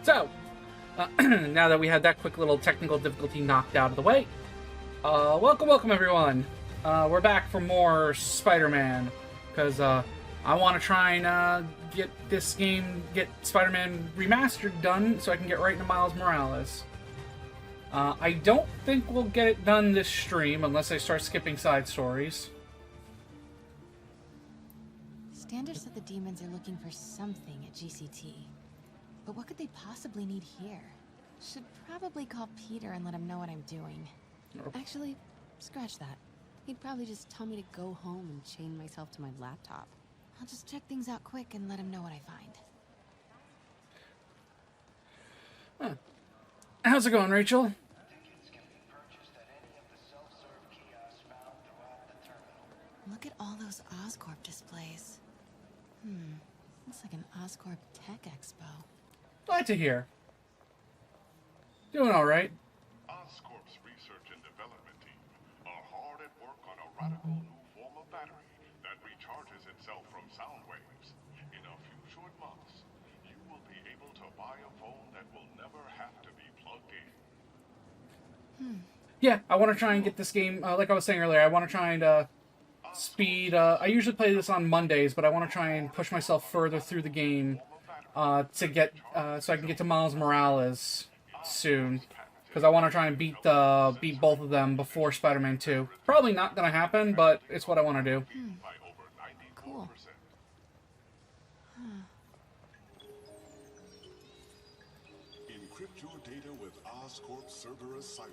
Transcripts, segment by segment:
So, now that we had that quick little technical difficulty knocked out of the way, welcome everyone. We're back for more Spider-Man, because I want to try and get this game, get Spider-Man Remastered done, so I can get right into Miles Morales. I don't think we'll get it done this stream, unless I start skipping side stories. Standish said the demons are looking for something at GCT. But what could they possibly need here? Should probably call Peter and let him know what I'm doing. Actually, scratch that. He'd probably just tell me to go home and chain myself to my laptop. I'll just check things out quick and let him know what I find. Huh. How's it going, Rachel? Look at all those Oscorp displays. Looks like an Oscorp Tech Expo. Glad to hear. Doing alright. Oscorp's research and development team are hard at work on a radical new form of battery that recharges itself from sound waves. In a few short months, you will be able to buy a phone that will never have to be plugged in. Yeah, I want to try and get this game, like I was saying earlier, I want to try and speed, I usually play this on Mondays, but I want to try and push myself further through the game to get, so I can get to Miles Morales soon. Because I want to try and beat both of them before Spider-Man 2. Probably not going to happen, but it's what I want to do. Cool. Encrypt your data with Oscorp Cerberus Cipher,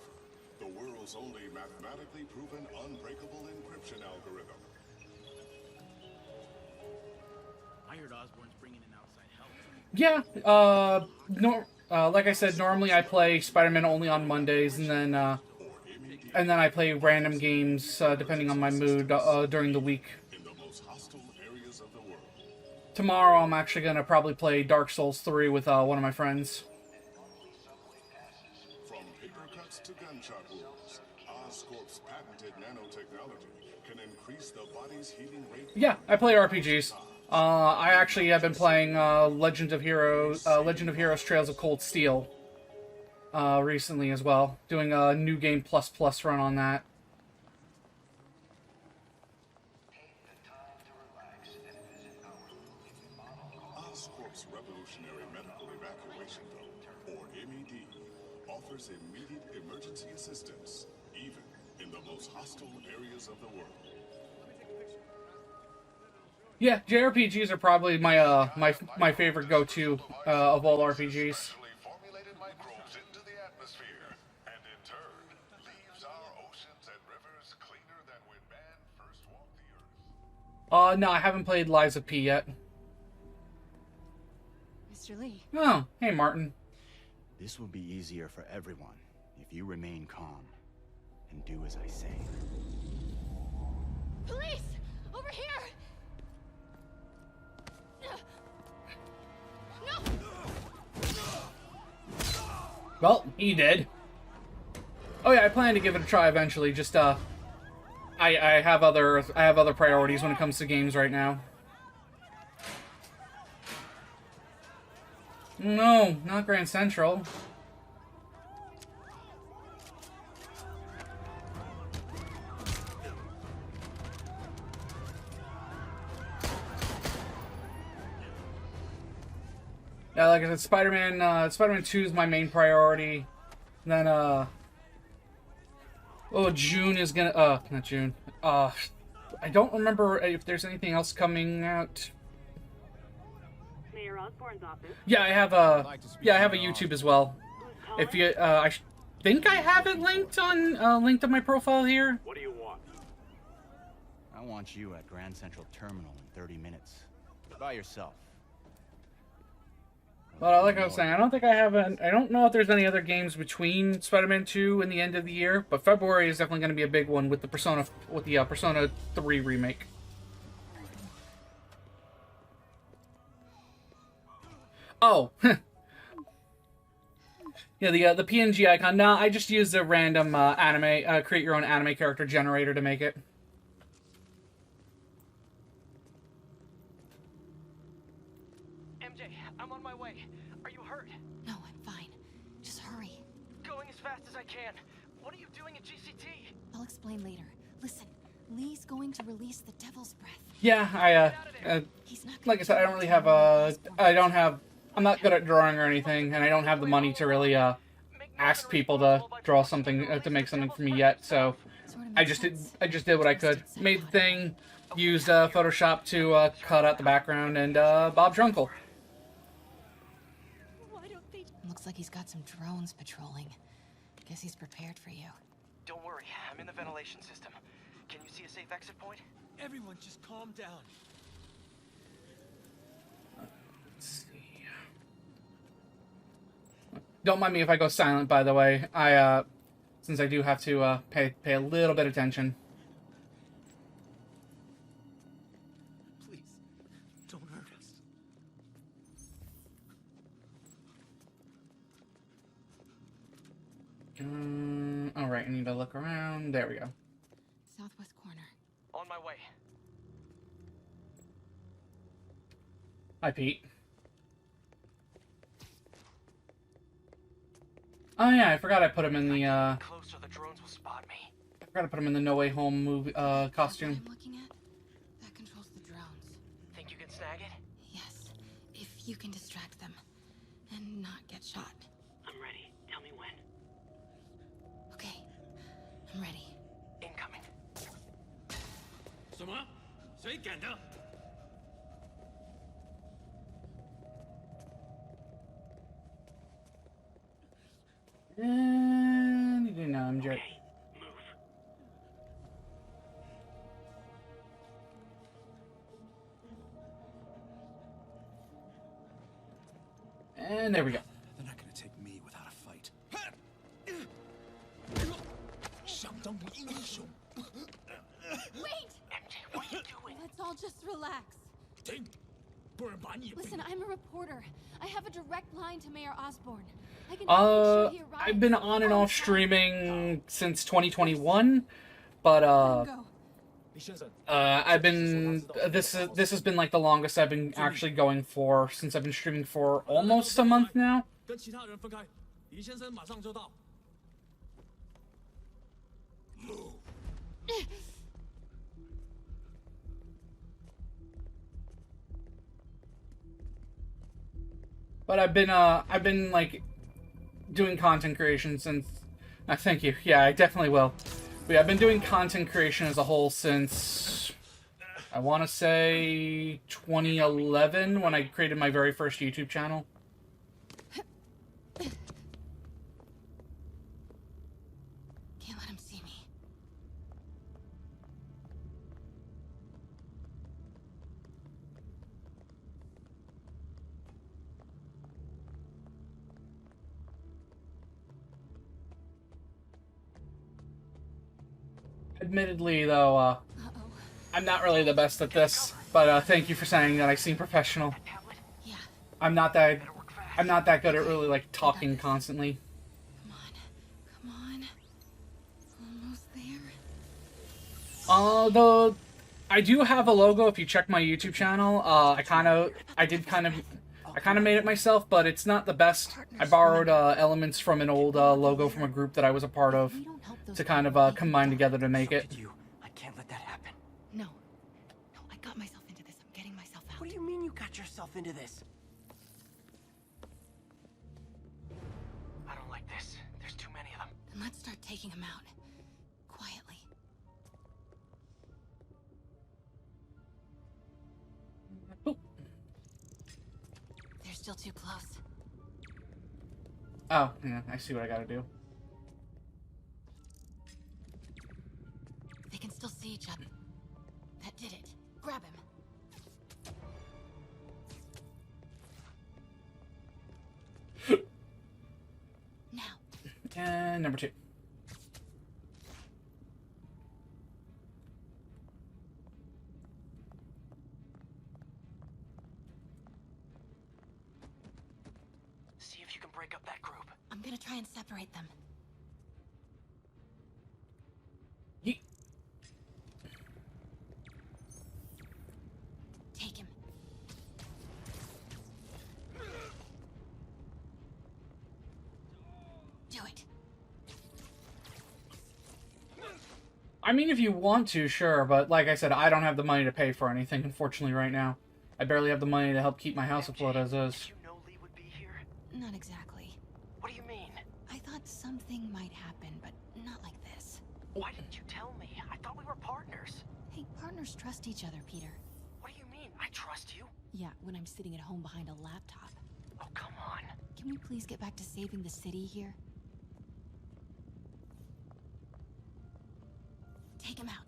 the world's only mathematically proven unbreakable encryption algorithm. I heard Osborn's bringing in outside help. Yeah, like I said, normally I play Spider-Man only on Mondays, and then I play random games depending on my mood during the week. In the most hostile areas of the world. Tomorrow I'm actually going to probably play Dark Souls 3 with one of my friends. From paper cuts to gunshot wounds, Oscorp's patented nanotechnology can increase the body's healing rate. Yeah, I play RPGs. I actually have been playing Legend of Heroes Trails of Cold Steel recently as well. Doing a New Game Plus Plus run on that. Oscorp's revolutionary medical evacuation drone, or MED, offers immediate emergency assistance, even in the most hostile areas of the world. Yeah, JRPGs are probably my my favorite go-to of all RPGs. Formulated microbes into the atmosphere, and in turn, leaves our oceans and rivers cleaner than when man first walked the earth. No, I haven't played Lies of P yet. Mr. Lee. Oh, hey Martin. This will be easier for everyone if you remain calm and do as I say. Police! Over here! Well, he did. Oh yeah, I plan to give it a try eventually. Just I have other priorities when it comes to games right now. No, not Grand Central. Yeah, like I said, Spider-Man 2 is my main priority. And then, oh, June is gonna, not June. I don't remember if there's anything else coming out. Mayor Osborn's office. Yeah, I have a YouTube as well. If you, think I have it linked on my profile here. What do you want? I want you at Grand Central Terminal in 30 minutes. By yourself. But like I was saying, I don't know if there's any other games between Spider-Man 2 and the end of the year, but February is definitely going to be a big one with the Persona 3 remake. Oh, yeah, the PNG icon. Nah, I just used a random create your own anime character generator to make it. MJ, I'm on my way. Are you hurt? No, I'm as I can. What are you doing at GCT? I'll explain later. Listen, Lee's going to release the Devil's Breath. Yeah, He's not like I said, I don't really have I'm not good at drawing or anything, and I don't have the money to really ask people to draw something to make something for me yet. So I just did what I could. Made the thing, used Photoshop to cut out the background, and Bob's your uncle. Why don't they? Looks like he's got some drones patrolling. Guess he's prepared for you. Don't worry, I'm in the ventilation system. Can you see a safe exit point? Everyone just calm down. Let's see. Don't mind me if I go silent, by the way. Since I do have to pay a little bit of attention. Please, don't hurt us. All right, I need to look around. There we go. Southwest corner. On my way. Hi, Pete. Oh yeah, I forgot I put him in the Closer, the drones will spot me. I forgot to put him in the No Way Home movie costume. What I'm looking at? That controls the drones. Think you can snag it? Yes, if you can distract them and not get shot. I'm ready. Tell me when. Okay, I'm ready. Incoming. 什么？谁敢的？ And you didn't know I'm jerk. Okay, move. And there we go. They're not gonna take me without a fight. 想当英雄。 Wait! MJ, what are you doing? Let's all just relax. 停，不然把你也 Listen, I'm a reporter. I have a direct line to Mayor Osborne. I can make sure he arrives. I've been on and off streaming since 2021, but Go. I've been this has been like the longest I've been actually going for since I've been streaming for almost a month now. 跟其他人分开，李先生马上就到。 But I've been like doing content creation since. Thank you. Yeah, I definitely will. But yeah, I've been doing content creation as a whole since I want to say 2011 when I created my very first YouTube channel. Can't let him see me. Admittedly, though, Uh-oh. I'm not really the best at this. But thank you for saying that I seem professional. Tablet? Yeah, I'm not that Work fast. I'm not that good at really like talking constantly. come on. Come on. Almost there. Though I do have a logo. If you check my YouTube channel, I kind of made it myself, but it's not the best. I borrowed elements from an old logo from a group that I was a part of We don't help those to kind people, of combine together to make it. You. I can't let that happen. No. No, I got myself into this. I'm getting myself out. What do you mean you got yourself into this? I don't like this. There's too many of them. Then let's start taking him out. Quietly. Oop. They're still too close. Oh, yeah, I see what I gotta do. They can still see each other. That did it. Grab him. Now. And number 2. See if you can break up that group. I'm gonna try and separate them. Yeet. Take him. Do it. I mean, if you want to, sure, but like I said, I don't have the money to pay for anything, unfortunately, right now. I barely have the money to help keep my house afloat as is. Did you know Lee would be here? Not exactly. What do you mean? I thought something might happen, but not like this. Why didn't you tell me? I thought we were partners. Hey, partners trust each other, Peter. What do you mean? I trust you? Yeah, when I'm sitting at home behind a laptop. Oh, come on. Can we please get back to saving the city here? Take him out.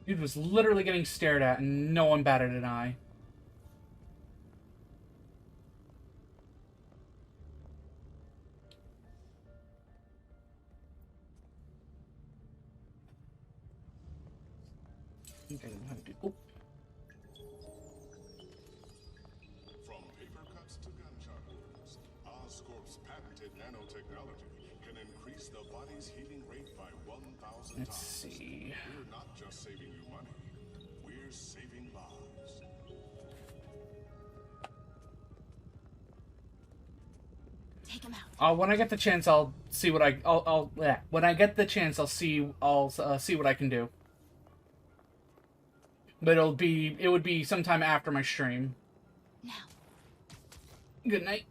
Dude was literally getting stared at, and no one batted an eye. Okay, how to do. Oh. From paper cuts to gunshot wounds, Oscorp's patented nanotechnology can increase the body's healing rate by 1,000 Let's times. see. We're not just saving you money, we're saving lives. Take him out. When I get the chance, I'll see what when I get the chance, I'll see what I can do. But it would be sometime after my stream. Now. Good night.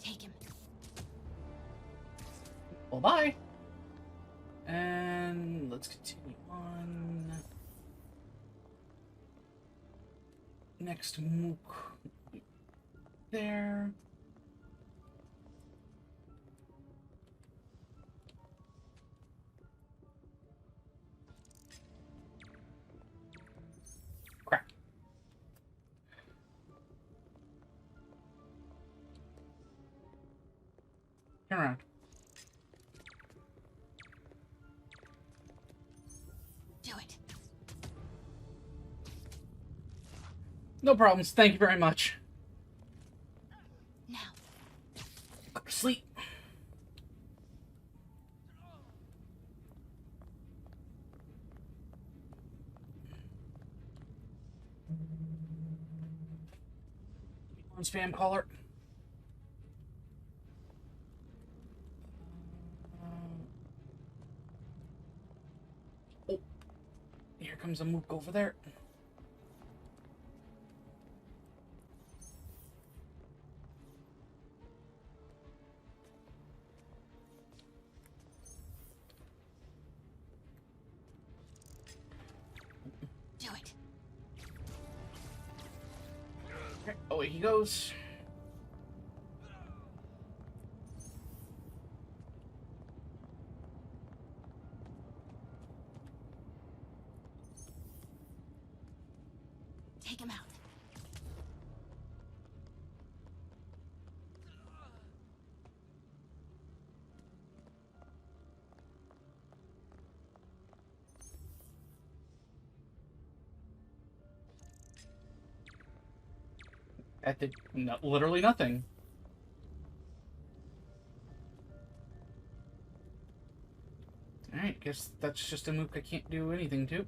Take him. Well, bye. And let's continue on. Next Mook. There. Crap. Turn around. Do it. No problems. Thank you very much. Now. Go to sleep. On spam caller. Oh, here comes a mook over there. Do it. Okay, away he goes. Take him out. That did literally nothing. Alright, guess that's just a mook I can't do anything to.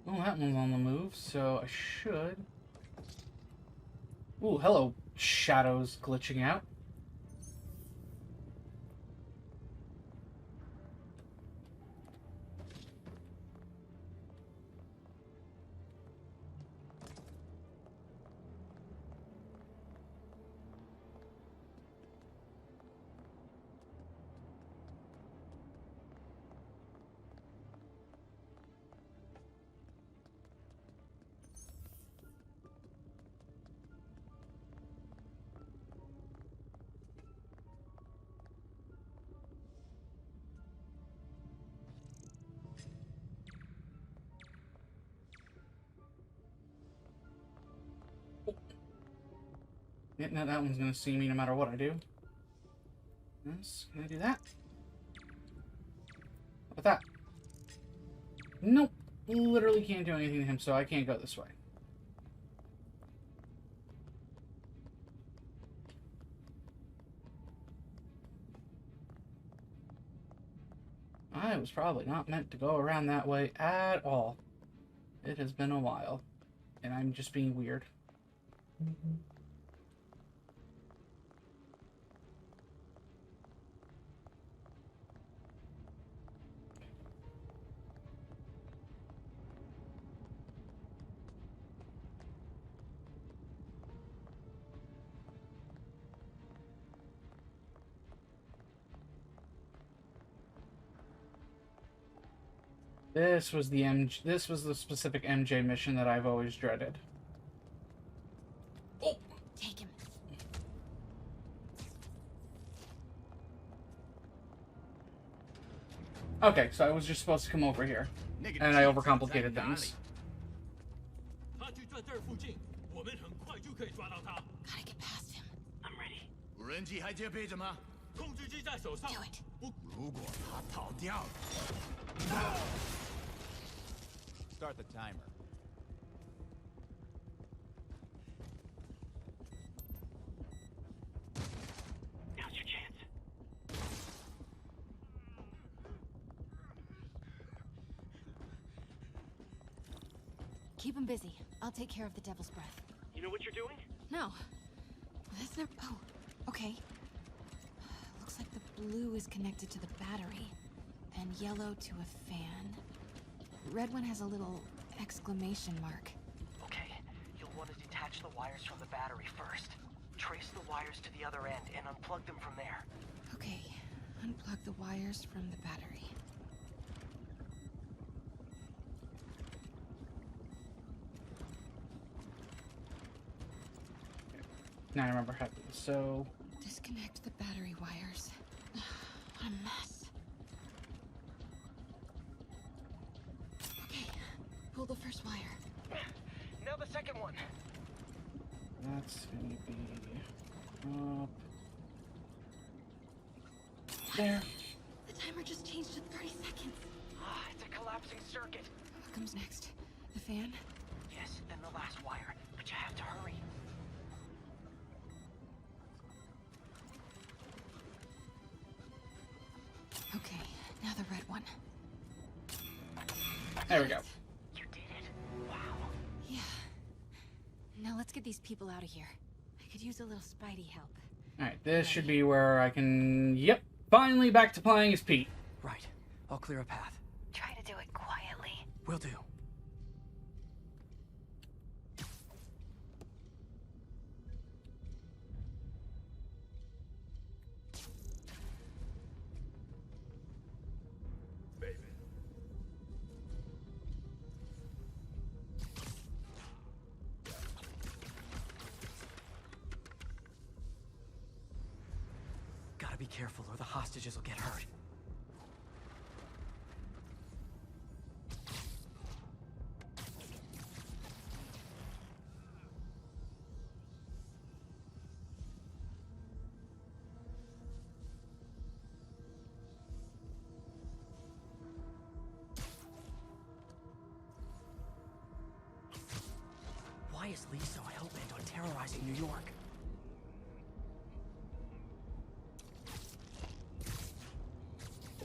Well, that one's on the move, so I should... Ooh, hello, shadows glitching out. Yeah, no, that one's gonna see me no matter what I do. Yes, can I do that? What about that? Nope. Literally can't do anything to him, so I can't go this way. I was probably not meant to go around that way at all. It has been a while, and I'm just being weird. This was the specific MJ mission that I've always dreaded. Oh, Take him. okay, so I was just supposed to come over here, and I overcomplicated things. 他就在这儿附近，我们很快就可以抓到他。 Gotta get past him. I'm ready. 无人机还戒备着吗？控制机在手上。 Do it. 如果他逃掉了 Start the timer. Now's your chance. Keep him busy. I'll take care of the Devil's Breath. You know what you're doing? No. That's not... Oh, okay. Looks like the blue is connected to the battery, and yellow to a fan. Red one has a little exclamation mark. Okay, you'll want to detach the wires from the battery first. Trace the wires to the other end and unplug them from there. Okay, unplug the wires from the battery. Now I remember how to do this. So Disconnect the battery wires. What a mess. Okay, pull the first wire. Now the second one. that's gonna be up there. The timer just changed to 30 seconds. Ah, it's a collapsing circuit. What comes next? The fan? Yes, then the last wire. But you have to hurry. Okay, now the red one. There we go. You did it. Wow. Yeah. Now let's get these people out of here. I could use a little Spidey help. Alright, this should be where I can... Yep, finally back to playing as Pete. Right. I'll clear a path. Try to do it quietly. Will do. Gotta be careful or the hostages will get hurt. Why is Lee so hell-bent on terrorizing New York?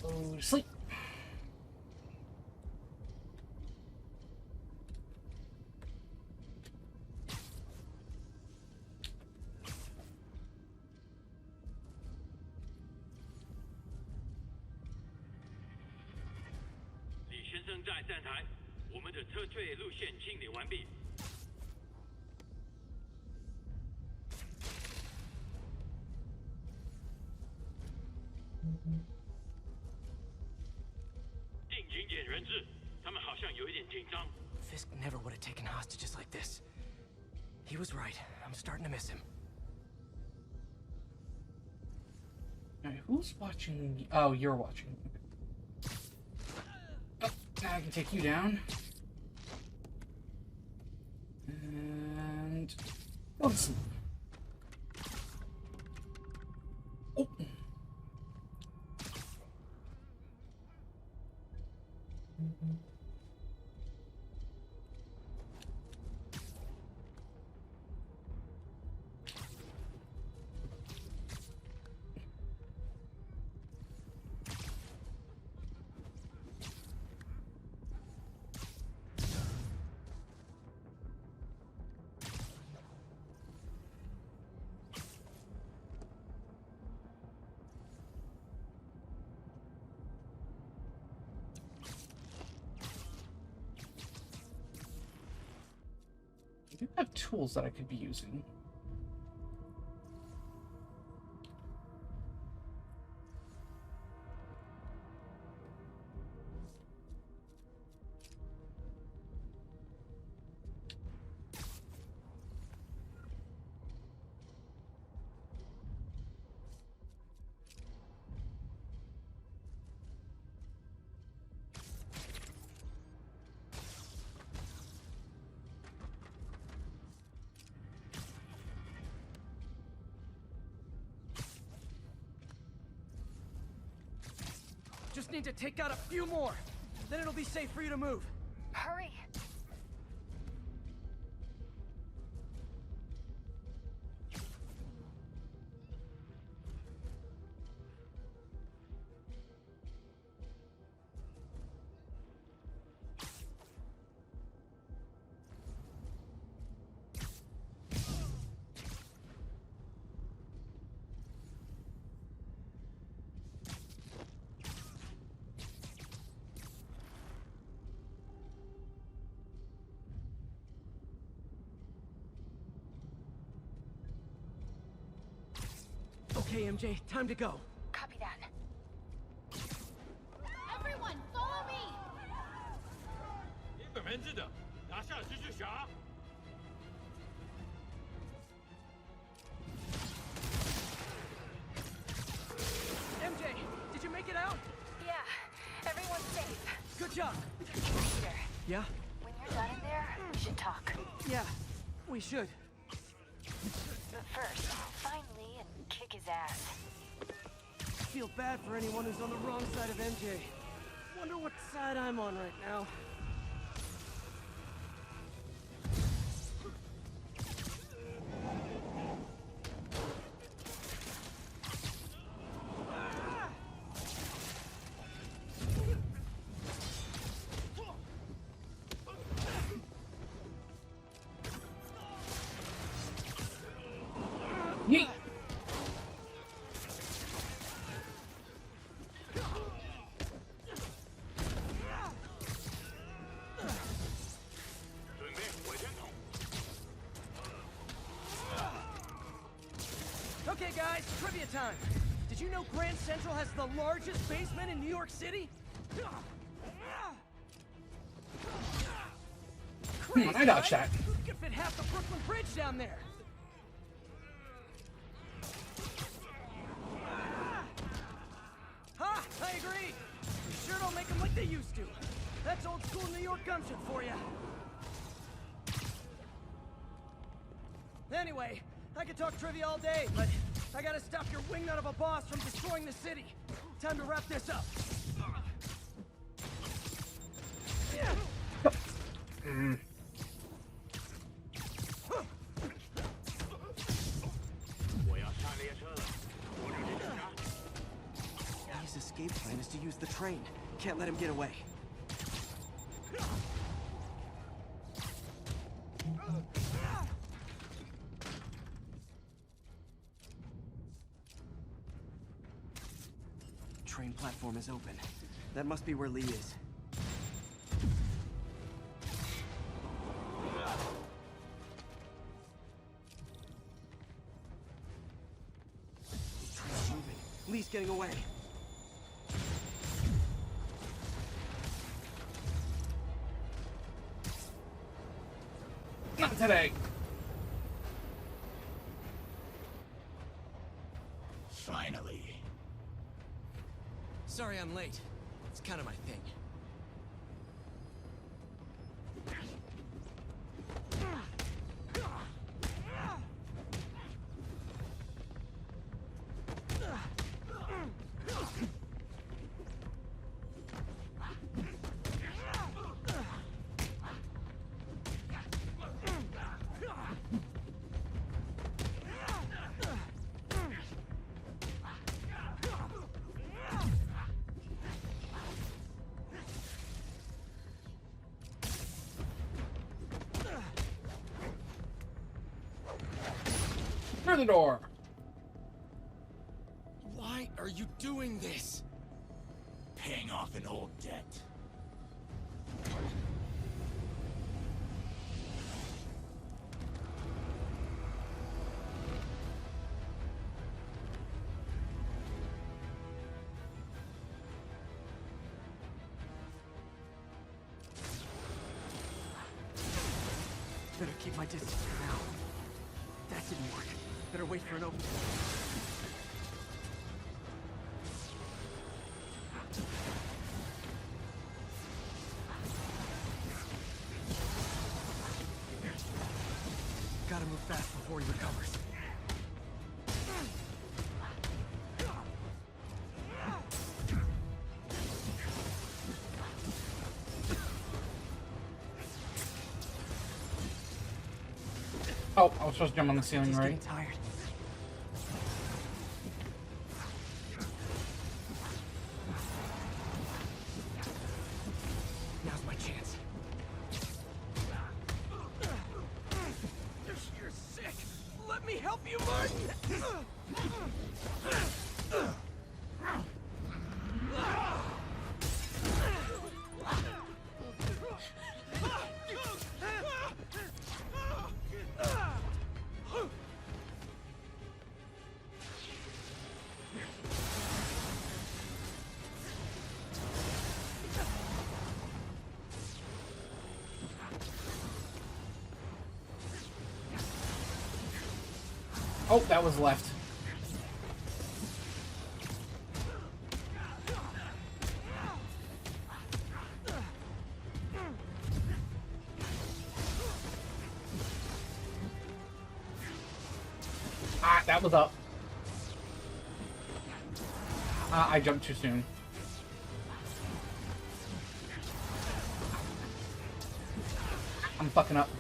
Go to sleep. Li 先生在站台，我们的撤退路线清理完毕。定景点人质，他们好像有一点紧张。 Fisk never would have taken hostages like this. He was right. I'm starting to miss him. Alright, who's watching? Oh, you're watching. Oh, now I can take you down. And... go to sleep. do have tools that I could be using. Just need to take out a few more. Then it'll be safe for you to move. Hurry! Okay, MJ, time to go. Copy that. Everyone, follow me! 一个人质的，拿下蜘蛛侠。MJ, did you make it out? Yeah, everyone's safe. Good job. Peter, Yeah? when you're done in there, we should talk. Yeah, we should. But first, find Lee and kick his ass. Feel bad for anyone who's on the wrong side of MJ. Wonder what side I'm on right now. Yeet. Okay, guys, trivia time. Did you know Grand Central has the largest basement in New York City? Crazy, I dodged right? that. You could fit half the Brooklyn Bridge down there. Ha! I agree. You sure don't make them like they used to. That's old school New York gumption for you. Anyway, I could talk trivia all day, but I gotta stop your wingnut of a boss from destroying the city. Time to wrap this up. His escape plan is to use the train. Can't let him get away. Train platform is open. That must be where Lee is. Train's moving. Lee's getting away. Not today. Finally. Sorry I'm late. It's kind of my thing. Through the door. Why are you doing this? Paying off an old debt. Better keep my distance for now. That didn't work. Better wait for an open. Gotta move fast before he recovers. Oh, I was supposed to jump on the ceiling, He's right? getting tired. Now's my chance. You're sick. Let me help you, Martin. Oh, that was left. Ah, that was up. I jumped too soon. I'm fucking up.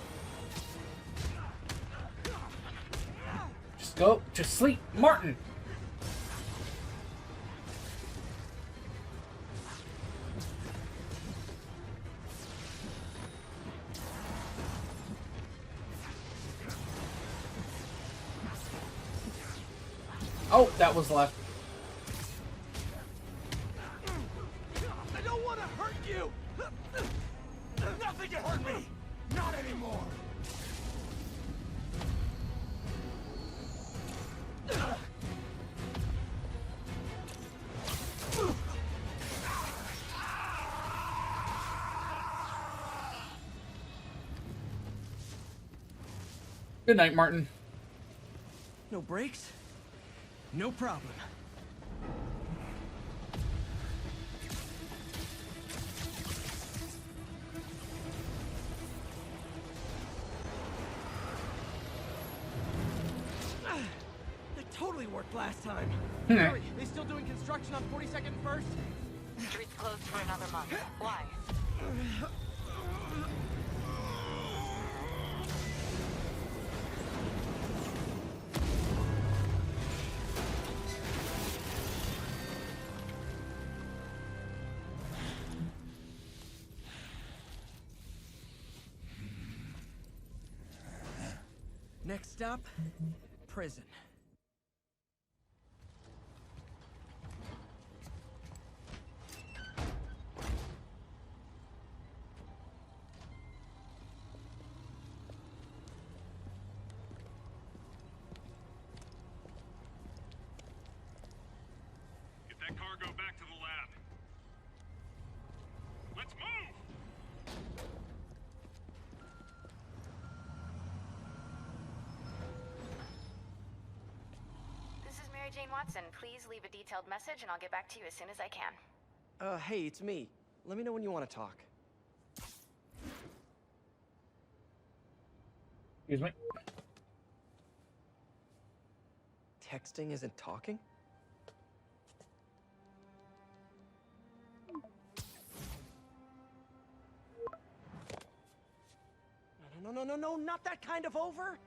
Just go to sleep, Martin. Oh, that was left. I don't want to hurt you! Nothing can hurt me! Not anymore! Good night, Martin. No brakes? No problem. That totally worked last time. Hurry, they still doing construction on 42nd and 1st? Street's closed for another month. Why? Next stop, prison. Get that cargo back to the lab. Let's move! This is Mary Jane Watson. Please leave a detailed message and I'll get back to you as soon as I can. Hey, it's me. Let me know when you want to talk. Excuse me. Texting isn't talking? No, not that kind of over!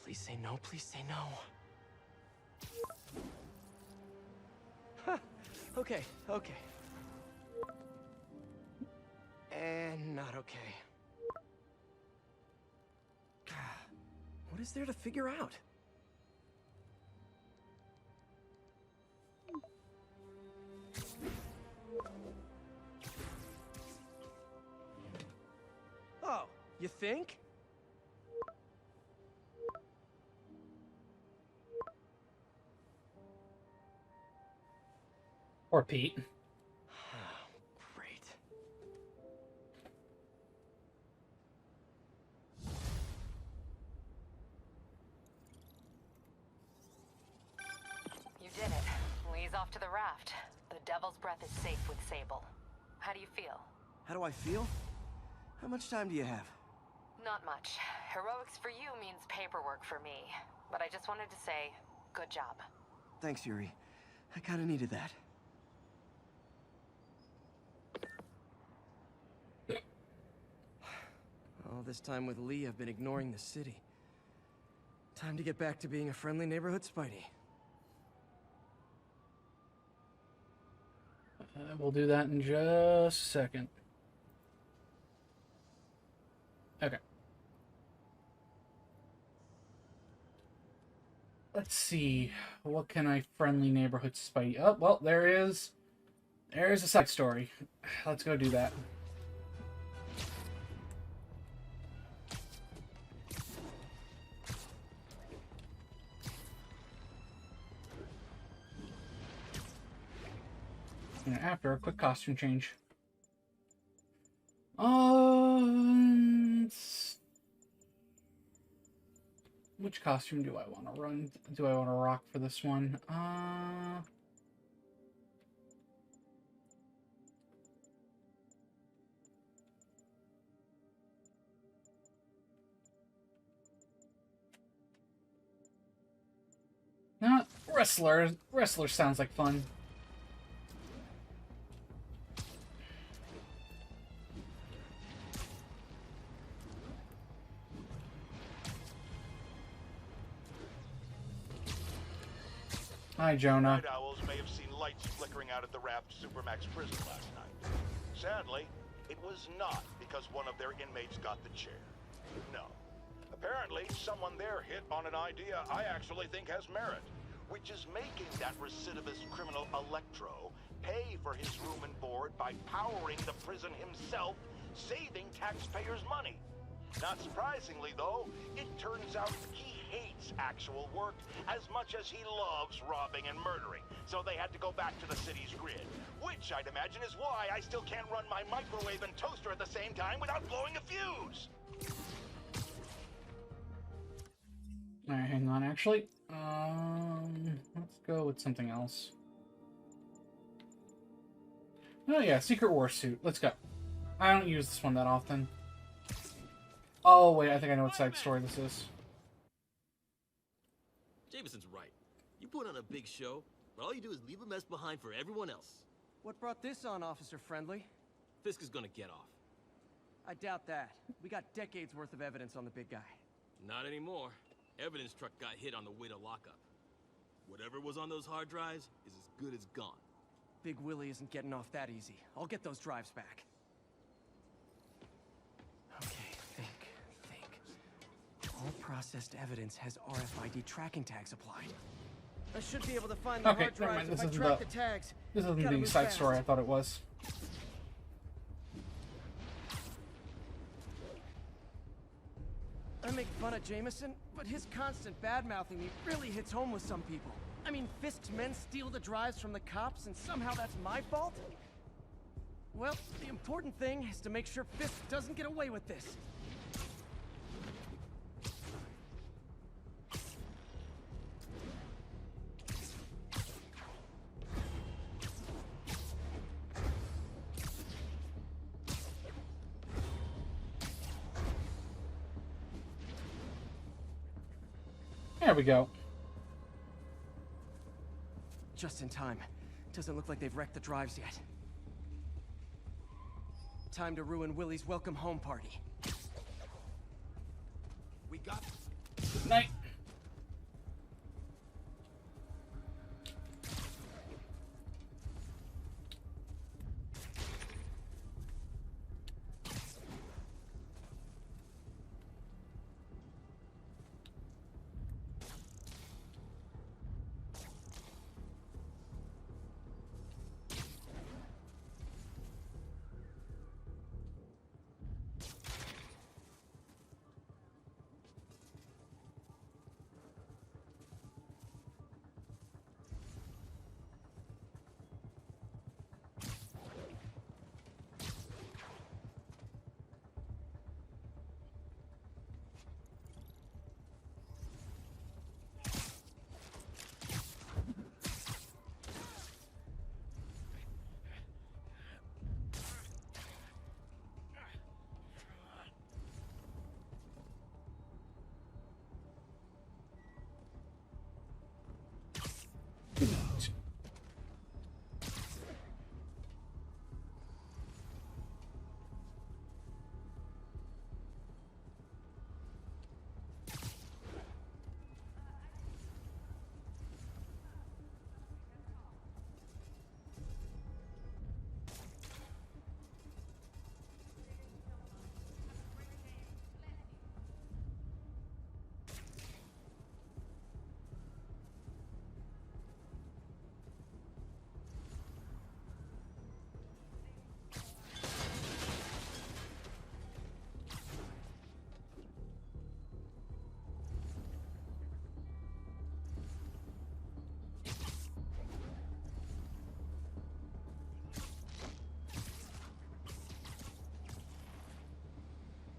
Please say no, please say no. Huh. Okay. And not okay. What is there to figure out? Oh, You think? Or Pete. Great. You did it. Lee's off to the raft. The Devil's Breath is safe with Sable. How do you feel? How do I feel? How much time do you have? Not much. Heroics for you means paperwork for me. But I just wanted to say, good job. Thanks, Yuri. I kinda needed that. All this time with Lee, I've been ignoring the city. Time to get back to being a friendly neighborhood Spidey. We'll do that in just a second. Okay. Let's see. What can I friendly neighborhood Spidey? Oh, well, there is. There's a side story. Let's go do that. And after a quick costume change. Which costume do I want to run? Do I want to rock for this one? No, wrestler. Wrestler sounds like fun. Hi, Jonah. Night owls may have seen lights flickering out at the Raft Supermax prison last night. Sadly, it was not because one of their inmates got the chair. No. Apparently, someone there hit on an idea I actually think has merit, which is making that recidivist criminal Electro pay for his room and board by powering the prison himself, saving taxpayers' money. Not surprisingly, though, it turns out he hates actual work as much as he loves robbing and murdering, so they had to go back to the city's grid, which I'd imagine is why I still can't run my microwave and toaster at the same time without blowing a fuse. Alright, hang on, actually. Let's go with something else. Oh yeah, Secret War suit. Let's go. I don't use this one that often. Oh wait, I think I know what side story this is. Jameson's right. You put on a big show, but all you do is leave a mess behind for everyone else. What brought this on, Officer Friendly? Fisk is gonna get off. I doubt that. We got decades worth of evidence on the big guy. Not anymore. Evidence truck got hit on the way to lockup. Whatever was on those hard drives is as good as gone. Big Willie isn't getting off that easy. I'll get those drives back. Okay, think. All processed evidence has RFID tracking tags applied. I should be able to find the Okay, hard never drives mind. if I track the tags. This isn't Gotta the move side fast. story I thought it was. I make fun of Jameson, but his constant bad-mouthing me really hits home with some people. I mean, Fisk's men steal the drives from the cops, and somehow that's my fault? Well, the important thing is to make sure Fisk doesn't get away with this. There we go. Just in time. Doesn't look like they've wrecked the drives yet. Time to ruin Willie's welcome home party. We got Night.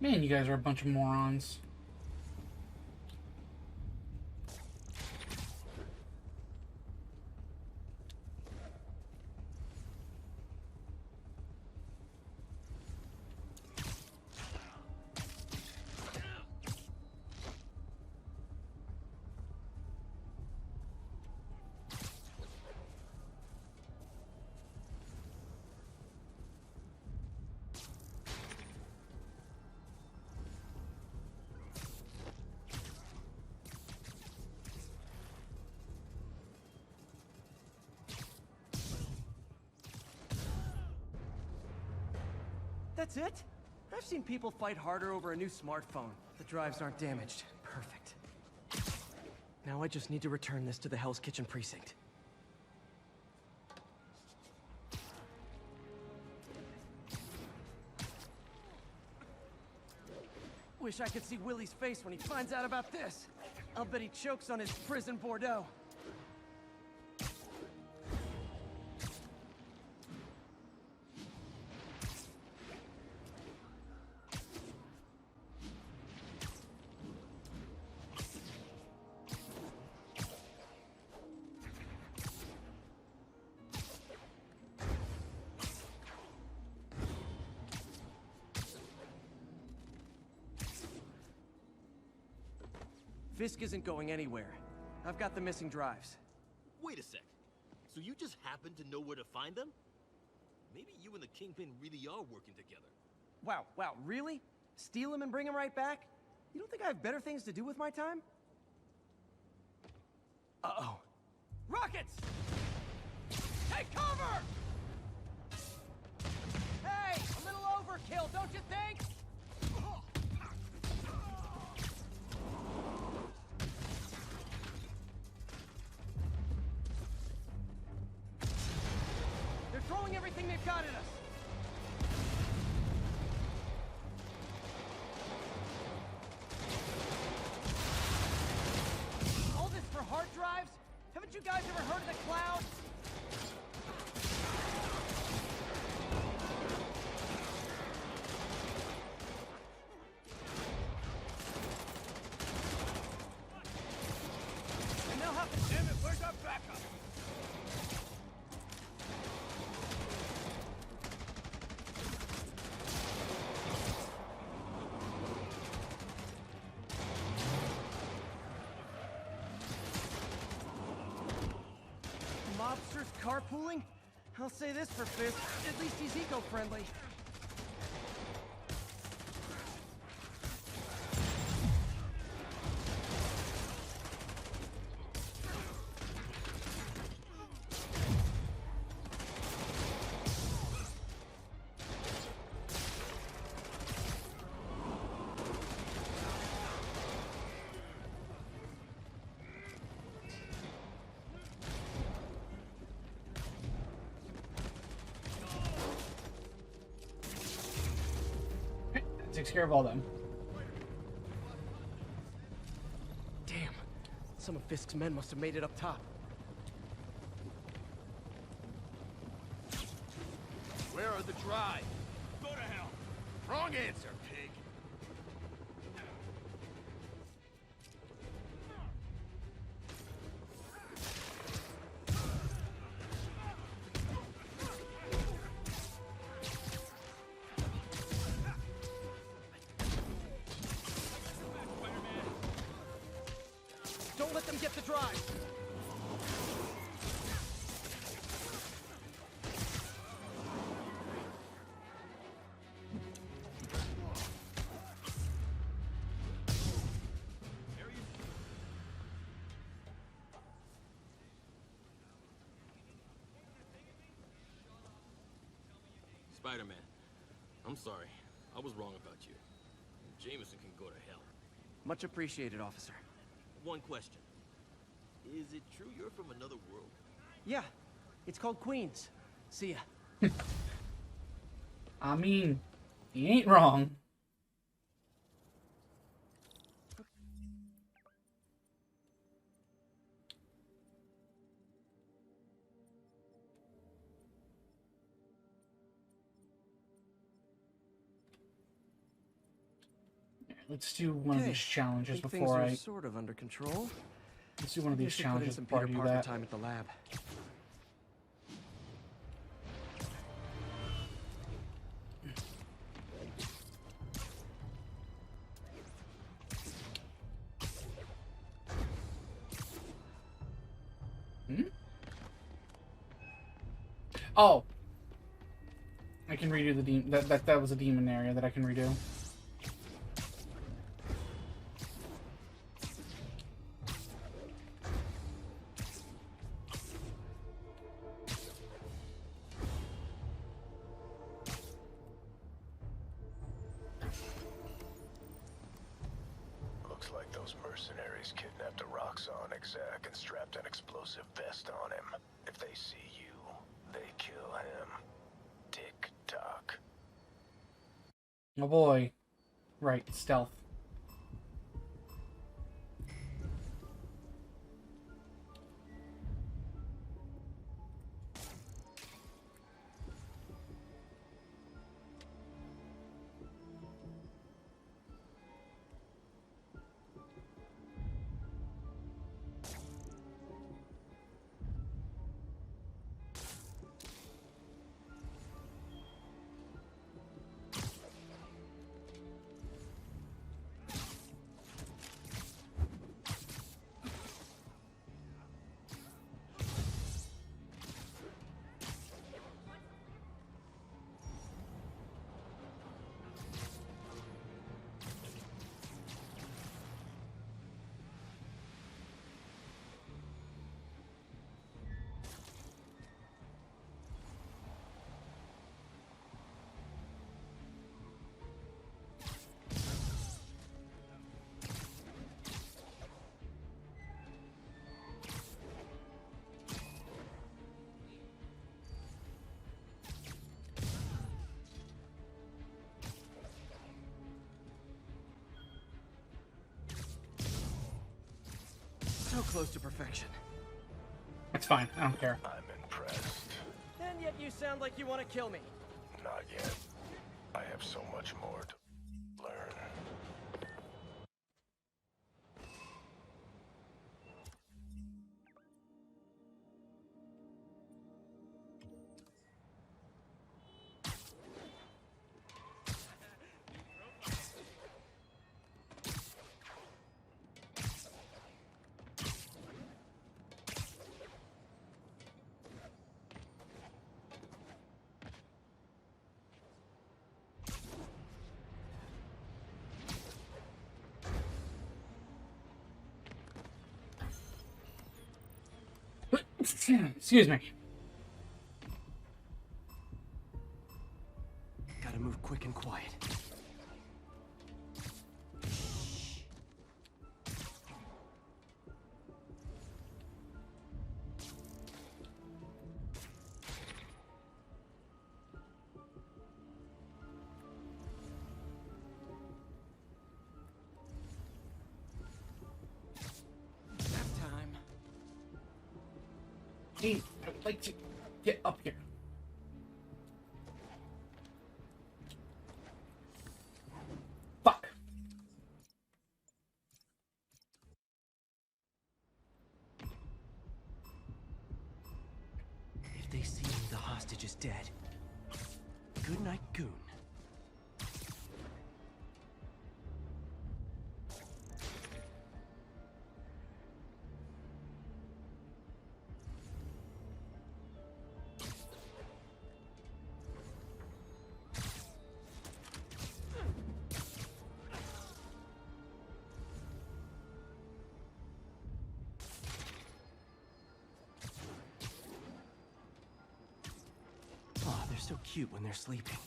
Man, you guys are a bunch of morons. That's it? I've seen people fight harder over a new smartphone. The drives aren't damaged. Perfect. Now I just need to return this to the Hell's Kitchen precinct. Wish I could see Willie's face when he finds out about this. I'll bet he chokes on his prison Bordeaux. Fisk isn't going anywhere. I've got the missing drives. Wait a sec. So you just happen to know where to find them? Maybe you and the Kingpin really are working together. Wow, really? Steal him and bring him right back? You don't think I have better things to do with my time? Uh-oh. Rockets! Take cover! Hey, a little overkill, don't you think? They're throwing everything they've got at us. All this for hard drives? Haven't you guys ever heard of the cloud? And they'll have to... Damn it, where's our backup? Mobsters carpooling? I'll say this for Fisk, at least he's eco-friendly. Takes care of all them. Damn. Some of Fisk's men must have made it up top. Where are the drives? Go to hell. Wrong answer, pig. Don't let them get the drive. Spider-Man, I'm sorry. I was wrong about you. Jameson can go to hell. Much appreciated, officer. One question. Is it true you're from another world? Yeah, it's called Queens. See ya. I mean, he ain't wrong. Let's do one of these challenges think before things are sort of under control. Let's do one of Maybe I these should put in challenges some before I Peter do Parker that. time at the lab. Oh, I can redo the demon. That was a demon area that I can redo. Looks like those mercenaries kidnapped a Roxxon exec and strapped an explosive vest on him. If they see you, they kill him. Tick-tock. Oh boy. Right, stealth. So close to perfection. It's fine. I don't care. I'm impressed. And yet you sound like you want to kill me. Not yet. I have so much more to learn. Excuse me. Gotta move quick and quiet. Hey, I would like to get up here. Fuck. If they see me, the hostage is dead. Good night, Goon. Oh, they're so cute when they're sleeping.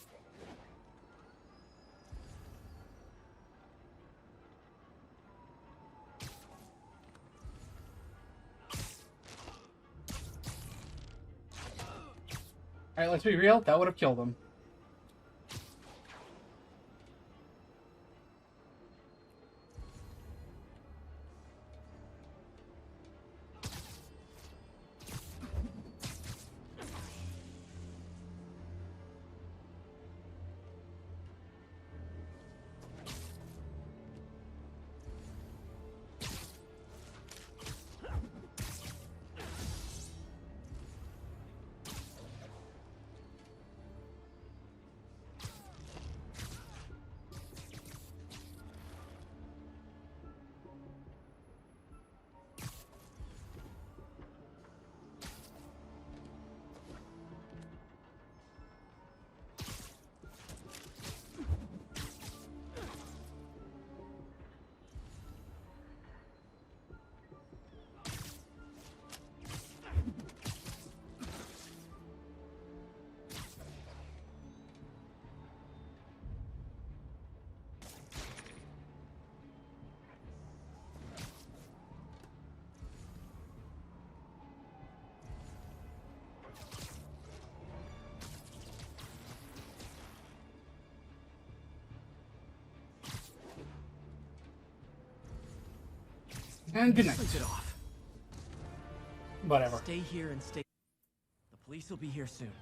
Alright, let's be real. That would have killed him. And good night. Sleep it off. Whatever. Stay here and stay. The police will be here soon.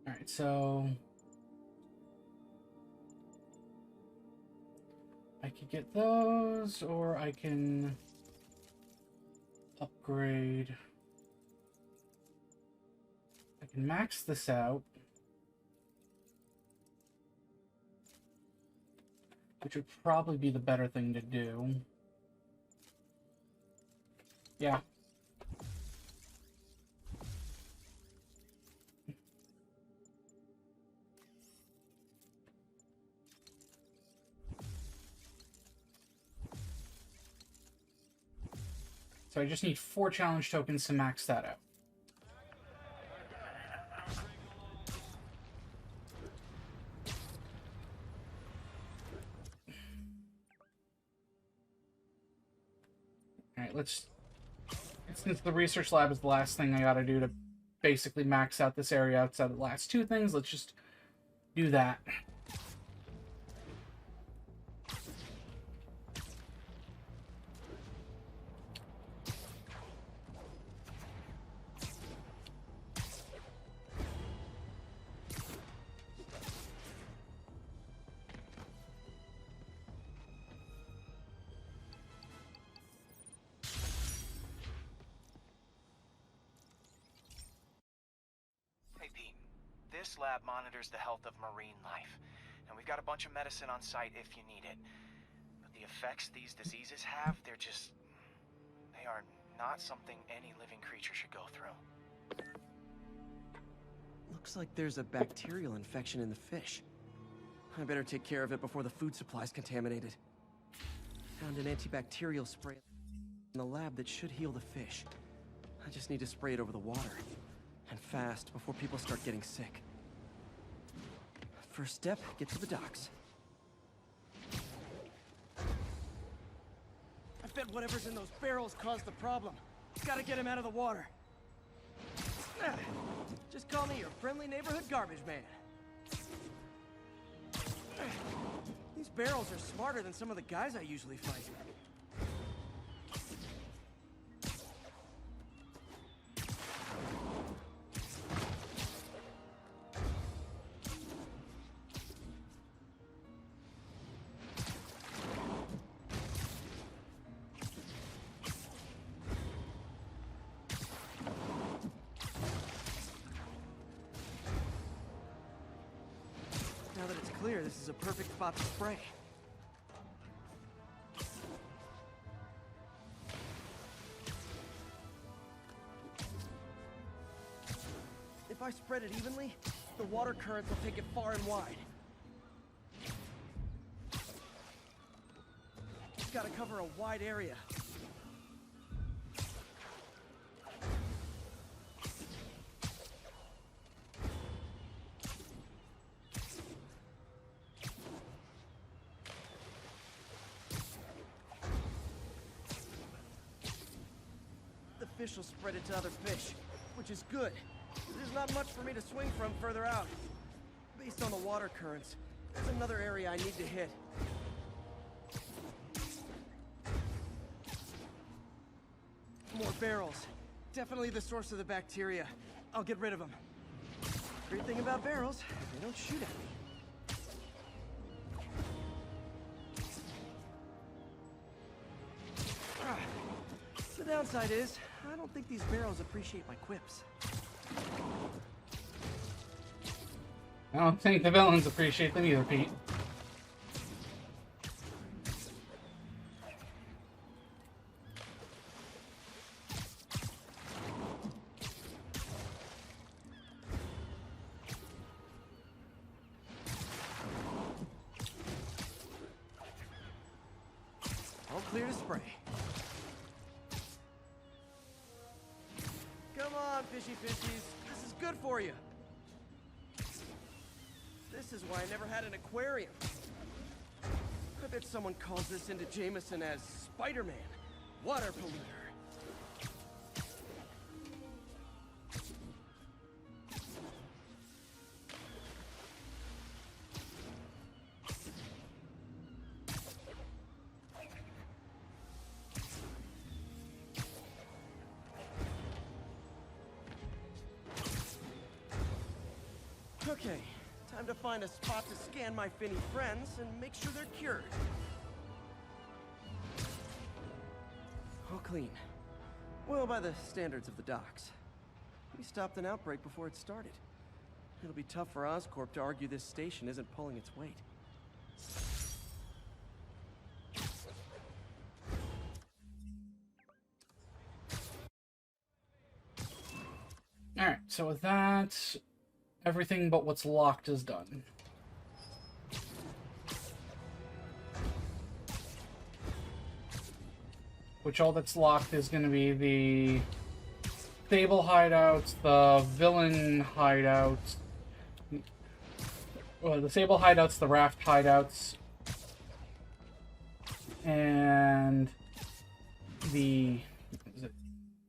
Alright, so I could get those, or I can upgrade. I can max this out, which would probably be the better thing to do. Yeah. So I just need 4 challenge tokens to max that out. Alright, let's... Since the research lab is the last thing I gotta do to basically max out this area outside of the last 2 things, let's just do that. Hey Pete, this lab monitors the health of marine life, and we've got a bunch of medicine on site if you need it. But the effects these diseases have, they are not something any living creature should go through. Looks like there's a bacterial infection in the fish. I better take care of it before the food supply's contaminated. Found an antibacterial spray in the lab that should heal the fish. I just need to spray it over the water. And fast, before people start getting sick. First step, get to the docks. I bet whatever's in those barrels caused the problem. Gotta get him out of the water. Just call me your friendly neighborhood garbage man. These barrels are smarter than some of the guys I usually fight. Now that it's clear, this is a perfect spot to spray. If I spread it evenly, the water currents will take it far and wide. Gotta cover a wide area. The fish will spread it to other fish, which is good. There's not much for me to swing from further out. Based on the water currents, there's another area I need to hit. More barrels. Definitely the source of the bacteria. I'll get rid of them. Great thing about barrels, they don't shoot at me. The downside is, I don't think these barrels appreciate my quips. I don't think the villains appreciate them either, Pete. All clear to spray. Come on, fishy fishies. This is good for you. This is why I never had an aquarium. I bet someone calls this into Jameson as Spider-Man, water polluter. Okay, time to find a spot to scan my finny friends and make sure they're cured. All clean. Well, by the standards of the docks. We stopped an outbreak before it started. It'll be tough for Oscorp to argue this station isn't pulling its weight. Alright, so with that, everything but what's locked is done. Which all that's locked is going to be the stable hideouts, the villain hideouts, the Sable hideouts, the Raft hideouts, and the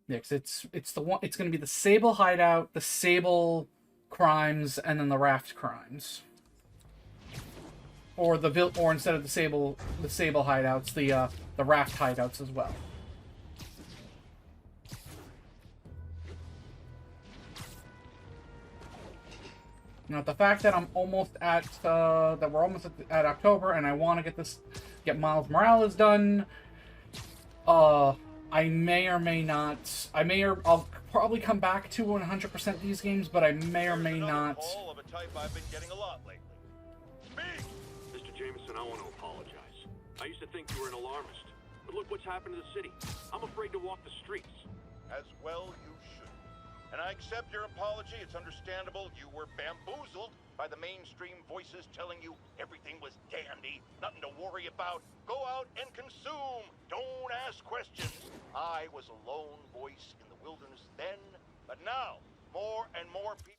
it's the one. It's going to be the Sable hideout, the Sable crimes, and then the Raft crimes, or instead of the Sable hideouts, the Raft hideouts as well. You know, the fact that I'm almost at that we're almost at October, and I want to get Miles Morales done. I may or may not. I'll probably come back to 100% these games, but I may or may not. Call of a type I've been getting a lot lately. Speak! Mr. Jameson, I want to apologize. I used to think you were an alarmist, but look what's happened to the city. I'm afraid to walk the streets. As well you should. And I accept your apology. It's understandable you were bamboozled by the mainstream voices telling you everything was dandy, nothing to worry about. Go out and consume. Don't ask questions. I was a lone voice in the wilderness then, but now more and more people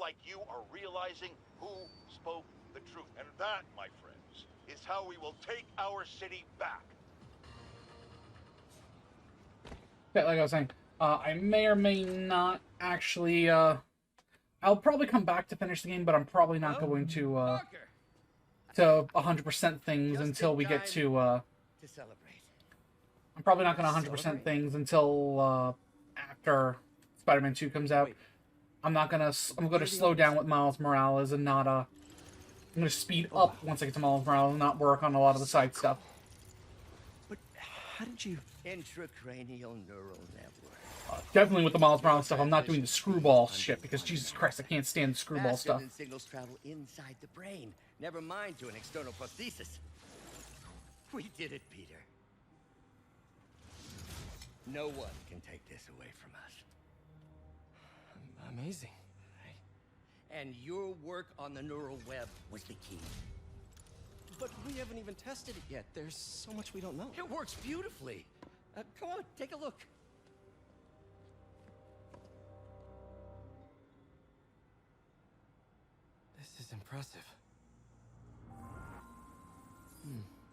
like you are realizing who spoke the truth. And that, my friends, is how we will take our city back. Yeah, like I was saying, I may or may not actually, I'll probably come back to finish the game, but I'm probably not going to 100% things until we get to celebrate. I'm probably not going to 100% things until, after Spider-Man 2 comes out. I'm going to slow down with Miles Morales and not, I'm going to speed up once I get to Miles Morales and not work on a lot of the side stuff. But how did you... Intracranial neural network. Definitely with the Miles Morales stuff, I'm not doing the screwball shit, because Jesus Christ, I can't stand the screwball Faster stuff. than signals travel inside the brain. Never mind to an external prosthesis. We did it, Peter. No one can take this away from us. Amazing. And your work on the neural web was the key. But we haven't even tested it yet. There's so much we don't know. It works beautifully. Come on, take a look. This is impressive.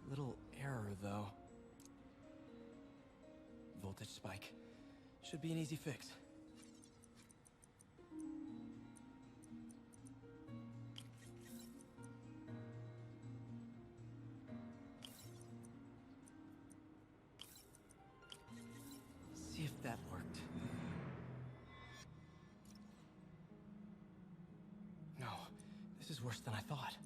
Little error, though. Voltage spike. Should be an easy fix. See if that worked. No, this is worse than I thought.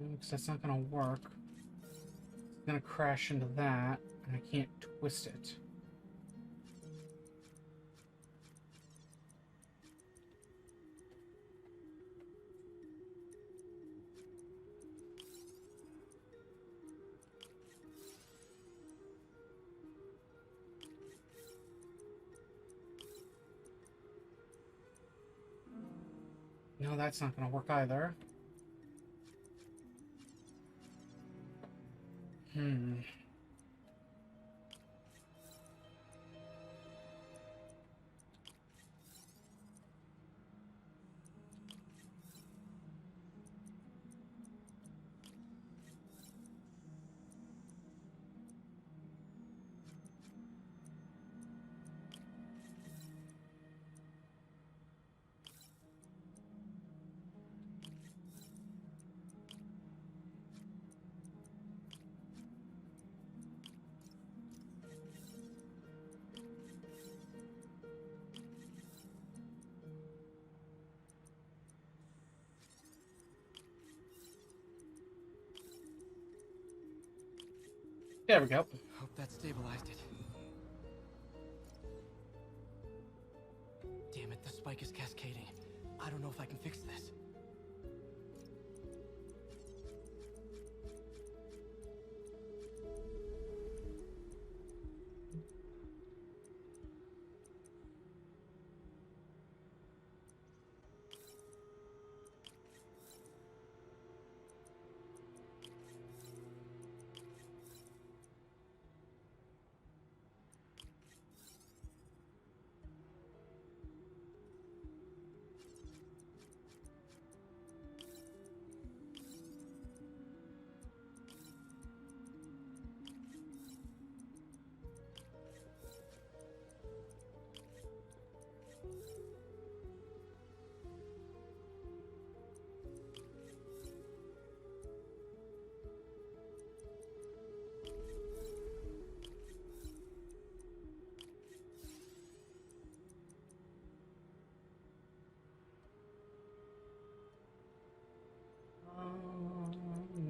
Because that's not gonna work. It's gonna crash into that, and I can't twist it. No, that's not gonna work either. There we go. Hope that stabilized it. Damn it, the spike is cascading. I don't know if I can fix this.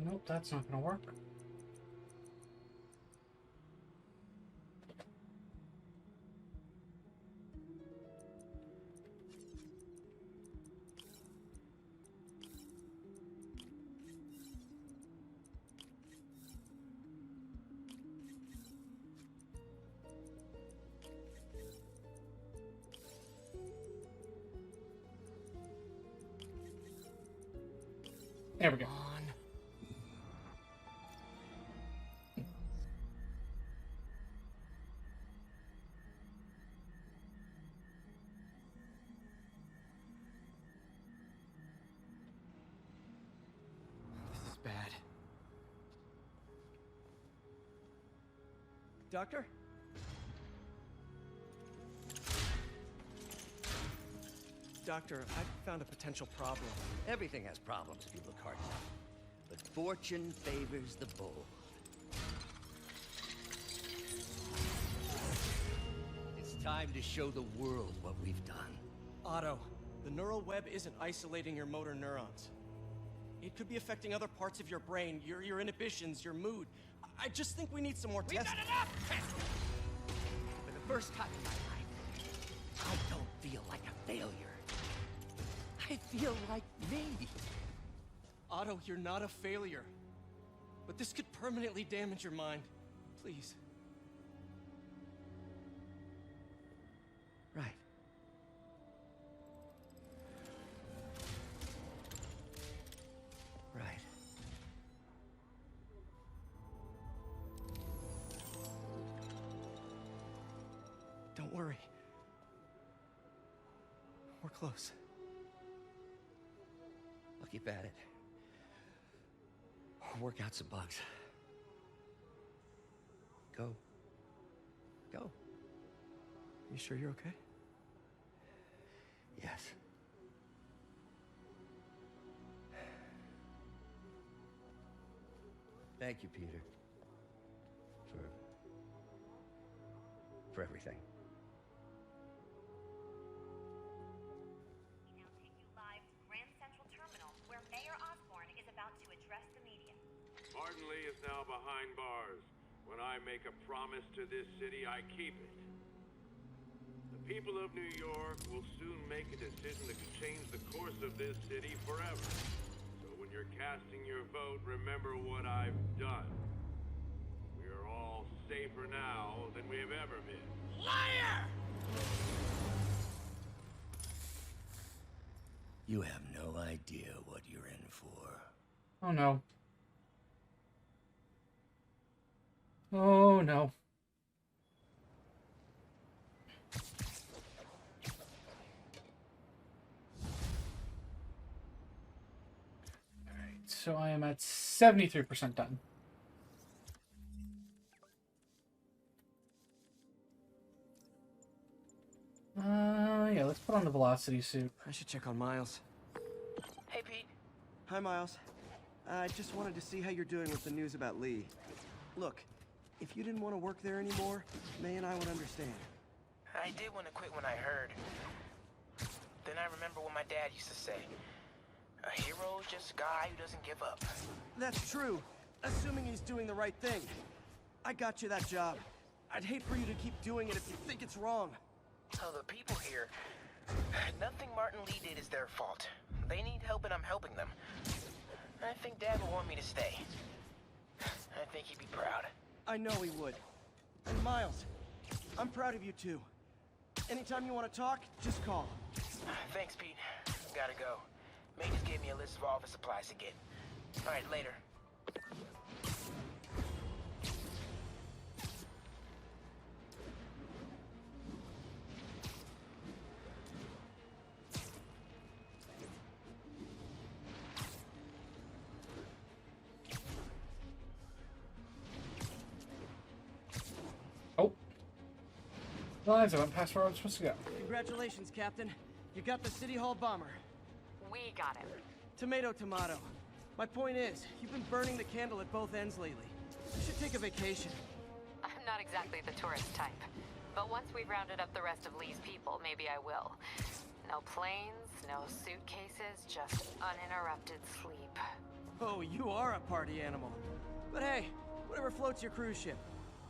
Nope, that's not gonna work. There we go. This is bad. Doctor? Doctor, I found a potential problem. Everything has problems if you look hard enough. But fortune favors the bold. It's time to show the world what we've done. Otto, the neural web isn't isolating your motor neurons. It could be affecting other parts of your brain, your inhibitions, your mood. I just think we need some more testing. We've got enough testing! For the first time in my life, I don't feel like a failure. I feel like me. Otto, you're not a failure. But this could permanently damage your mind. Please. Right. Right. Don't worry. We're close. I'll keep at it. I'll work out some bugs. Go. Go. You sure you're okay? Yes. Thank you, Peter. For everything. We now take you live to Grand Central Terminal, where Mayor Osborne is about to address the Martin Lee is now behind bars. When I make a promise to this city, I keep it. The people of New York will soon make a decision that could change the course of this city forever. So when you're casting your vote, remember what I've done. We are all safer now than we have ever been. Liar! You have no idea what you're in for. Oh no. Oh no. Alright, so I am at 73% done. Yeah, let's put on the velocity suit. I should check on Miles. Hey, Pete. Hi, Miles. I just wanted to see how you're doing with the news about Lee. Look, if you didn't want to work there anymore, May and I would understand. I did want to quit when I heard. Then I remember what my dad used to say. A hero is just a guy who doesn't give up. That's true, assuming he's doing the right thing. I got you that job. I'd hate for you to keep doing it if you think it's wrong. Oh, the people here. Nothing Martin Lee did is their fault. They need help and I'm helping them. I think Dad will want me to stay. I think he'd be proud. I know he would. And Miles, I'm proud of you too. Anytime you want to talk, just call. Thanks, Pete. Gotta go. May just gave me a list of all the supplies to get. All right, later. Oh. Lies, I went past where I was supposed to go. Congratulations, Captain. You got the City Hall bomber. We got him. Tomato, tomato. My point is, you've been burning the candle at both ends lately. You should take a vacation. I'm not exactly the tourist type. But once we've rounded up the rest of Lee's people, maybe I will. No planes, no suitcases, just uninterrupted sleep. Oh, you are a party animal. But hey, whatever floats your cruise ship.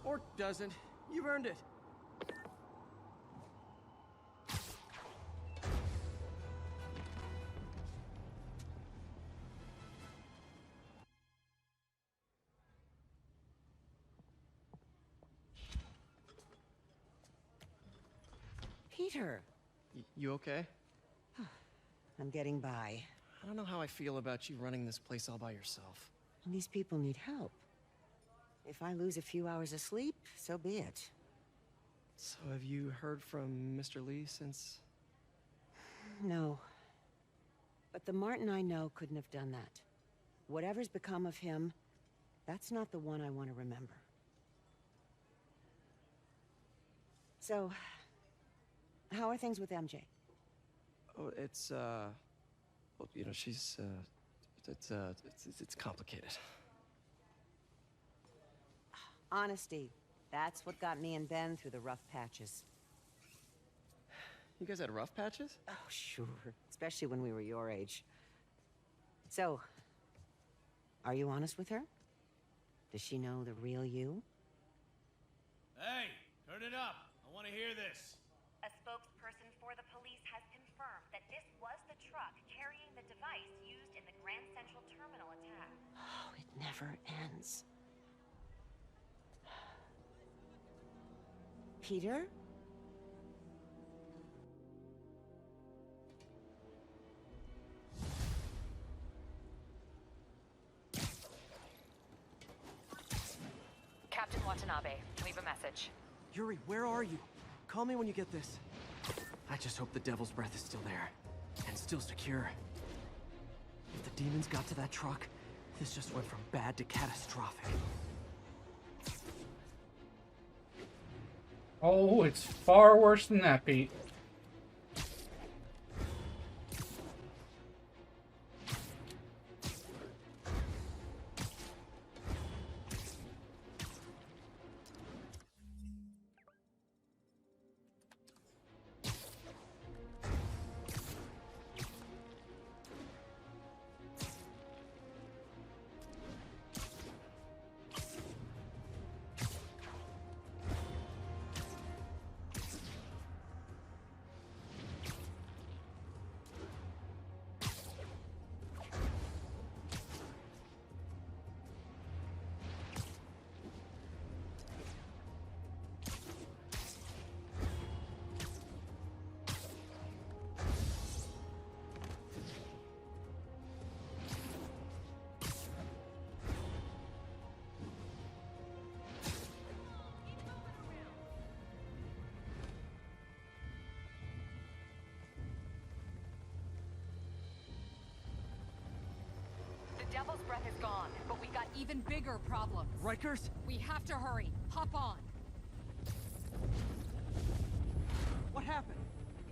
Or doesn't. You've earned it. Peter. You okay? I'm getting by. I don't know how I feel about you running this place all by yourself. And these people need help. If I lose a few hours of sleep, so be it. So have you heard from Mr. Lee since? No. But the Martin I know couldn't have done that. Whatever's become of him, that's not the one I want to remember. So, how are things with MJ? Oh, it's, well, you know, she's, it's complicated. Honesty. That's what got me and Ben through the rough patches. You guys had rough patches? Oh, sure. Especially when we were your age. So, are you honest with her? Does she know the real you? Hey, turn it up. I want to hear this. A spokesperson for the police has confirmed that this was the truck carrying the device used in the Grand Central Terminal attack. Oh, it never ends. Peter? Captain Watanabe, leave a message. Yuri, where are you? Call me when you get this. I just hope the Devil's Breath is still there. And still secure. If the demons got to that truck, this just went from bad to catastrophic. Oh, it's far worse than that, Pete. breath is gone, but we got even bigger problems. Rikers? We have to hurry. Hop on. What happened?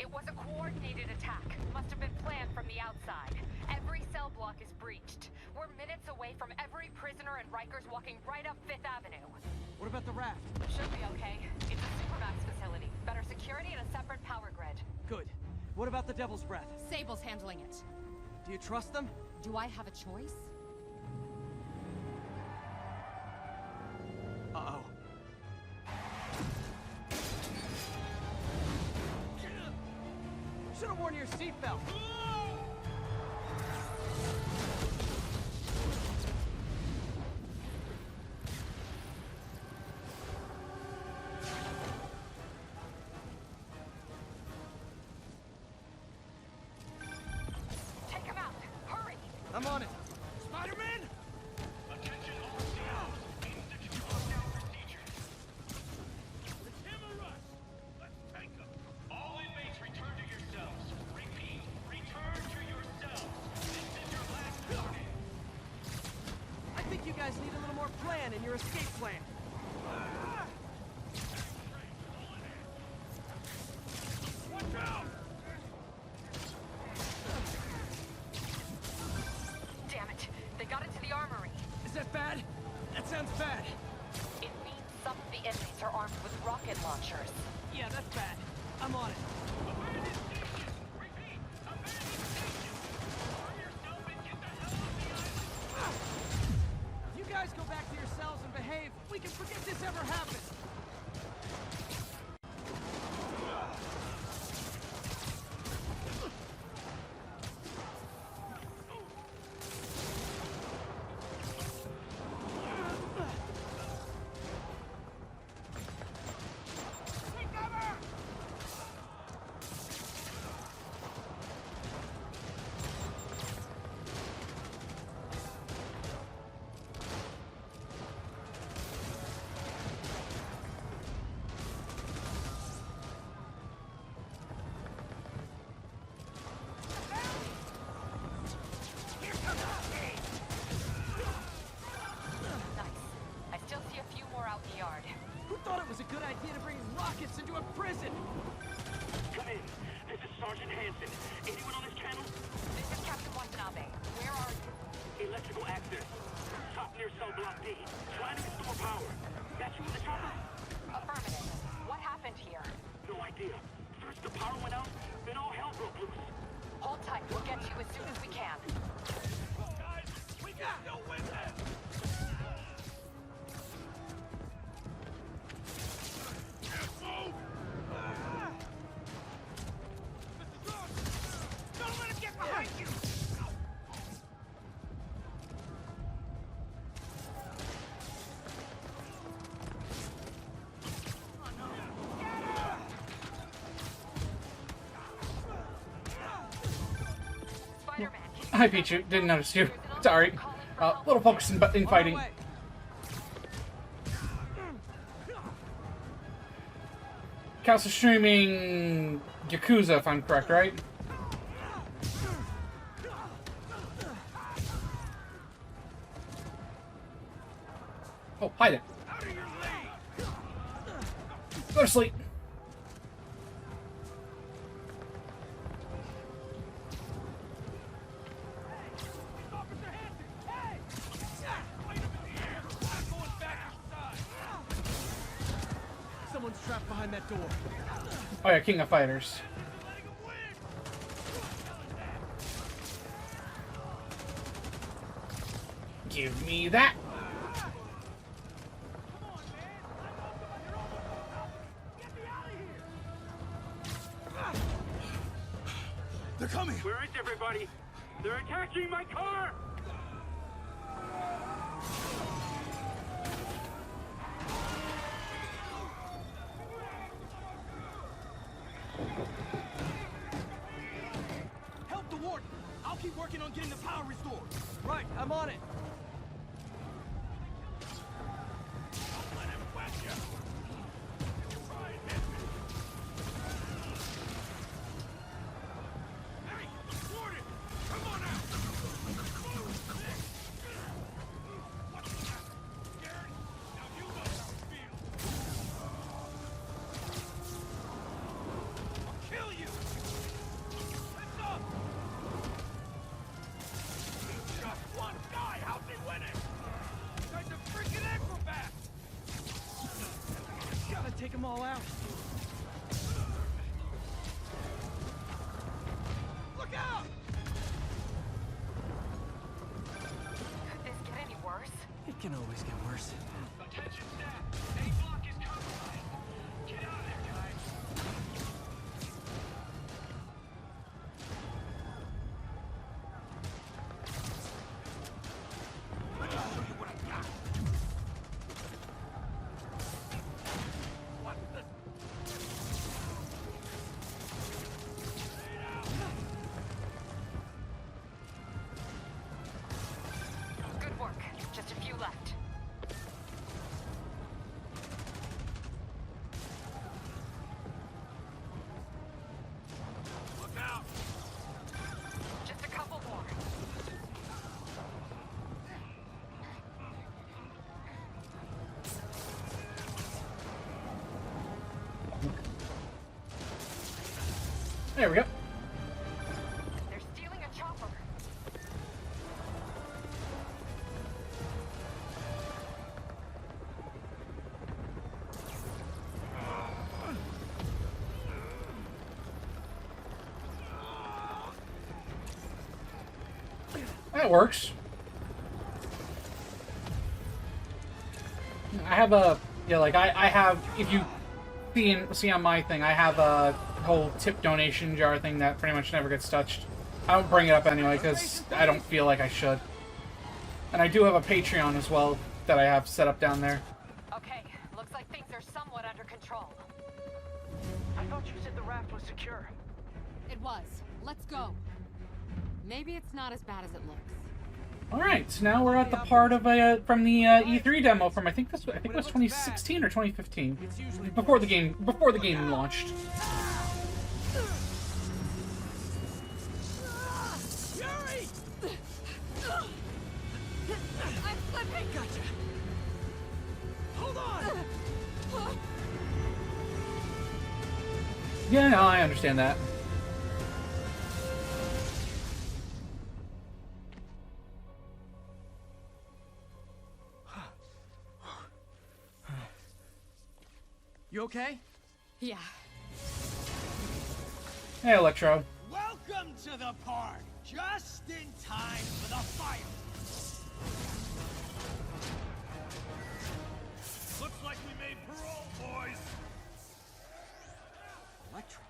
It was a coordinated attack. Must have been planned from the outside. Every cell block is breached. We're minutes away from every prisoner and Rikers walking right up 5th Avenue. What about the raft? Should be okay. It's a Supermax facility. Better security and a separate power grid. Good. What about the Devil's Breath? Sable's handling it. Do you trust them? Do I have a choice? Uh-oh. Should've worn your seatbelt. Take him out! Hurry! I'm on it. Spider-Man! Attention all COs. Institute lockdown procedures. It's him or us. Let's take him. All inmates return to your cells. Repeat, return to your cells. This is your last warning. I think you guys need a little more plan in your escape plan. Watch out! Damn it! They got into the armory. Is that bad? That sounds bad. It means some of the inmates are armed with rocket launchers. Yeah, that's bad. I'm on it. Abandon station! Repeat, abandon station! Arm yourself and get the hell off the island! If you guys go back to your cells and behave, we can forget this ever happened. thought it was a good idea to bring rockets into a prison! Come in. This is Sergeant Hansen. Anyone on this channel? This is Captain Watanabe. Where are you? Electrical access. Top near cell block D. Trying to restore power. That's you in the chopper? Affirmative. What happened here? No idea. First the power went out, then all hell broke loose. Hold tight. We'll get to you as soon as we can. Guys, we got no witness! Don't let him get behind you! Hi, Pichu. Didn't notice you. Sorry. Little focus in fighting. Cal's streaming Yakuza, if I'm correct, right? Oh, hi there. Go to sleep. Someone's trapped behind that door. Oh yeah, King of Fighters. Give me that. They're coming! Where is everybody? They're attacking my car! Help the warden! I'll keep working on getting the power restored. Right, I'm on it. Don't let him whack you! Try and hit me! Hey, warden! Come on out! take them all out. Look out! Could this get any worse? It can always get worse. Attention staff. A block is compromised. Get out of there, guys. Let me show you what I got. What the? Good work. Just a few left. Look out! Just a couple more. There we go. They're stealing a chopper. That works. I have a, yeah, like I have, if you see on my thing, I have a whole tip donation jar thing that pretty much never gets touched. I don't bring it up anyway because I don't feel like I should. And I do have a Patreon as well that I have set up down there. Okay, looks like things are somewhat under control. I thought you said the raft was secure. It was. Let's go. Maybe it's not as bad as it looks. All right, so now we're at the part of from the E3 demo from I think it was 2016 or 2015, before the game launched. Yuri! I'm slipping! Gotcha. Hold on! Yeah, no, I understand that. You okay? Yeah. Hey, Electro. Welcome to the party. Just in time for the fire. Looks like we made parole, boys. Electro?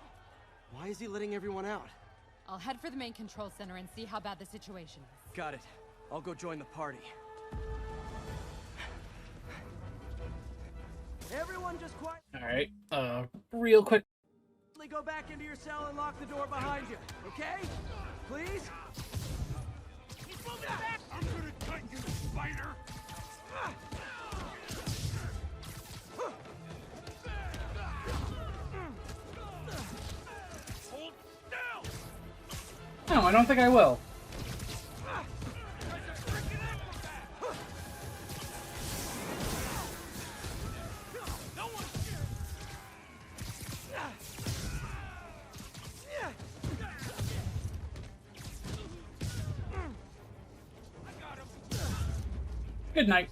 Why is he letting everyone out? I'll head for the main control center and see how bad the situation is. Got it. I'll go join the party. Everyone just quiet. All right, real quick. Go back into your cell and lock the door behind you, okay? Please? He's moving back! I'm gonna cut you, spider! Hold still! No, I don't think I will. Good night.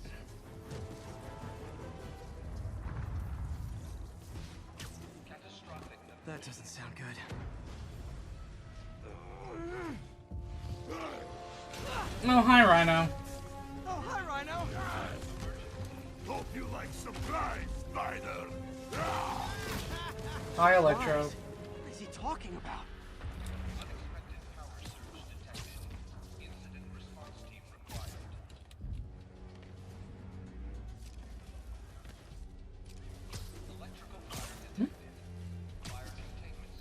That doesn't sound good. Oh, hi, Rhino. Oh, hi, Rhino. Hope you like surprise, spider. Hi, Electro. What is he talking about?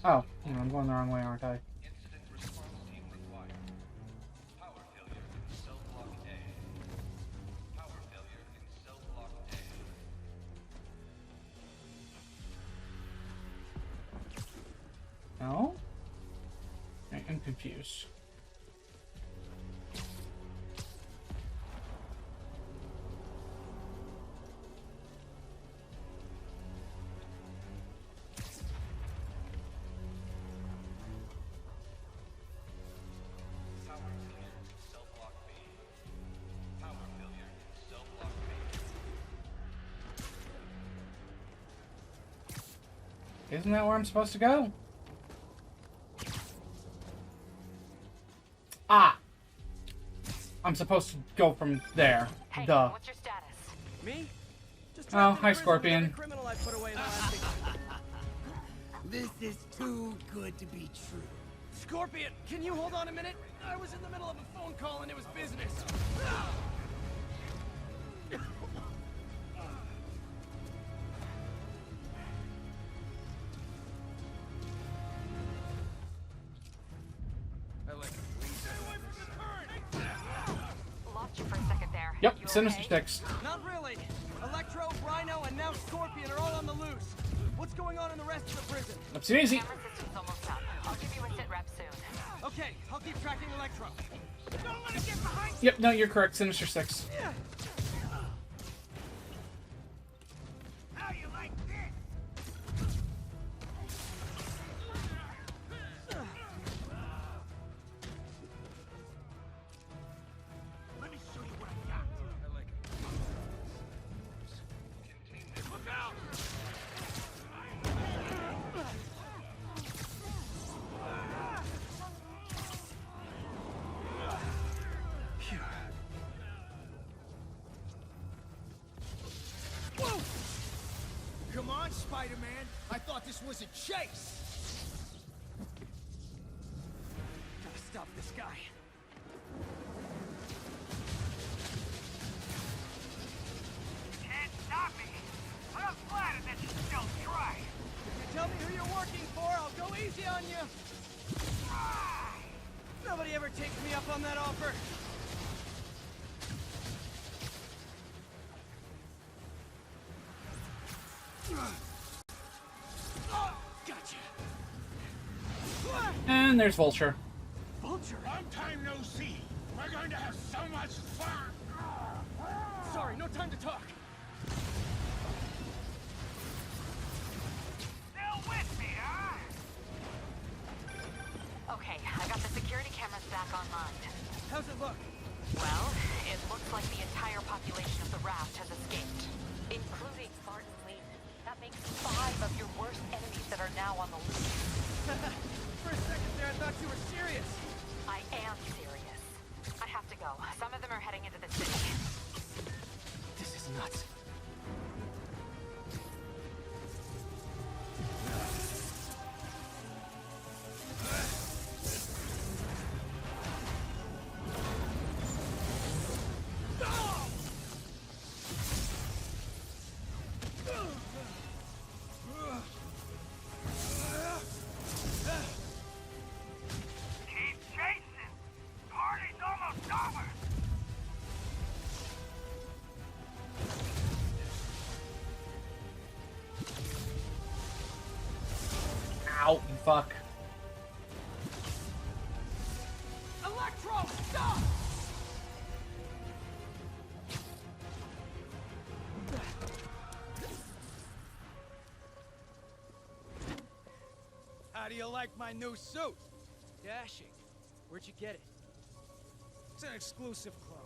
Oh, I'm going the wrong way, aren't I? No? I'm confused. Isn't that where I'm supposed to go? Ah! I'm supposed to go from there. Hey, Duh. what's your status? Me? Just Oh, trapped in hi, prison with every Scorpion. criminal I put away in the last 6 This is too good to be true. Scorpion, can you hold on a minute? I was in the middle of a phone call and it was business. Lost you for a second there. Yep, You Sinister okay? Sticks. Not really. Electro, Rhino, and now Scorpion are all on the loose. What's going on in the rest of the prison? Let's see easy. Camera system's almost up. I'll give you a sit rep soon. Okay, I'll keep tracking Electro. Don't let him get behind you! Yep, no, you're correct. Sinister Six. How you like this? Let me show you what I got. I like it. Containment. Look out! Whoa! Come on, Spider-Man. I thought this was a chase. Gotta stop this guy. Can't stop me. But I'm flattered that you still try. If you tell me who you're working for, I'll go easy on you. Nobody ever takes me up on that offer. Gotcha. And there's Vulture. Vulture? Long time no see. We're going to have so much fun. Sorry, no time to talk. Still with me, huh? Okay, I got the security cameras back online. How's it look? Well, it looks like the entire population of the raft has escaped, including Martin Lee. That makes 5 of your worst enemies that are now on the loose. For a second there, I thought you were serious. I am serious. I have to go. Some of them are heading into the city. This is nuts. Keep chasing. Party's almost over. Ow, you fuck. Electro, stop! How do you like my new suit? Dashing. Where'd you get it? It's an exclusive club.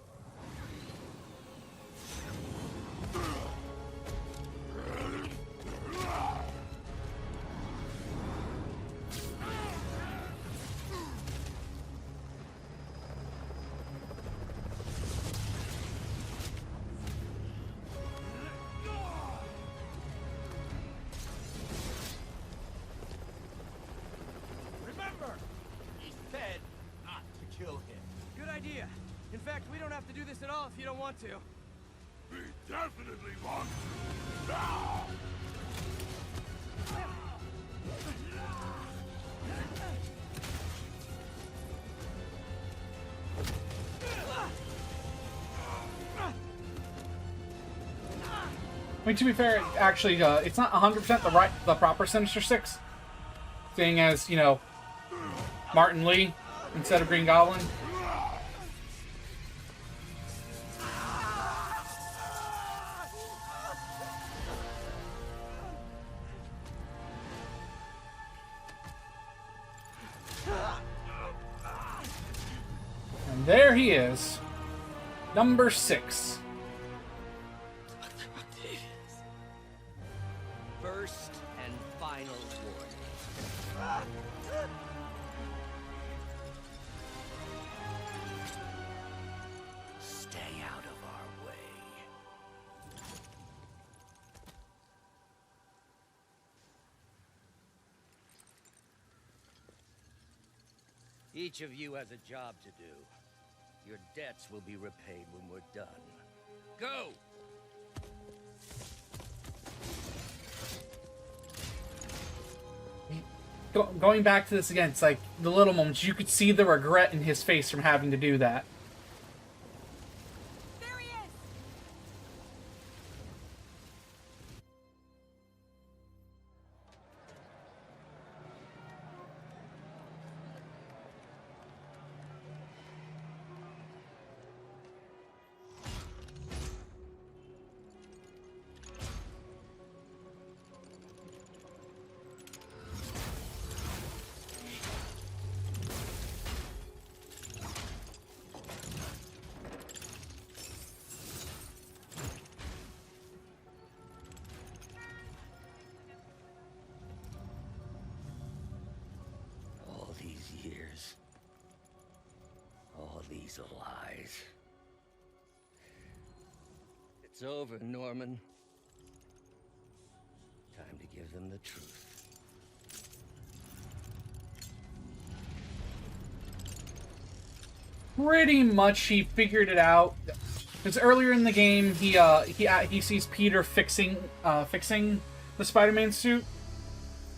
Remember, he said not to kill him. Good idea. In fact, we don't have to do this at all if you don't want to. We definitely want to. Now! I mean, to be fair, actually, it's not 100% the proper Sinister Six. Seeing as, you know, Martin Lee instead of Green Goblin. And there he is. Number 6. First and final Each of you has a job to do. Your debts will be repaid when we're done. Go! Going back to this again, it's like the little moments. You could see the regret in his face from having to do that. All these years. All these lies. It's over, Norman. Time to give them the truth. Pretty much, he figured it out. Because earlier in the game, he sees Peter fixing the Spider-Man suit,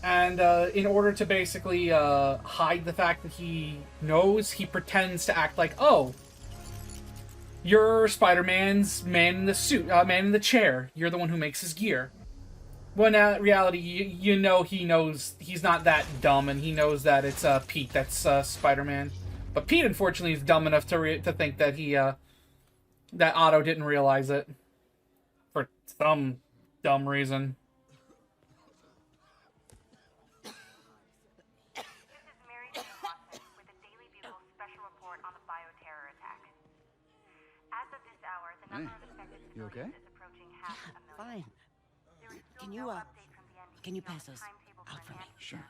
and in order to basically hide the fact that he knows, he pretends to act like, oh, you're Spider-Man's man in the suit, man in the chair. You're the one who makes his gear. When in reality, you know he knows he's not that dumb, and he knows that it's Pete that's Spider-Man. But Pete, unfortunately, is dumb enough to think that that Otto didn't realize it for some dumb reason. Hey, you okay? Fine. Can you pass those out for me? Sure.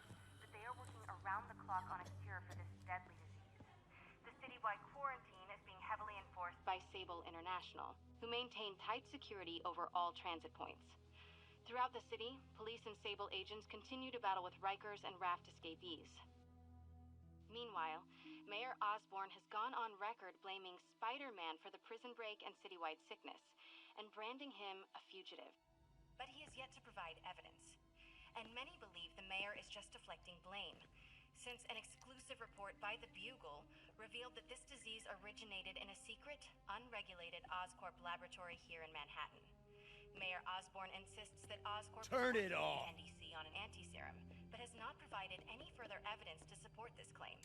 They are working around the clock on a cure for this deadly disease. The citywide quarantine is being heavily enforced by Sable International, who maintain tight security over all transit points. Throughout the city, police and Sable agents continue to battle with Rikers and Raft escapees. Meanwhile, Mayor Osborn has gone on record blaming Spider-Man for the prison break and citywide sickness, and branding him a fugitive. but he has yet to provide evidence. And many believe the mayor is just deflecting blame, since an exclusive report by the Bugle revealed that this disease originated in a secret, unregulated Oscorp laboratory here in Manhattan. Mayor Osborn insists that Oscorp Turn is it off. NDC on an anti-serum, but has not provided any further evidence to support this claim.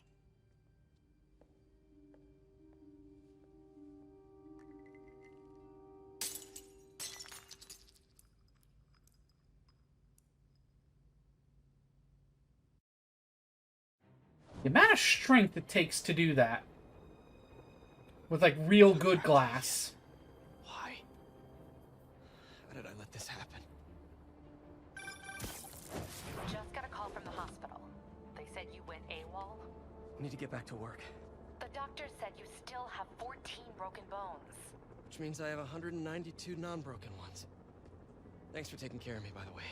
The amount of strength it takes to do that. With, like, real good glass. Why? How did I let this happen? Just got a call from the hospital. They said you went AWOL. I need to get back to work. The doctor said you still have 14 broken bones. Which means I have 192 non-broken ones. Thanks for taking care of me, by the way.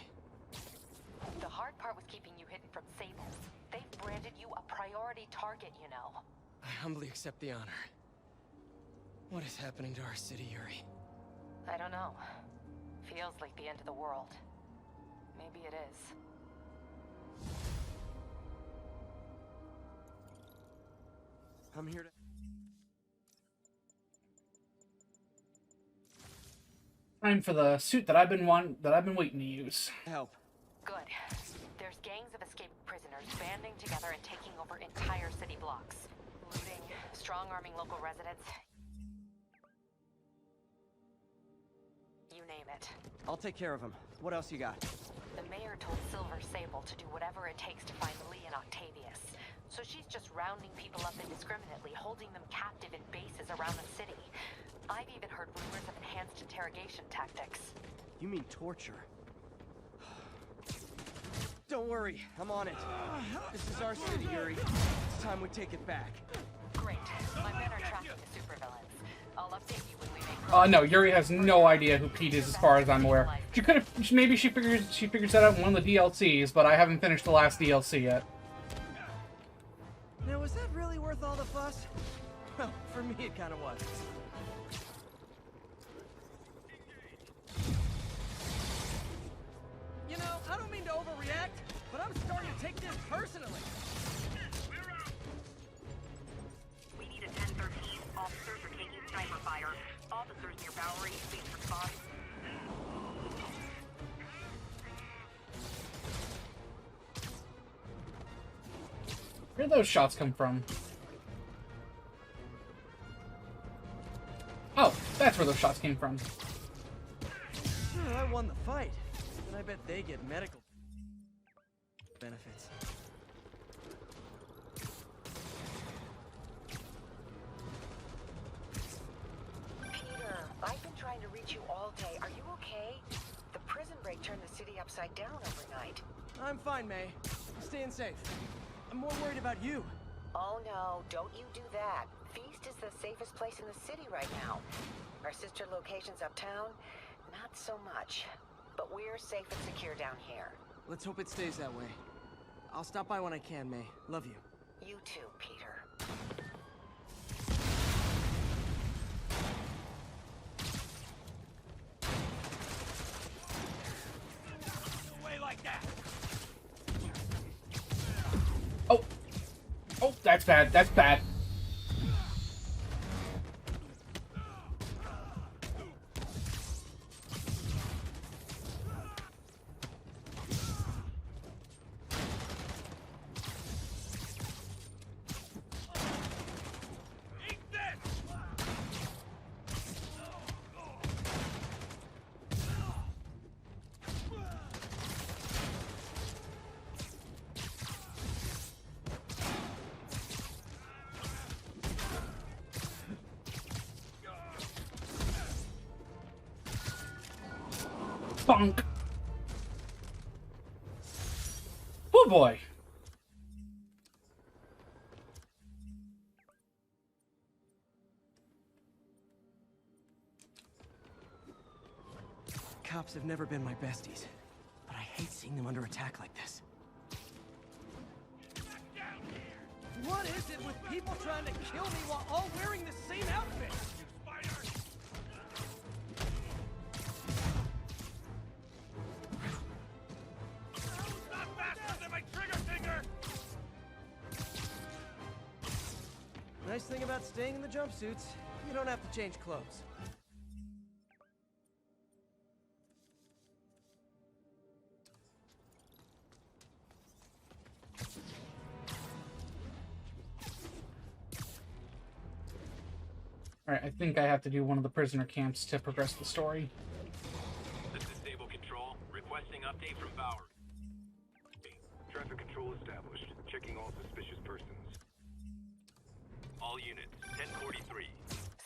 The hard part was keeping you hidden from Sable. They've branded you a priority target, you know. I humbly accept the honor. What is happening to our city, Yuri? I don't know. Feels like the end of the world. Maybe it is. I'm here to... Time for the suit that I've been waiting to use. Help. Good. There's gangs of escaped prisoners banding together and taking over entire city blocks. Looting, strong-arming local residents. You name it. I'll take care of him. What else you got? The mayor told Silver Sable to do whatever it takes to find Lee and Octavius. So she's just rounding people up indiscriminately, holding them captive in bases around the city. I've even heard rumors of enhanced interrogation tactics. You mean torture? Don't worry, I'm on it. This is our city, Yuri. It's time we take it back. Great. My men are tracking the supervillains. I'll update you when we make No, Yuri has no idea who Pete is as far as I'm aware. She could have, maybe she figures that out in one of the DLCs, but I haven't finished the last DLC yet. Now, was that really worth For me, it kind of was. You know, I don't mean to overreact, but I'm starting to take this personally. We need a 1013. Officers are taking sniper fire. Officers near Bowery, please respond. Where did those shots come from? Oh, that's where those shots came from. I won the fight, and I bet they get medical benefits. Peter, I've been trying to reach you all day. Are you okay? The prison break turned the city upside down overnight. I'm fine, May. Staying safe. I'm more worried about you. Oh no, don't you do that. Feast is the safest place in the city right now. Our sister locations uptown, not so much. But we're safe and secure down here. Let's hope it stays that way. I'll stop by when I can, May. Love you. You too, Peter. Away like that. Oh. Oh, that's bad. That's bad. Bonk. Oh boy. Cops have never been my besties, but I hate seeing them under attack like this. What is it with people trying to kill me while all wearing the same outfit? Nice thing about staying in the jumpsuits, you don't have to change clothes. Alright, I think I have to do one of the prisoner camps to progress the story. This is Stable Control, requesting update from Bowery. Traffic control established. Checking all suspicious persons. All units, 1043.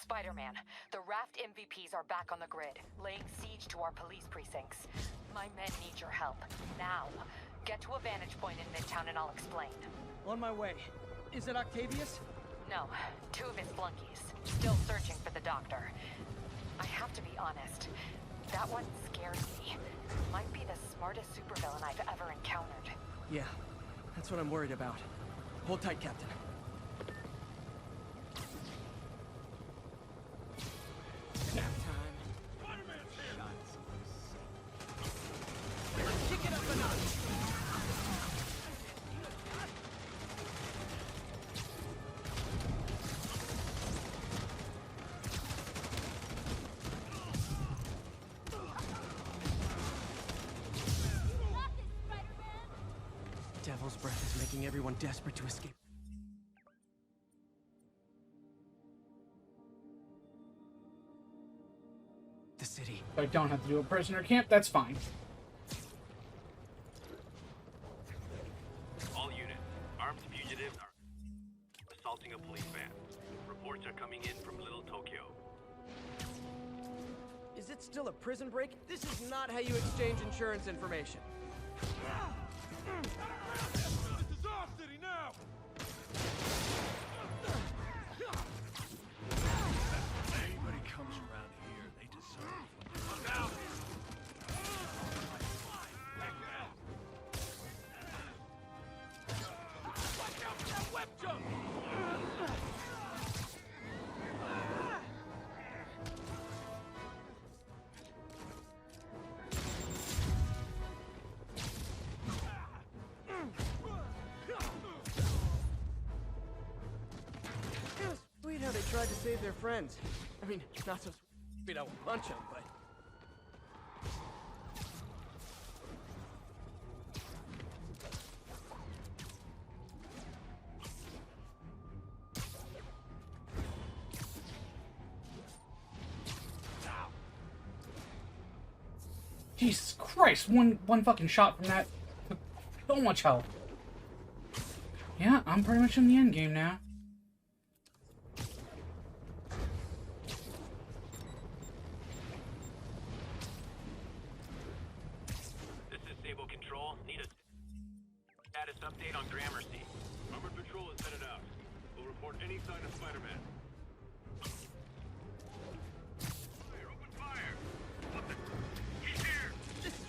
Spider-Man, the Raft MVPs are back on the grid, laying siege to our police precincts. My men need your help, now. Get to a vantage point in Midtown and I'll explain. On my way. Is it Octavius? No, two of his flunkies. Still searching for the doctor. I have to be honest. That one scares me. Might be the smartest supervillain I've ever encountered. Yeah, that's what I'm worried about. Hold tight, Captain. Kick it up a notch. Devil's breath is making everyone desperate to escape. The city. If I don't have to do a prisoner camp, that's fine. All units, armed fugitives are assaulting a police van. Reports are coming in from Little Tokyo. Is it still a prison break? This is not how you exchange insurance information. This is our city now. Anybody comes around here, they deserve. Look out! Watch out for that web jump! tried to save their friends. I mean, not so we don't punch them, but... Jesus Christ, one fucking shot from that took so much health. Yeah, I'm pretty much in the end game now. This is Sable Control. Need a status update on Gramercy. Armored Patrol is headed out. We'll report any sign of Spider-Man.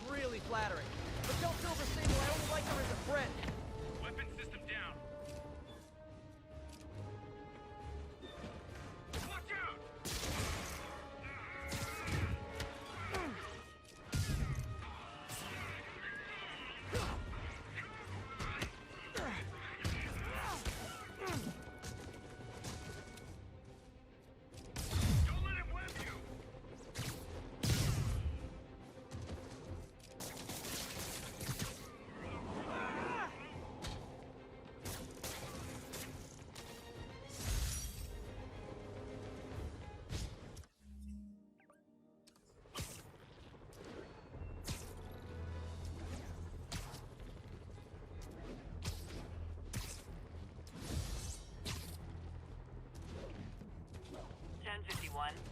Really flattering. But tell Silver Sable I only like her as a friend. Weapon system down. Watch out! Don't let him web you.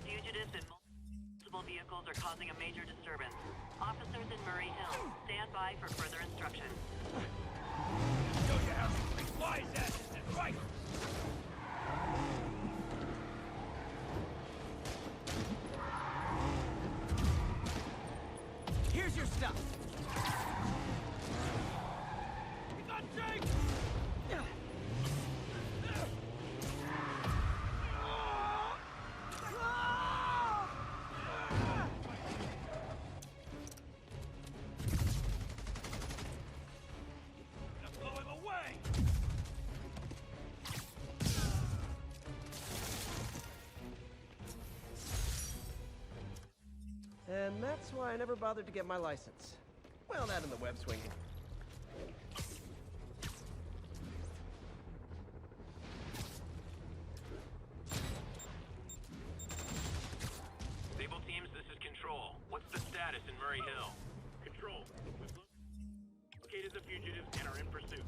Fugitives and multiple vehicles are causing a major disturbance. Officers in Murray Hill, stand by for further instruction. Show you how wise asses and right. Here's your stuff. We got Jake! And that's why I never bothered to get my license. Well, that and the web swinging. Sable teams, this is Control. What's the status in Murray Hill? Control, we've located the fugitives and are in pursuit.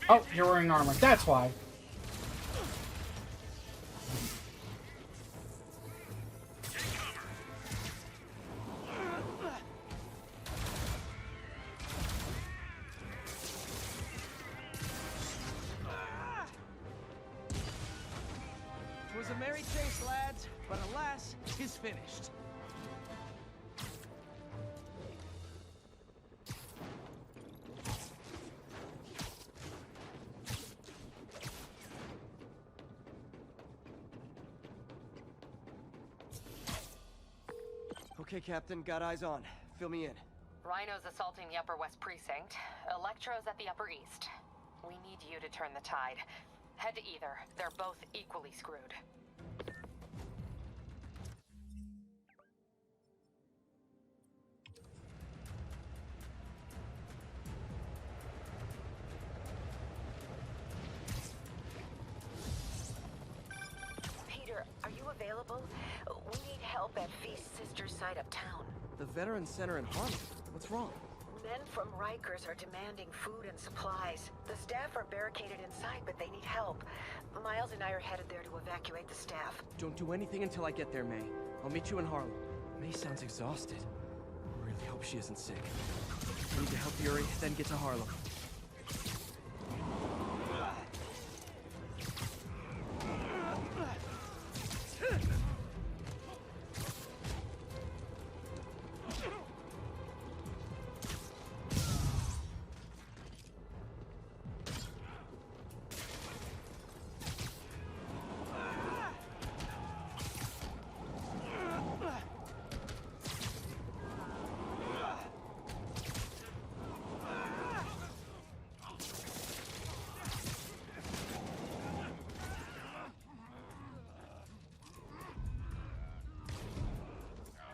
Oh, you're wearing armor. That's why. It was a merry chase, lads, but alas, 'tis finished. Okay, Captain, got eyes on. Fill me in. Rhino's assaulting the Upper West Precinct. Electro's at the Upper East. We need you to turn the tide. Head to either. They're both equally screwed. people. We need help at Feast's sister's site uptown. The Veteran Center in Harlem. What's wrong? Men from Rikers are demanding food and supplies. The staff are barricaded inside, but they need help. Miles and I are headed there to evacuate the staff. Don't do anything until I get there, May. I'll meet you in Harlem. May sounds exhausted. I really hope she isn't sick. I need to help Yuri, then get to Harlem.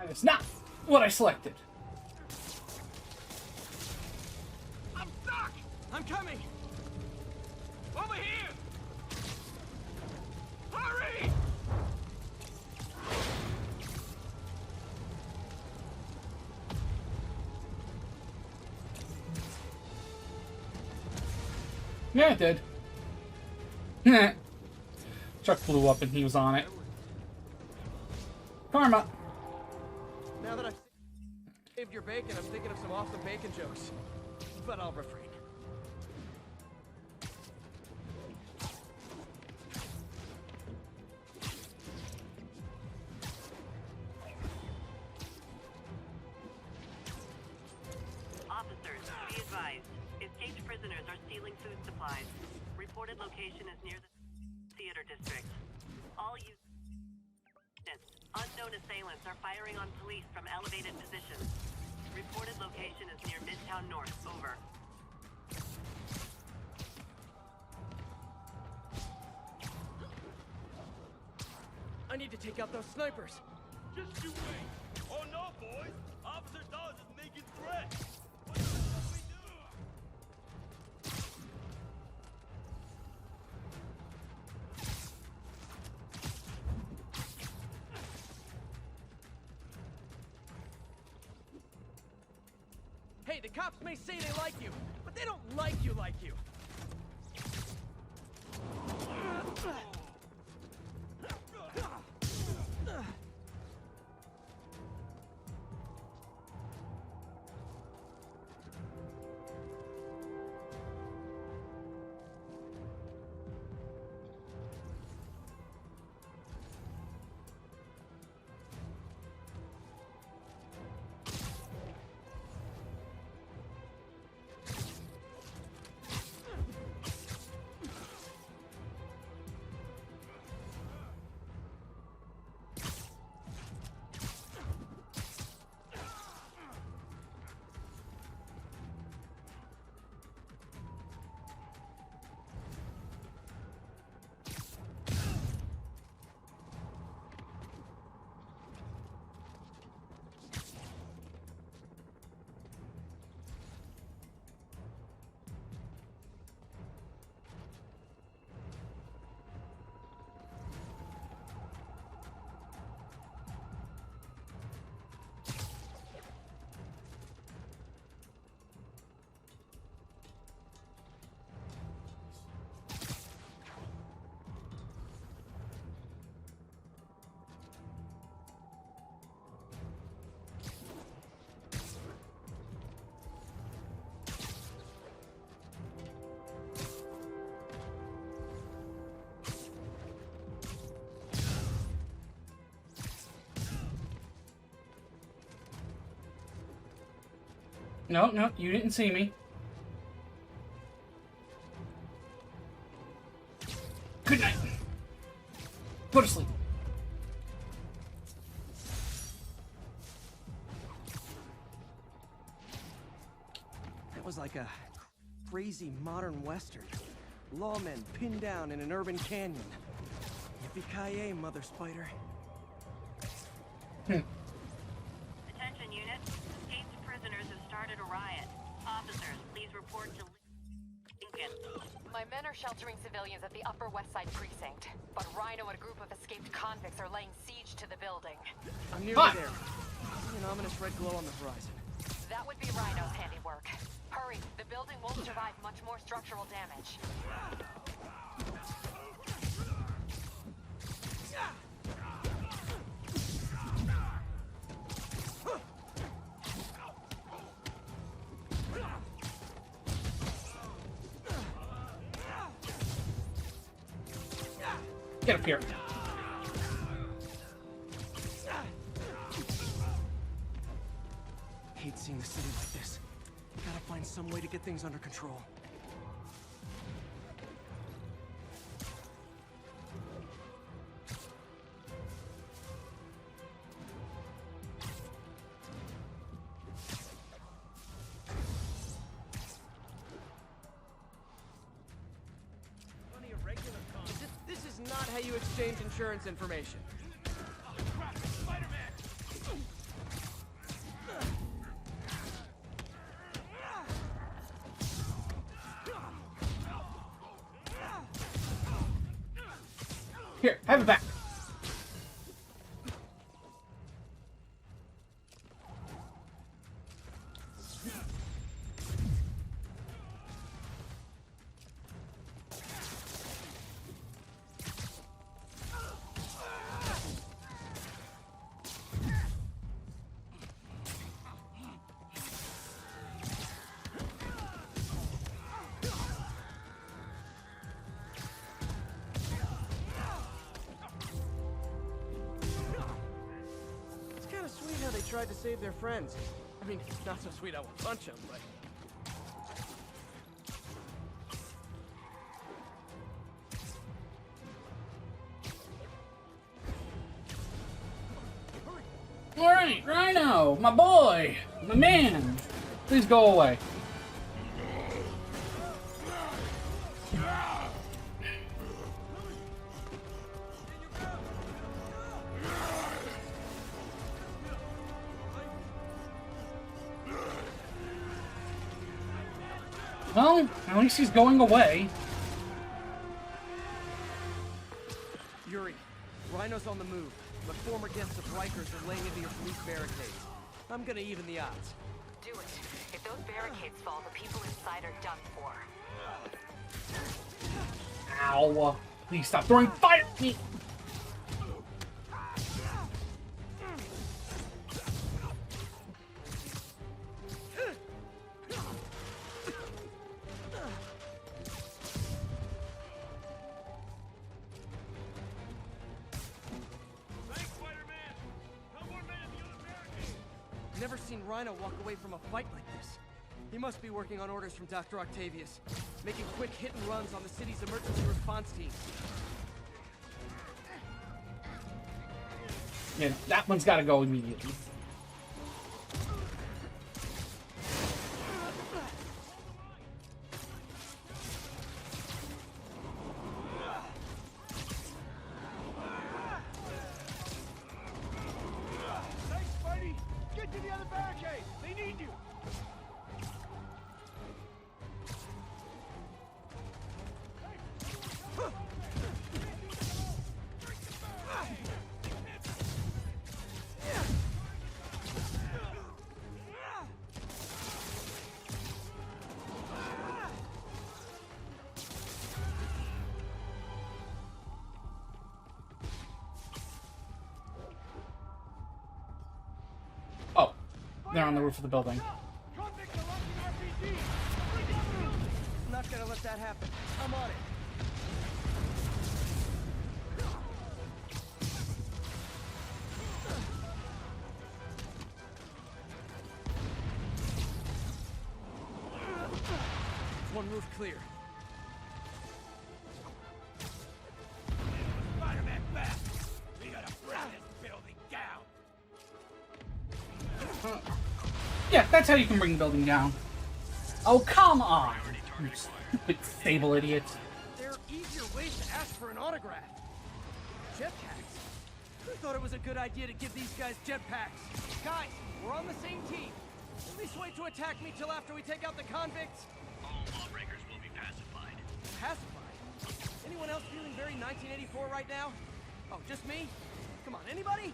That is not what I selected. I'm stuck! I'm coming! Over here! Hurry! Yeah, it did. Truck blew up and he was on it. Karma. Now that I've saved your bacon, I'm thinking of some awesome bacon jokes. But I'll refrain. Officers, be advised. Escaped prisoners are stealing food supplies. Reported location is near the theater district. All units. Unknown assailants are firing on police from elevated positions. Reported location is near Midtown North. Over. I need to take out those snipers. Just you wait. Oh no, boys! Officer Dawes is making threats. What the hell do we do? Hey, the cops may say they like you, but they don't like you. No, no, you didn't see me. Good night. Go to sleep. That was like a crazy modern western. Lawmen pinned down in an urban canyon. Yippee-ki-yay, Mother Spider. Attention unit. Escaped prisoners have started a riot. Officers, please report to Lincoln. My My men are sheltering civilians at the Upper West Side precinct, but Rhino and a group of escaped convicts are laying siege to the building. I'm nearly there. I see an ominous red glow on the horizon. That would be Rhino's handiwork. Hurry, the building won't survive much more structural damage. Get up here. Hate seeing the city like this. Gotta find some way to get things under control. This is not how you exchange insurance information. Here, have it back. They tried to save their friends. I mean, it's not so sweet I will punch them, but... Alright, Rhino, my boy, my man, please go away. Well, at least he's going away. Yuri, Rhino's on the move, but former guests of Rikers are laying into your police barricades. I'm gonna even the odds. Do it. If those barricades fall, the people inside are done for. Ow. Please stop throwing fire at me. Never seen Rhino walk away from a fight like this. He must be working on orders from Dr. Octavius, making quick hit and runs on the city's emergency response team. Yeah, that one's got to go immediately. Get to the other barricade! They need you! They're on the roof of the building. Not gonna let that happen. I'm on it. One roof clear. Spider-Man back! We gotta bring this building down! Yeah, that's how you can bring the building down. Oh, come on! You stupid Sable idiot. There are easier ways to ask for an autograph. Jetpacks? Who thought it was a good idea to give these guys jetpacks? Guys, we're on the same team. At least wait to attack me till after we take out the convicts. All lawbreakers will be pacified. February 1984 right now? Oh, just me? Come on, anybody?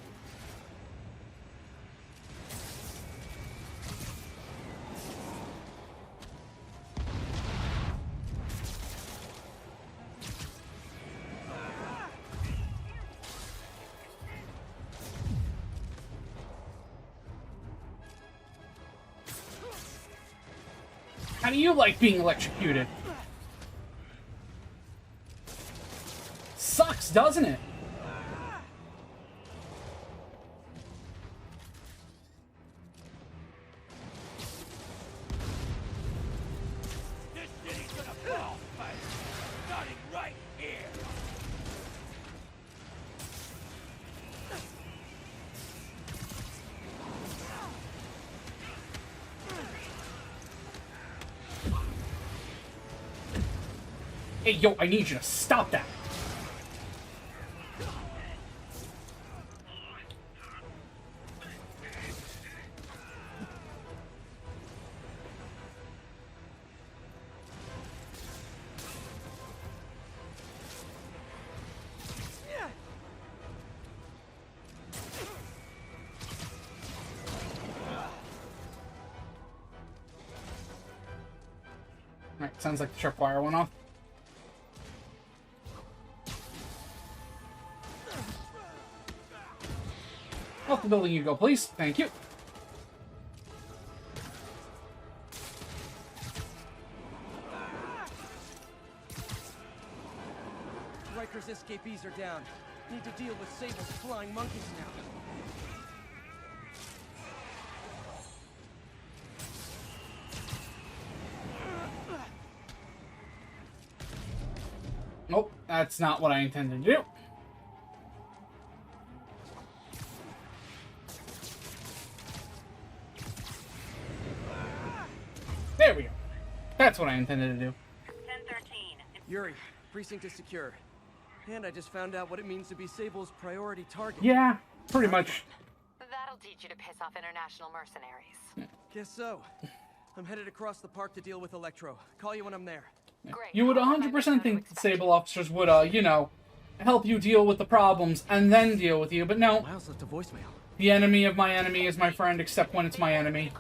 How do you like being electrocuted? Sucks, doesn't it? This city's gonna fall, fight. Starting right here. Hey, yo, I need you to stop that. Alright, sounds like the tripwire went off. Off the building you go, please. Thank you. Riker's escapees are down. Need to deal with Sable's flying monkeys now. Nope, that's not what I intended to do. There we go. That's what I intended to do. 1013. Yuri, precinct is secure. And I just found out what it means to be Sable's priority target. Yeah, pretty much. That'll teach you to piss off international mercenaries. Guess so. I'm headed across the park to deal with Electro. Call you when I'm there. Great. You would 100% think that Sable officers would, you know, help you deal with the problems and then deal with you, but no. Miles left a voicemail. The enemy of my enemy is my friend, except when it's my enemy.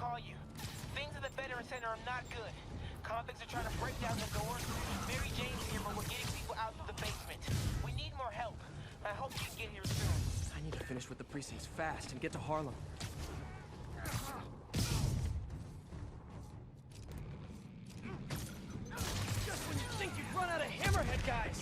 Things at the Veteran Center are not good. Convicts are trying to break down the doors. Mary Jane's here, but we're getting people out of the basement. We need more help. I hope you can get here soon. I need to finish with the precincts fast and get to Harlem. Just when you think you've run out of Hammerhead guys!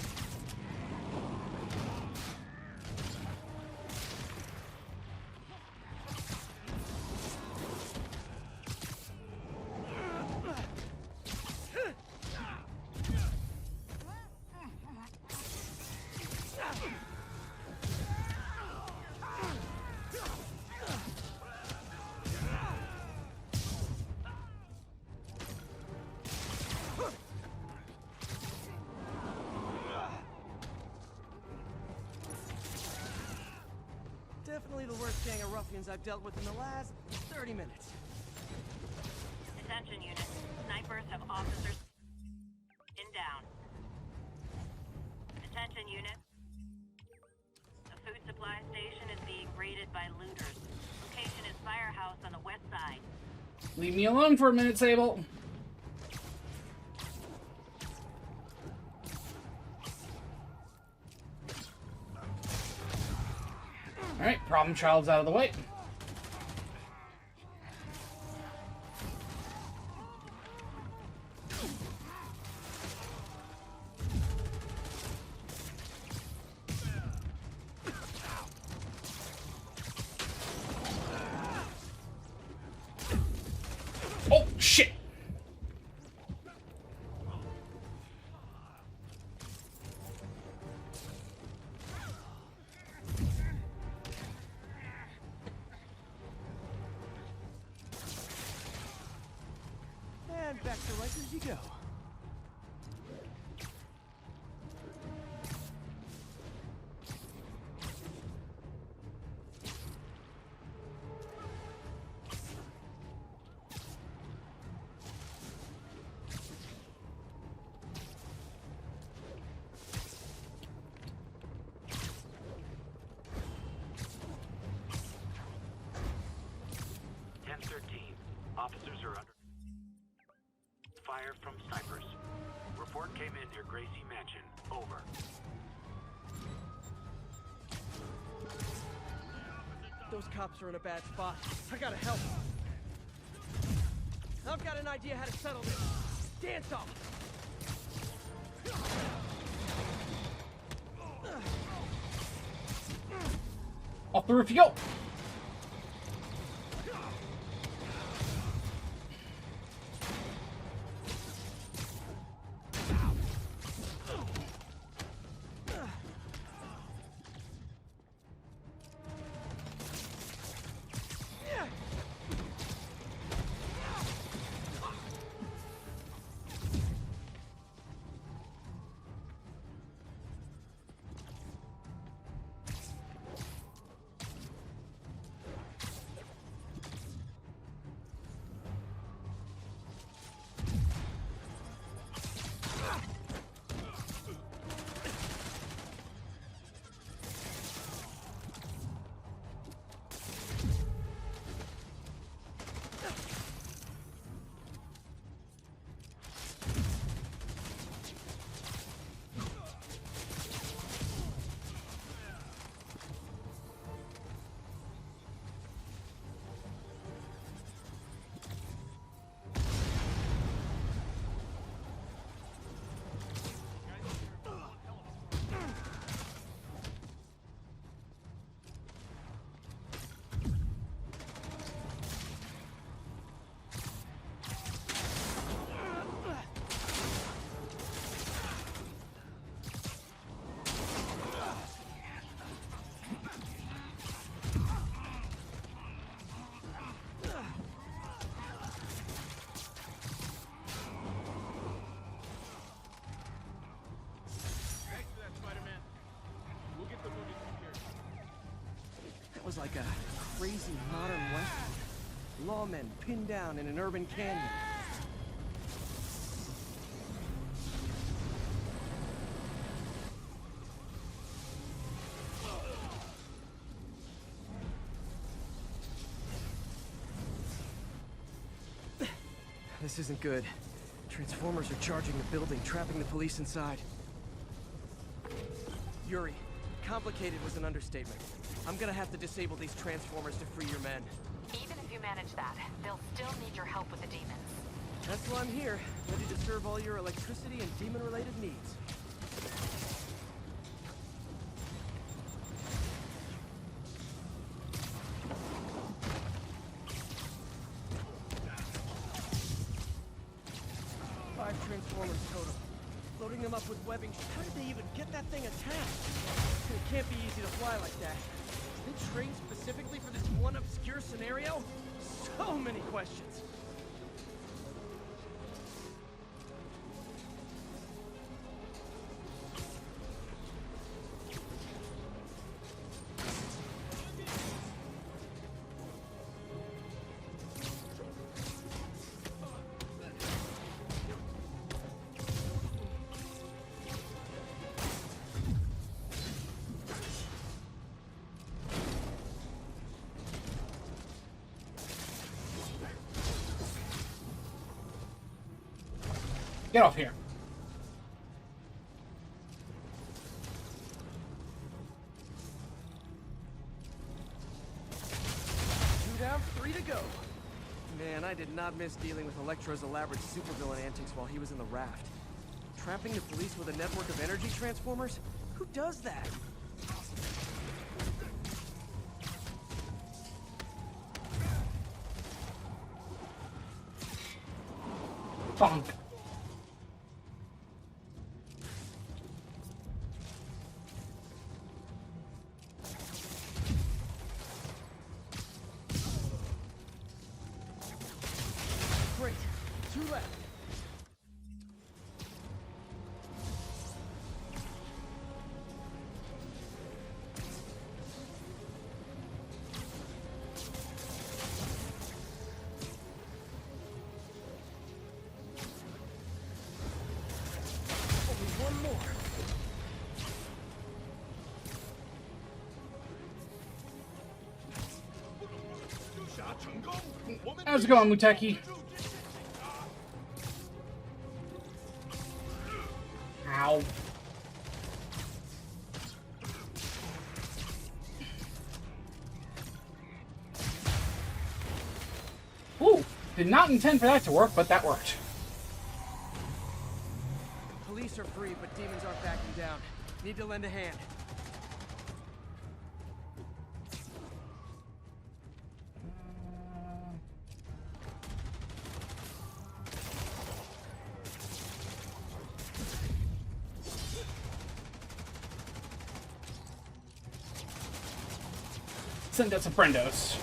Definitely the worst gang of ruffians I've dealt with in the last 30 minutes. Attention units. Snipers have officers in down. Attention units. A food supply station is being raided by looters. Location is Firehouse on the west side. Leave me alone for a minute, Sable. Alright, problem child's out of the way. Oh, shit! And back to Rikers you go. came in near Gracie Mansion. Over. Those cops are in a bad spot. I gotta help. I've got an idea how to settle this. Dance off. Off the roof you go! That was like a crazy modern western. Lawmen pinned down in an urban canyon. This isn't good. Transformers are charging the building, trapping the police inside. Yuri, complicated was an understatement. I'm gonna have to disable these transformers to free your men. Even if you manage that, they'll still need your help with the demons. That's why I'm here, ready to serve all your electricity and demon-related needs. Transformers total. Loading them up with webbing. How did they even get that thing attached? It can't be easy to fly like that. Did they train specifically for this one obscure scenario? So many questions. Get off here. Two down, 3 to go. Man, I did not miss dealing with Electro's elaborate supervillain antics while he was in the raft. Trapping the police with a network of energy transformers? Who does that? Bonk. Great. 2 left. How's it going, Muteki? Ow. Ooh, did not intend for that to work, but that worked. Police are free, but demons aren't backing down. Need to lend a hand. Send out some friendos.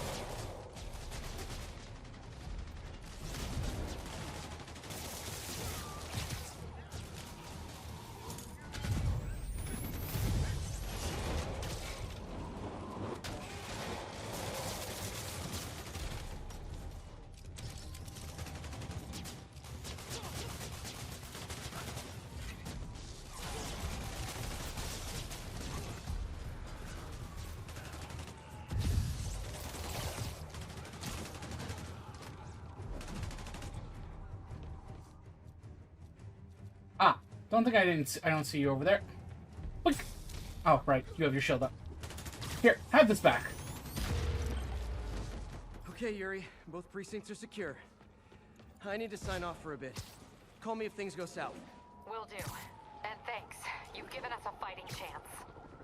Don't think I don't see you over there. Look. Oh, right. You have your shield up. Here, have this back. Okay, Yuri. Both precincts are secure. I need to sign off for a bit. Call me if things go south. Will do. And thanks. You've given us a fighting chance.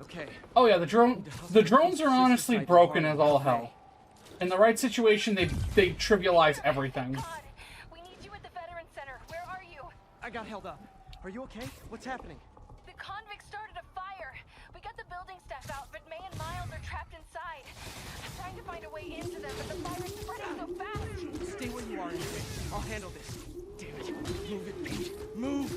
Okay. Oh yeah, the drones are honestly broken as all hell. In the right situation, they trivialize everything. God, we need you at the Veterans Center. Where are you? I got held up. Are you okay? What's happening? The convicts started a fire. We got the building staff out, but May and Miles are trapped inside. I'm trying to find a way into them, but the fire's spreading so fast. Stay where you are, AJ. I'll handle this. Damn it. Move it, Pete. Move!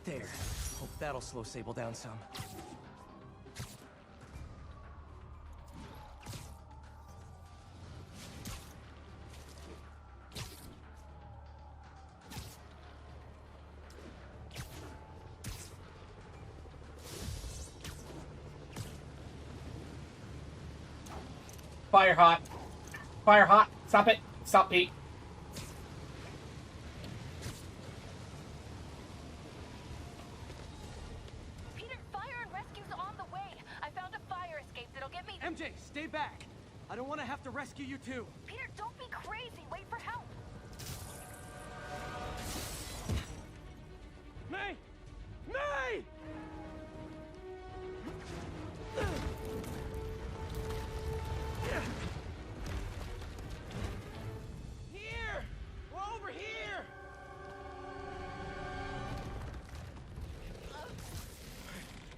There. Hope that'll slow Sable down some. Fire hot. Fire hot. Stop it. Stop, Pete. MJ, stay back! I don't want to have to rescue you too. Peter, don't be crazy. Wait for help. May! May! Here! We're over here!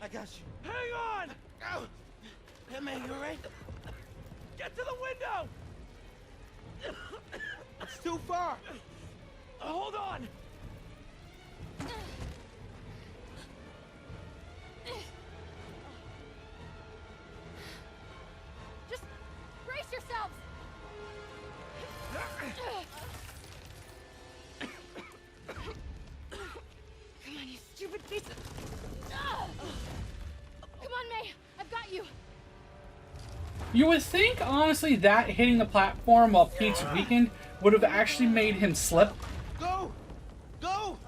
I got you. Hang on! Oh. Hey, man, you alright? Get to the window! It's too far. Hold on! Just brace yourselves! Come on, you stupid piece of... Come on, May! I've got you! You would think, honestly, that hitting the platform while Pete's weakened would have actually made him slip. Go! Go!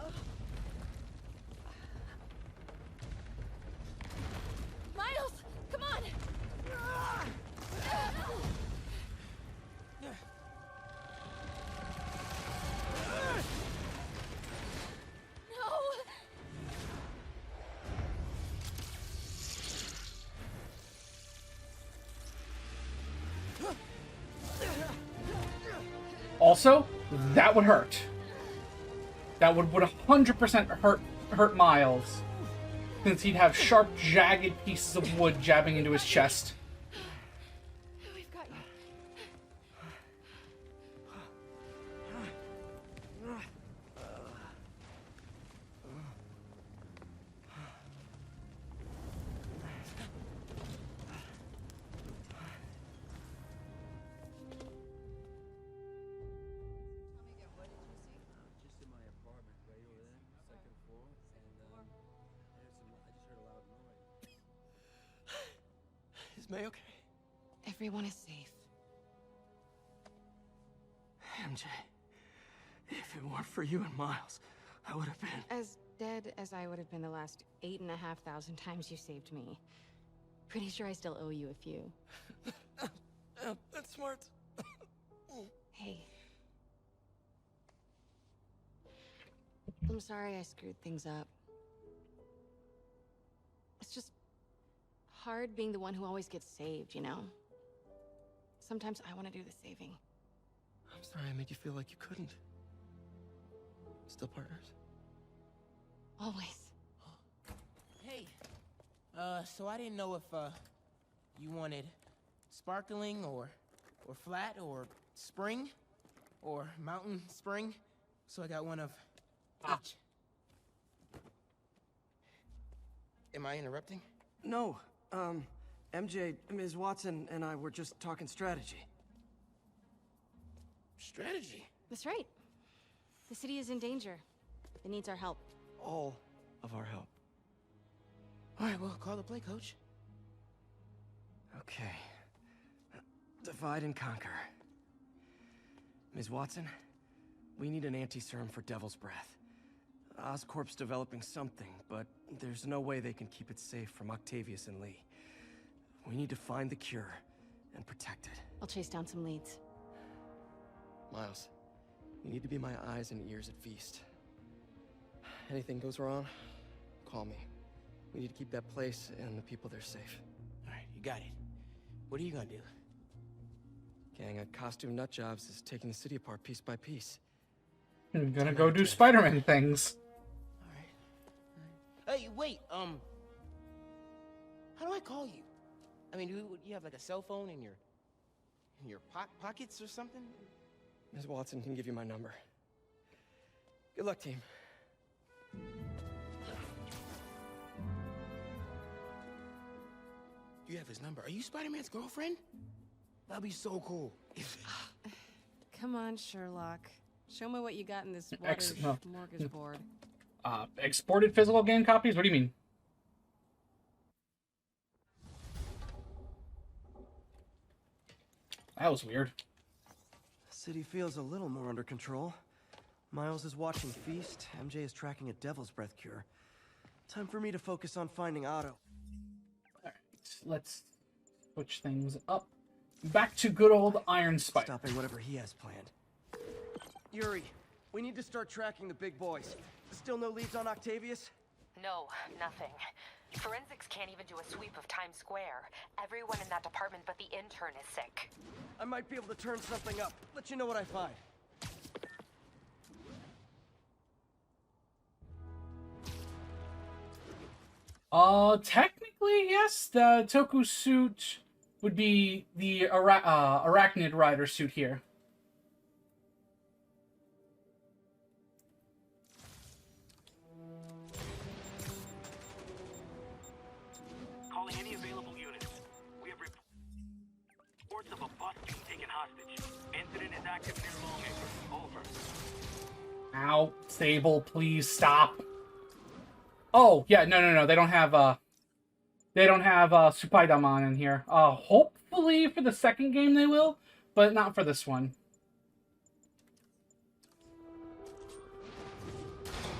Miles! Come on! No! Also, that would hurt. That would 100% hurt Miles, since he'd have sharp, jagged pieces of wood jabbing into his chest. We've got you. Is May okay? Everyone is safe. MJ, if it weren't for you and Miles, I would have been... As dead as I would have been the last 8,500 times you saved me. Pretty sure I still owe you a few. That's smart. Hey. I'm sorry I screwed things up. It's just hard being the one who always gets saved, you know? Sometimes I want to do the saving. I'm sorry I made you feel like you couldn't. Still partners? Always. Hey, so I didn't know if, you wanted sparkling or flat or spring or mountain spring. So I got one of each. Am I interrupting? No, MJ, Ms. Watson and I were just talking strategy. Strategy? That's right. The city is in danger. It needs our help. All of our help. All right, well, call the play, coach. Okay. Divide and conquer. Ms. Watson, we need an anti-serum for Devil's Breath. Oscorp's developing something, but there's no way they can keep it safe from Octavius and Lee. We need to find the cure and protect it. I'll chase down some leads. Miles, you need to be my eyes and ears at Feast. Anything goes wrong, call me. We need to keep that place and the people there safe. All right, you got it. What are you gonna do? Gang of costume nutjobs is taking the city apart piece by piece. I'm gonna go do Spider-Man things. Hey, wait, how do I call you? I mean, do you have like a cell phone in your pockets or something? Ms. Watson can give you my number. Good luck, team. You have his number. Are you Spider-Man's girlfriend? That'd be so cool. Come on, Sherlock. Show me what you got in this water smorgasbord. Exported physical game copies? What do you mean? That was weird. The city feels a little more under control. Miles is watching Feast. MJ is tracking a Devil's Breath cure. Time for me to focus on finding Otto. Alright, let's switch things up. Back to good old Iron Spider. Stopping whatever he has planned. Yuri, we need to start tracking the big boys. Still no leads on Octavius? No, nothing. Forensics can't even do a sweep of Times Square. Everyone in that department but the intern is sick. I might be able to turn something up. Let you know what I find. Technically, yes, the Toku suit would be the Arachnid Rider suit here. Calling any available units. We have reports of a bus being taken hostage. Incident is active near Longacre. Over. Ow, Sable, please stop. Oh, yeah, no. They don't have Supaidamon in here. Hopefully for the second game they will, but not for this one.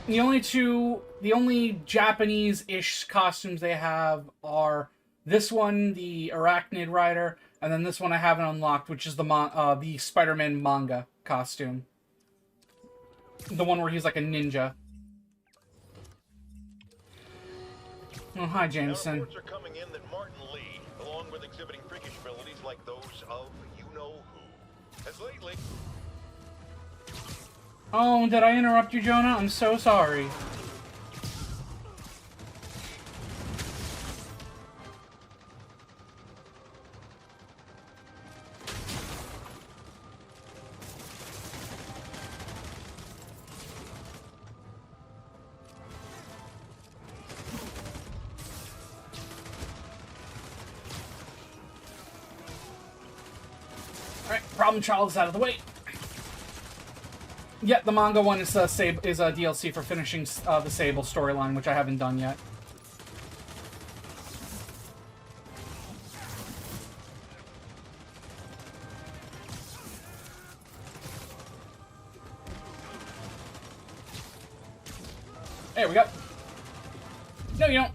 The only Japanese-ish costumes they have are this one, the Arachnid Rider, and then this one I haven't unlocked, which is the Spider-Man manga costume. The one where he's like a ninja. Oh, hi, Jameson. Reports are coming in that Martin Lee, along with exhibiting freakish abilities like those of you-know-who, has lately... Oh, did I interrupt you, Jonah? I'm so sorry. Alright, problem child is out of the way. Yeah, the manga one is a DLC for finishing the Sable storyline, which I haven't done yet. There we go. No, you don't.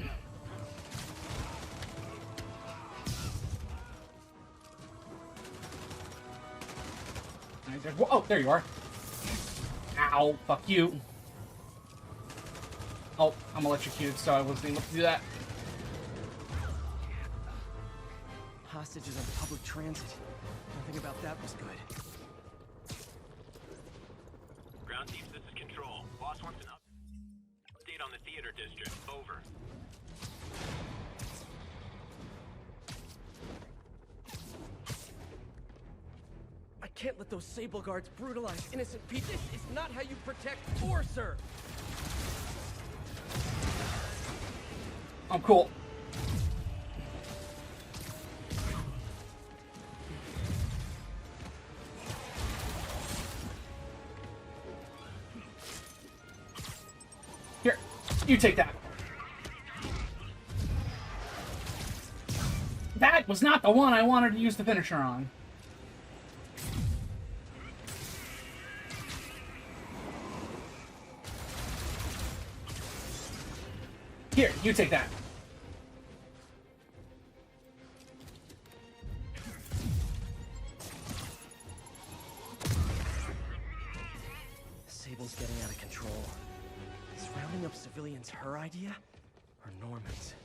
Oh, there you are. Ow, fuck you. Oh, I'm electrocuted, so I wasn't able to do that. Hostages on public transit. Nothing about that was good. Ground teams, this is Control. Boss wants an update on the theater district. Over. I can't let those Sable Guards brutalize innocent people. This is not how you protect or serve. I'm cool. Here, you take that. That was not the one I wanted to use the finisher on. Here, you take that. Sable's getting out of control. Is rounding up civilians her idea? Or Norman's?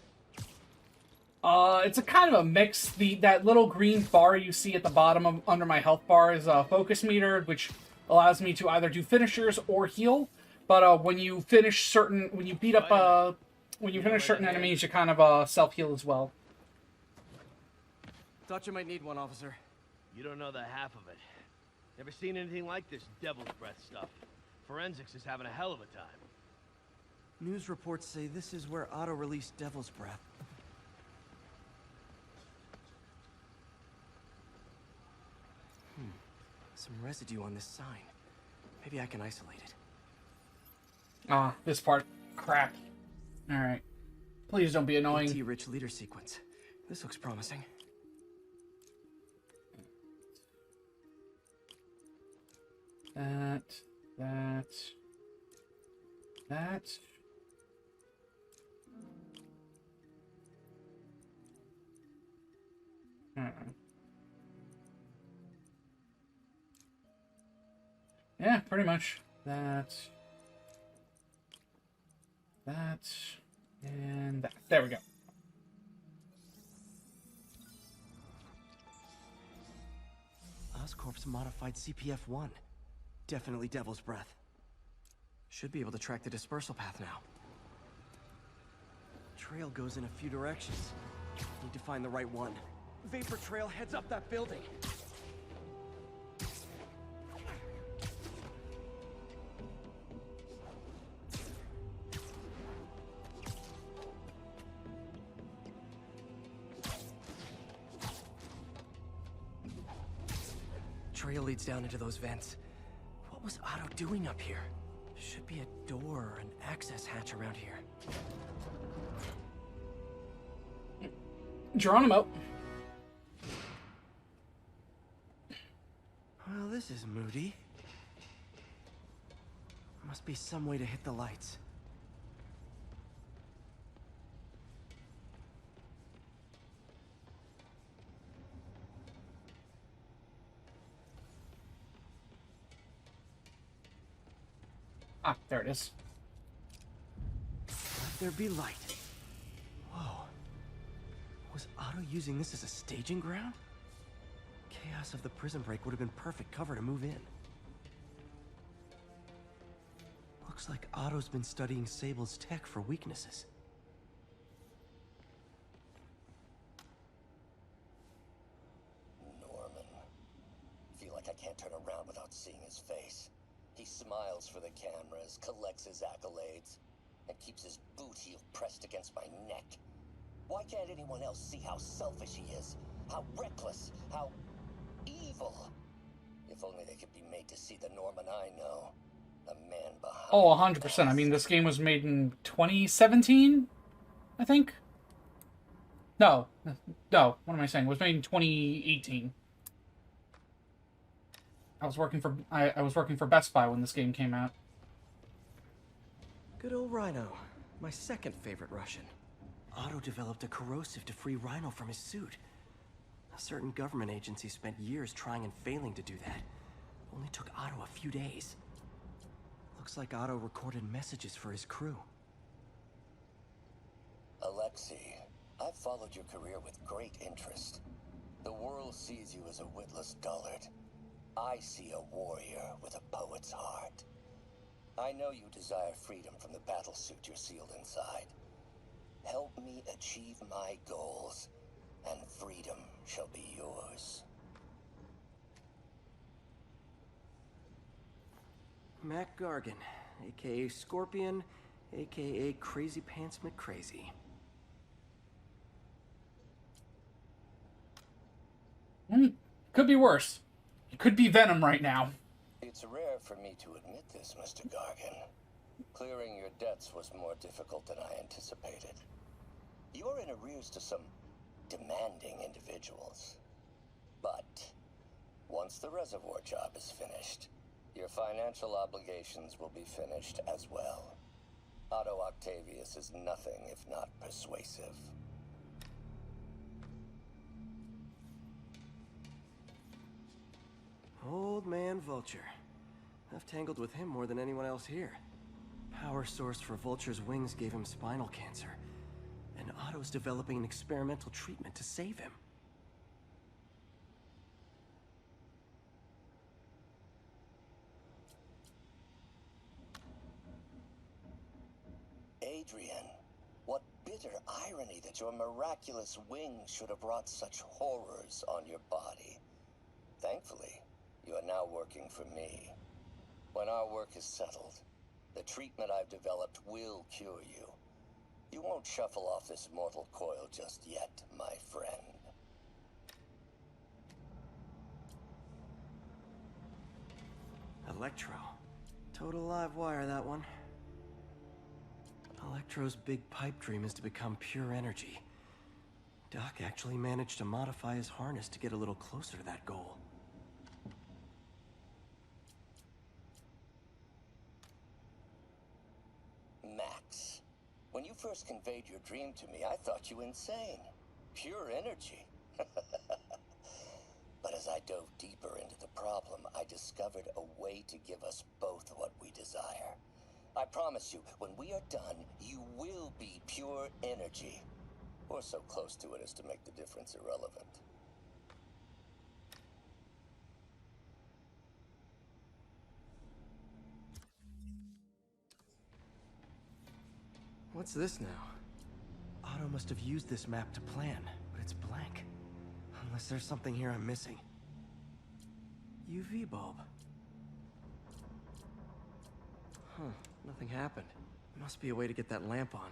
It's a kind of a mix. That little green bar you see at the bottom of under my health bar is a focus meter, which allows me to either do finishers or heal. But when you finish certain, when you beat up when you finish certain enemies, you kind of self-heal as well. Thought you might need one, officer. You don't know the half of it. Never seen anything like this devil's breath stuff. Forensics is having a hell of a time. News reports say this is where Otto released Devil's Breath. Some residue on this sign. Maybe I can isolate it. Ah, this part. Crap. Alright. Please don't be annoying. AT-rich leader sequence. This looks promising. That. Yeah, pretty much. That, and that. There we go. Oscorp's modified CPF-1. Definitely Devil's Breath. Should be able to track the dispersal path now. Trail goes in a few directions. Need to find the right one. Vapor trail heads up that building. Trail leads down into those vents. What was Otto doing up here? Should be a door or an access hatch around here. Geronimo. Well, this is moody. Must be some way to hit the lights. Ah, there it is. Let there be light. Whoa. Was Otto using this as a staging ground? Chaos of the prison break would have been perfect cover to move in. Looks like Otto's been studying Sable's tech for weaknesses. Norman. Feel like I can't turn around without seeing his face. He smiles for the cameras, collects his accolades, and keeps his boot heel pressed against my neck. Why can't anyone else see how selfish he is? How reckless? How evil? If only they could be made to see the Norman I know. The man behind. Oh, 100%. I mean, this game was made in 2017, I think? No. What am I saying? It was made in 2018. I was working for Best Buy when this game came out. Good old Rhino. My second favorite Russian. Otto developed a corrosive to free Rhino from his suit. A certain government agency spent years trying and failing to do that. Only took Otto a few days. Looks like Otto recorded messages for his crew. Alexei, I've followed your career with great interest. The world sees you as a witless dullard. I see a warrior with a poet's heart. I know you desire freedom from the battlesuit you're sealed inside. Help me achieve my goals, and freedom shall be yours. Mac Gargan, aka Scorpion, aka Crazy Pants McCrazy. Could be worse. It could be Venom right now. It's rare for me to admit this, Mr. Gargan. Clearing your debts was more difficult than I anticipated. You're in arrears to some demanding individuals. But once the reservoir job is finished, your financial obligations will be finished as well. Otto Octavius is nothing if not persuasive. Old man Vulture. I've tangled with him more than anyone else here. Power source for Vulture's wings gave him spinal cancer. And Otto's developing an experimental treatment to save him. Adrian, what bitter irony that your miraculous wings should have wrought such horrors on your body. Thankfully, you are now working for me. When our work is settled, the treatment I've developed will cure you. You won't shuffle off this mortal coil just yet, my friend. Electro. Total live wire, that one. Electro's big pipe dream is to become pure energy. Doc actually managed to modify his harness to get a little closer to that goal. Max, when you first conveyed your dream to me, I thought you insane. Pure energy. But as I dove deeper into the problem, I discovered a way to give us both what we desire. I promise you, when we are done, you will be pure energy. Or so close to it as to make the difference irrelevant. What's this now? Otto must have used this map to plan, but it's blank. Unless there's something here I'm missing. UV bulb. Huh, nothing happened. Must be a way to get that lamp on.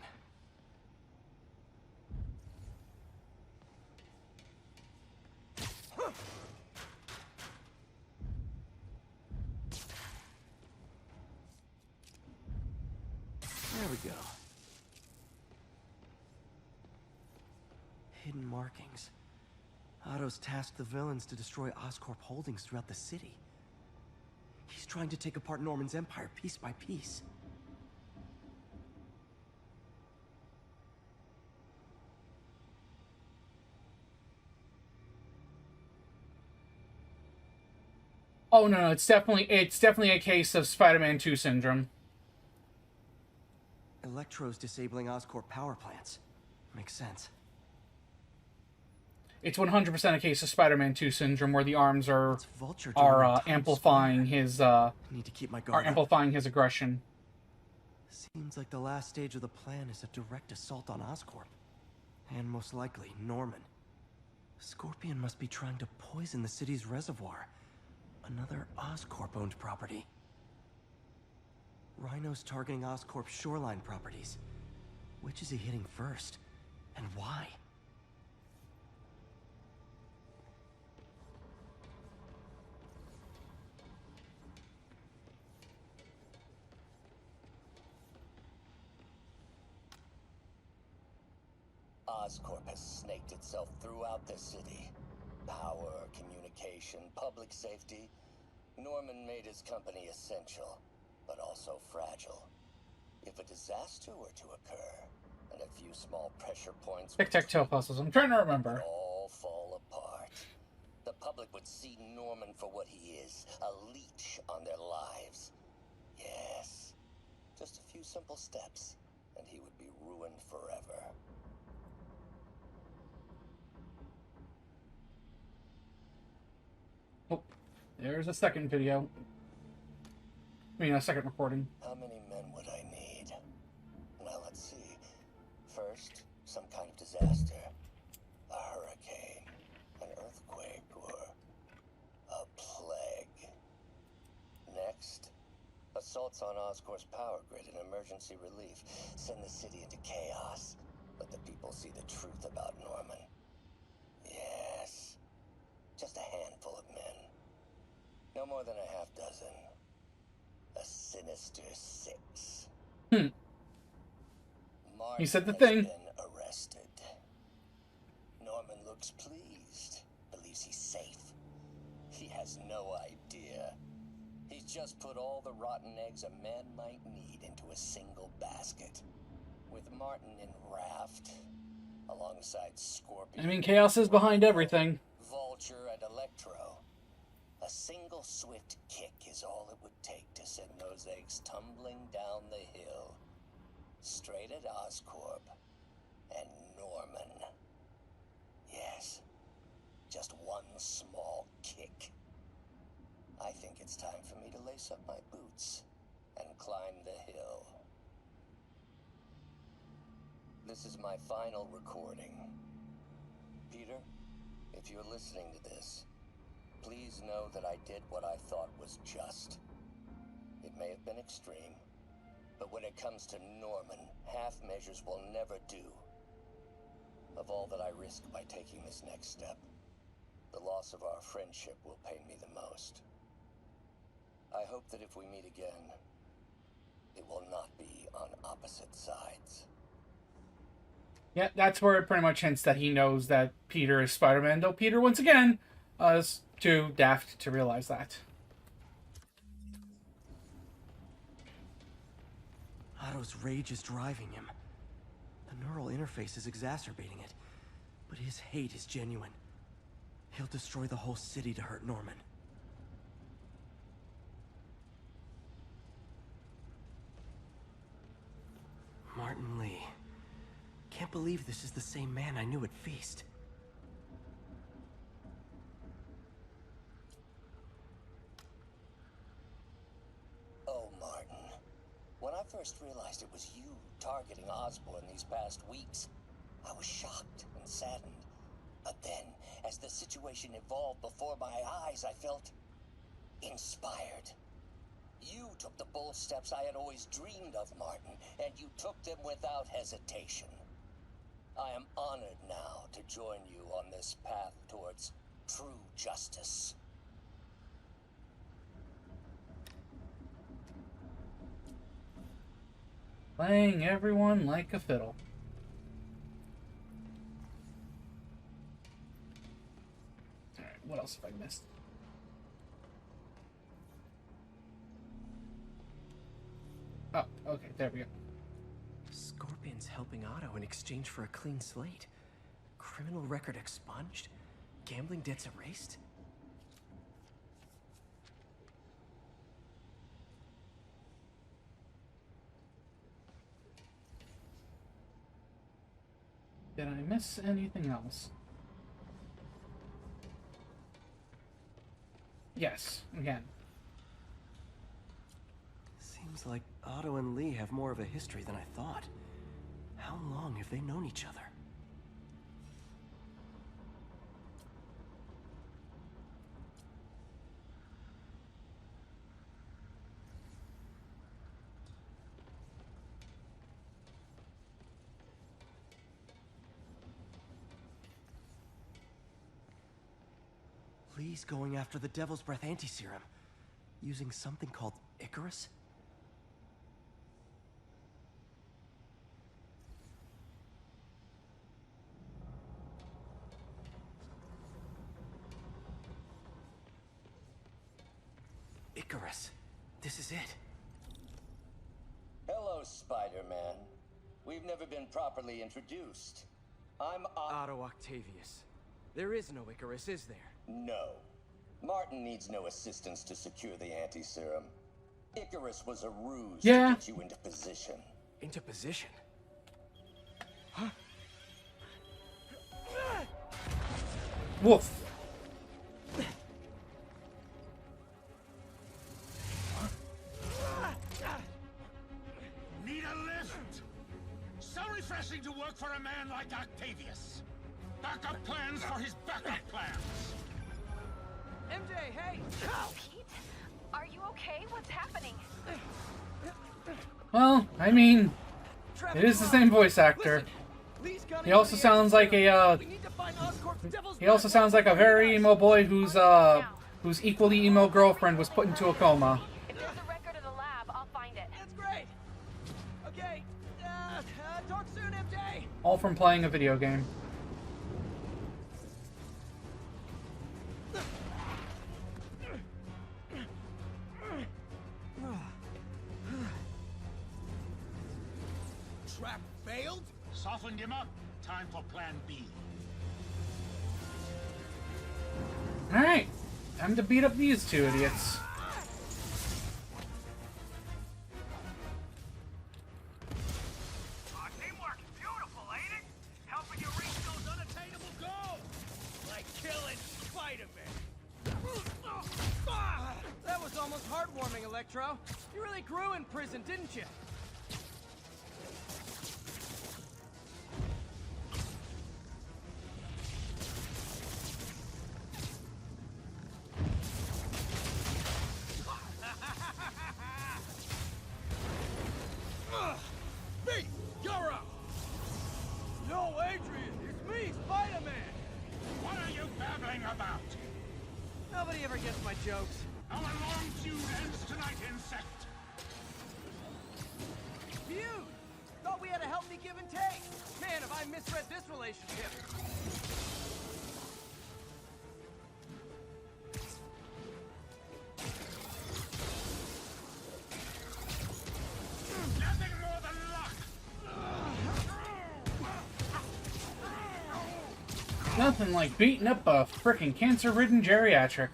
There we go. Hidden markings. Otto's tasked the villains to destroy Oscorp holdings throughout the city. He's trying to take apart Norman's empire piece by piece. Oh no, it's definitely a case of Spider-Man 2 syndrome. Electro's disabling Oscorp power plants. Makes sense. It's 100% a case of Spider-Man 2 syndrome, where the arms are amplifying his Need to keep my guard up. amplifying his aggression. Seems like the last stage of the plan is a direct assault on Oscorp. And most likely, Norman. Scorpion must be trying to poison the city's reservoir. Another Oscorp-owned property. Rhino's targeting Oscorp's shoreline properties. Which is he hitting first? And why? Oscorp has snaked itself throughout the city. Power, communication, public safety. Norman made his company essential, but also fragile. If a disaster were to occur, and a few small pressure points Tic-tac-toe puzzles. I'm trying to remember. would all fall apart. The public would see Norman for what he is, a leech on their lives. Yes, just a few simple steps, and he would be ruined forever. Oh, there's a second video. I mean, a second recording. How many men would I need? Well, let's see. First, some kind of disaster. A hurricane, an earthquake, or a plague. Next, assaults on Oscorp's power grid and emergency relief. Send the city into chaos. Let the people see the truth about Norman. Yes, just a handful of men. No more than a half dozen. A sinister 6. He said the Martin thing. has been arrested. Norman looks pleased. Believes he's safe. He has no idea. He's just put all the rotten eggs a man might need into a single basket. With Martin in raft, alongside Scorpion. I mean, chaos is behind everything. Vulture and Electro. A single swift kick is all it would take to send those eggs tumbling down the hill. Straight at Oscorp and Norman. Yes, just one small kick. I think it's time for me to lace up my boots and climb the hill. This is my final recording. Peter, if you're listening to this, please know that I did what I thought was just. It may have been extreme, but when it comes to Norman, half measures will never do. Of all that I risk by taking this next step, the loss of our friendship will pain me the most. I hope that if we meet again, it will not be on opposite sides. Yeah, that's where it pretty much hints that he knows that Peter is Spider-Man, though Peter, once again, is too daft to realize that. Otto's rage is driving him. The neural interface is exacerbating it, but his hate is genuine. He'll destroy the whole city to hurt Norman. Martin Lee. Can't believe this is the same man I knew at Feast. Oh, Martin. When I first realized it was you targeting Osborn these past weeks, I was shocked and saddened. But then, as the situation evolved before my eyes, I felt inspired. You took the bold steps I had always dreamed of, Martin, and you took them without hesitation. I am honored now to join you on this path towards true justice. Playing everyone like a fiddle. Alright, what else have I missed? Oh, okay, there we go. Scorpion's helping Otto in exchange for a clean slate. Criminal record expunged? Gambling debts erased? Did I miss anything else? Yes, again. Seems like Otto and Lee have more of a history than I thought. How long have they known each other? Lee's going after the Devil's Breath anti-serum, using something called Icarus? Icarus. This is it. Hello, Spider-Man. We've never been properly introduced. I'm Otto Octavius. There is no Icarus, is there? No. Martin needs no assistance to secure the anti-serum. Icarus was a ruse to get you into position. Into position? Woof. Need a lift? So refreshing to work for a man like Octavius. Backup plans for his backup plans. MJ, hey! Pete, are you okay? What's happening? Well, I mean, it is the same voice actor. He also sounds like a he also sounds like a very emo boy whose equally emo girlfriend was put into a coma. If there's a record of the lab, I'll find it. That's great. Okay. Talk soon, MJ. All from playing a video game. Trap failed? Softened him up. Time for plan B. Alright. Time to beat up these two idiots. Teamwork is beautiful, ain't it? Helping you reach those unattainable goals. Like killing Spider-Man. That was almost heartwarming, Electro. You really grew in prison, didn't you? Me, you're up. Yo, Adrian, it's me, Spider-Man. What are you babbling about? Nobody ever gets my jokes. Our long feud ends tonight, insect. Feud? Thought we had a healthy give and take. Man, have I misread this relationship. Nothing more than luck. Nothing like beating up a frickin' cancer-ridden geriatric.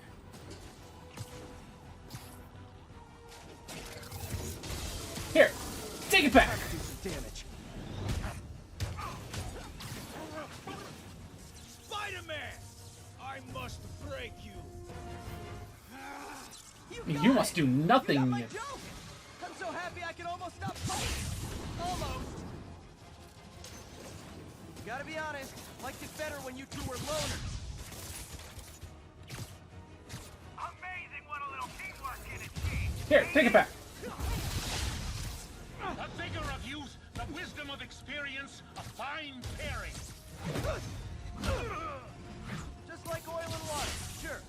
Here, take it back. Damage. Spider-Man, I must break you. You must do nothing. You got my joke. I'm so happy I can almost stop fighting. Almost. Gotta be honest, liked it better when you two were loners. Amazing what a little teamwork can achieve. Here, take it back. The vigor of youth, the wisdom of experience, a fine pairing. Just like oil and water, sure.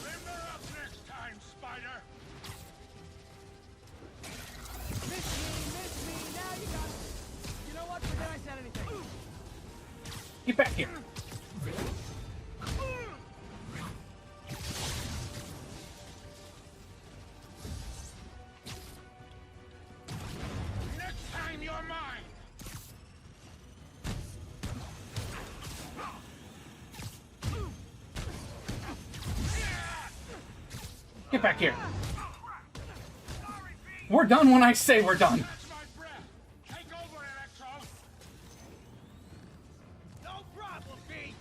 Remember up next time, Spider. Miss me, now you got it. You know what, forget I said anything. Get back here. Next time you're mine. Get back here. We're done when I say we're done. Catch my breath. Take over, Electro. No problem, B.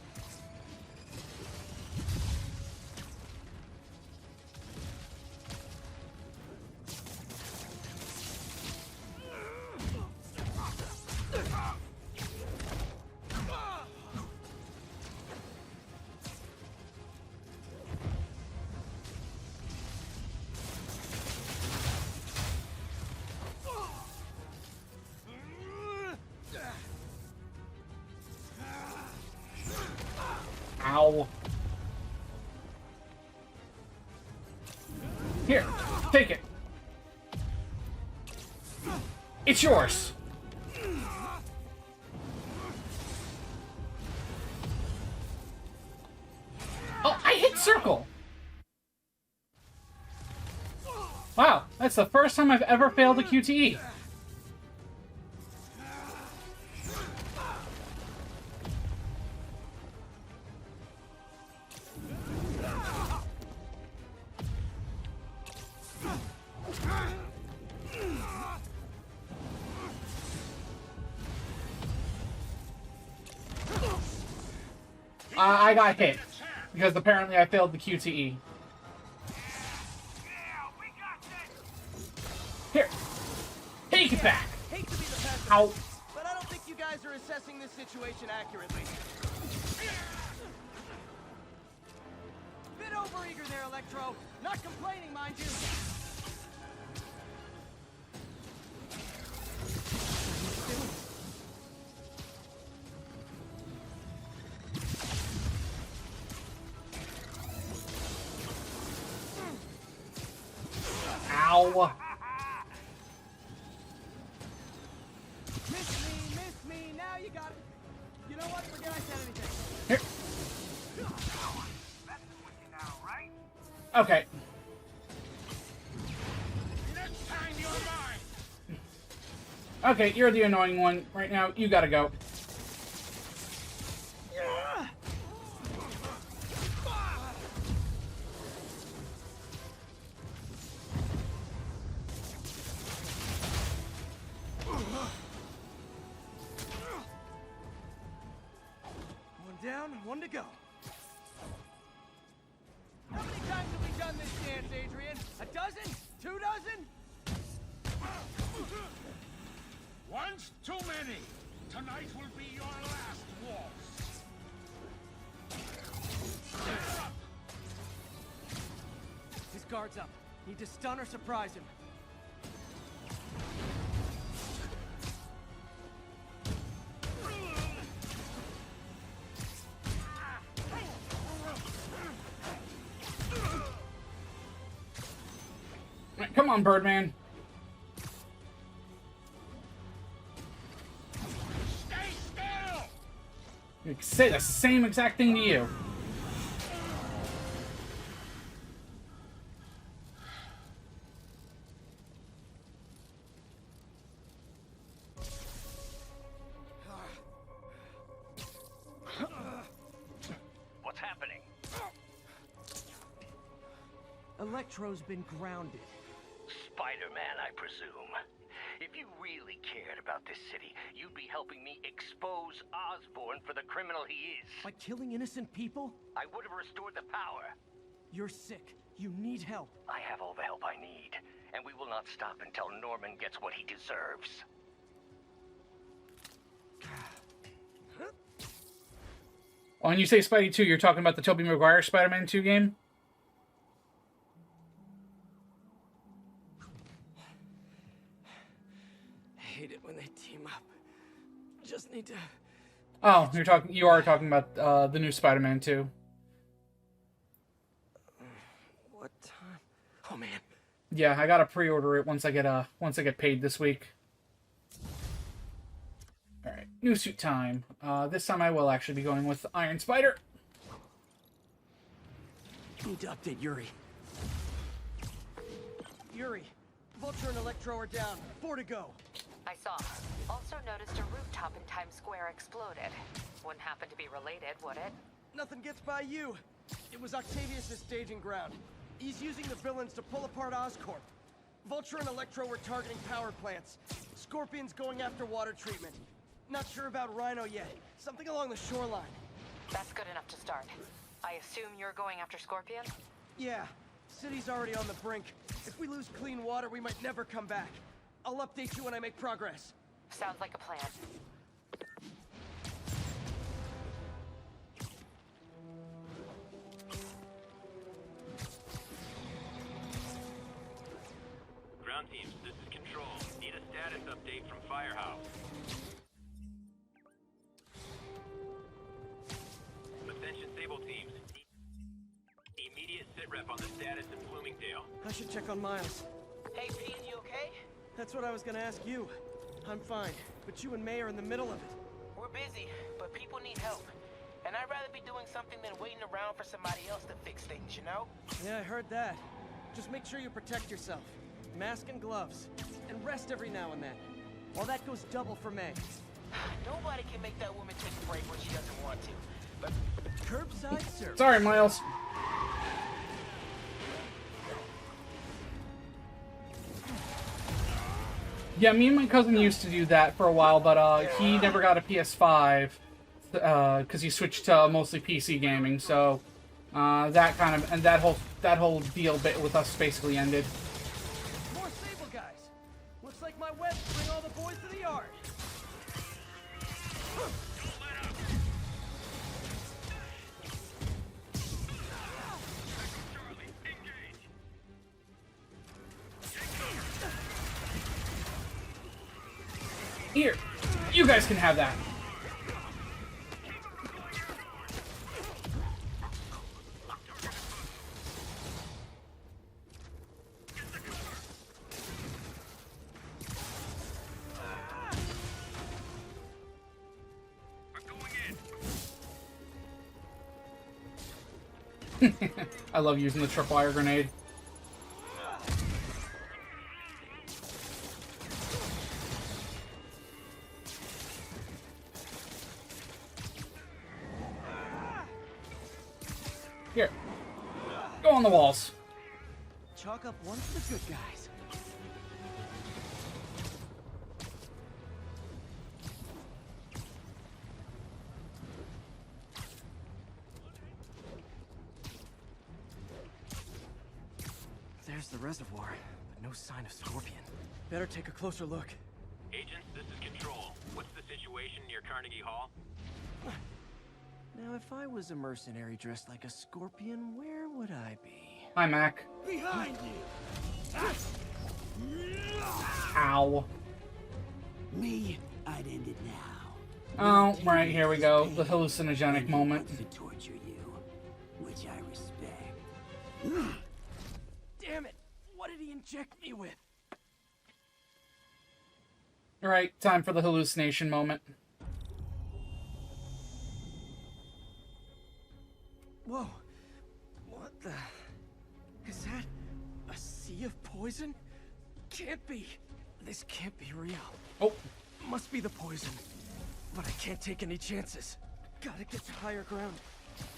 Ow. Here, take it. It's yours. Wow, that's the first time I've ever failed a QTE. I got hit because apparently I failed the QTE. Here, take it back. Hate to be the pessimist, Ow. but I don't think you guys are assessing this situation accurately. Bit overeager there, Electro. Not complaining, mind you. Ow. Miss me, now you got it. You know what? Forget I said anything. Here. Okay. Next time you're mine. Okay, you're the annoying one. Right now, you gotta go. One down, one to go. How many times have we done this dance, Adrian? A dozen? 2 dozen? Once too many. Tonight will be your last waltz. Stand up. His guard's up. Need to stun or surprise him. Right, come on, Birdman. Stay still. I can say the same exact thing to you. What's happening? Electro's been grounded. Spider-Man, I presume. If you really cared about this city, you'd be helping me expose Osborn for the criminal he is. By killing innocent people? I would have restored the power. You're sick. You need help. I have all the help I need, and we will not stop until Norman gets what he deserves. When you say Spidey 2, you're talking about the Tobey Maguire Spider-Man 2 game? I hate it when they team up. Just need to... Oh, you are talking about the new Spider-Man 2. What time? Oh, man. Yeah, I gotta pre-order it once I get paid this week. Alright, new suit time. This time I will actually be going with Iron Spider. Need to update Yuri. Yuri, Vulture and Electro are down. 4 to go. I saw. Also noticed a rooftop in Times Square exploded. Wouldn't happen to be related, would it? Nothing gets by you. It was Octavius' staging ground. He's using the villains to pull apart Oscorp. Vulture and Electro were targeting power plants. Scorpion's going after water treatment. Not sure about Rhino yet. Something along the shoreline. That's good enough to start. I assume you're going after Scorpion? Yeah. City's already on the brink. If we lose clean water, we might never come back. I'll update you when I make progress. Sounds like a plan. Ground teams, this is Control. Need a status update from Firehouse. Ascension Sable teams. Immediate sitrep on the status in Bloomingdale. I should check on Miles. Hey, Pete, you okay? That's what I was gonna ask you. I'm fine, but you and May are in the middle of it. We're busy, but people need help. And I'd rather be doing something than waiting around for somebody else to fix things, you know? Yeah, I heard that. Just make sure you protect yourself. mask and gloves. And rest every now and then. Well, that goes double for May. Nobody can make that woman take a break when she doesn't want to. But curbside service. Sorry, Miles. Yeah, me and my cousin used to do that for a while, but he never got a PS5 because he switched to mostly PC gaming. So that kind of and that whole deal bit with us basically ended. More Sable guys. Looks like my webs bring all the boys to the yard. Here, you guys can have that. I love using the tripwire grenade. Here. Go on the walls. Chalk up one for the good guys. There's the reservoir, but no sign of Scorpion. Better take a closer look. Agents, this is Control. What's the situation near Carnegie Hall? Now, if I was a mercenary dressed like a scorpion, where would I be? Hi, Mac. Behind you! Ow. Me, I'd end it now. Oh, right, here we go. The hallucinogenic moment. To torture you, which I respect. Damn it! What did he inject me with? Alright, time for the hallucination moment. Whoa. What the... Is that a sea of poison? Can't be. This can't be real. Oh. Must be the poison. But I can't take any chances. Gotta get to higher ground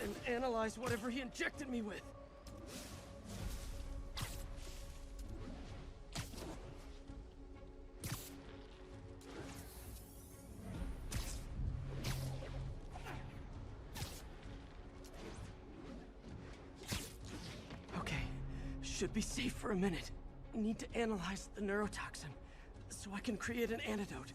and analyze whatever he injected me with. Should be safe for a minute. Need to analyze the neurotoxin so I can create an antidote.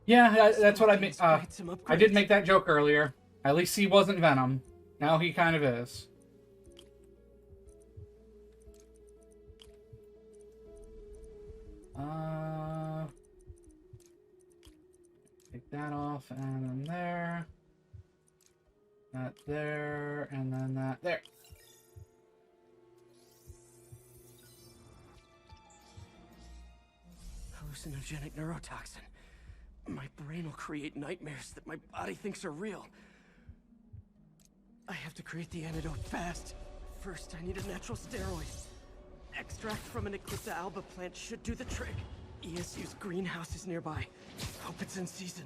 Yeah, that's what I made. I did make that joke earlier. At least he wasn't Venom. Now he kind of is. Take that off, and then there. That there, and then that there. Hallucinogenic neurotoxin. My brain will create nightmares that my body thinks are real. I have to create the antidote fast. First, I need a natural steroid. Extract from an Eclipta alba plant should do the trick. ESU's greenhouse is nearby. Hope it's in season.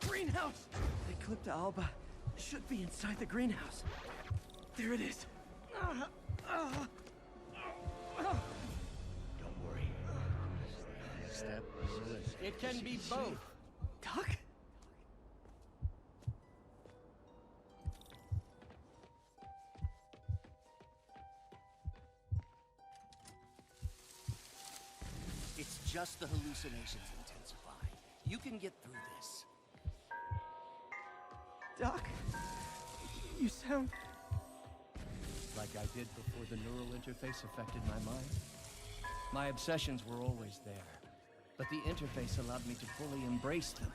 Greenhouse! The Eclipta alba should be inside the greenhouse. There it is. Don't worry. Step away. It can be both. Doc? It's just the hallucinations intensifying. You can get through this. Doc, you sound... Like I did before the neural interface affected my mind. My obsessions were always there, but the interface allowed me to fully embrace them.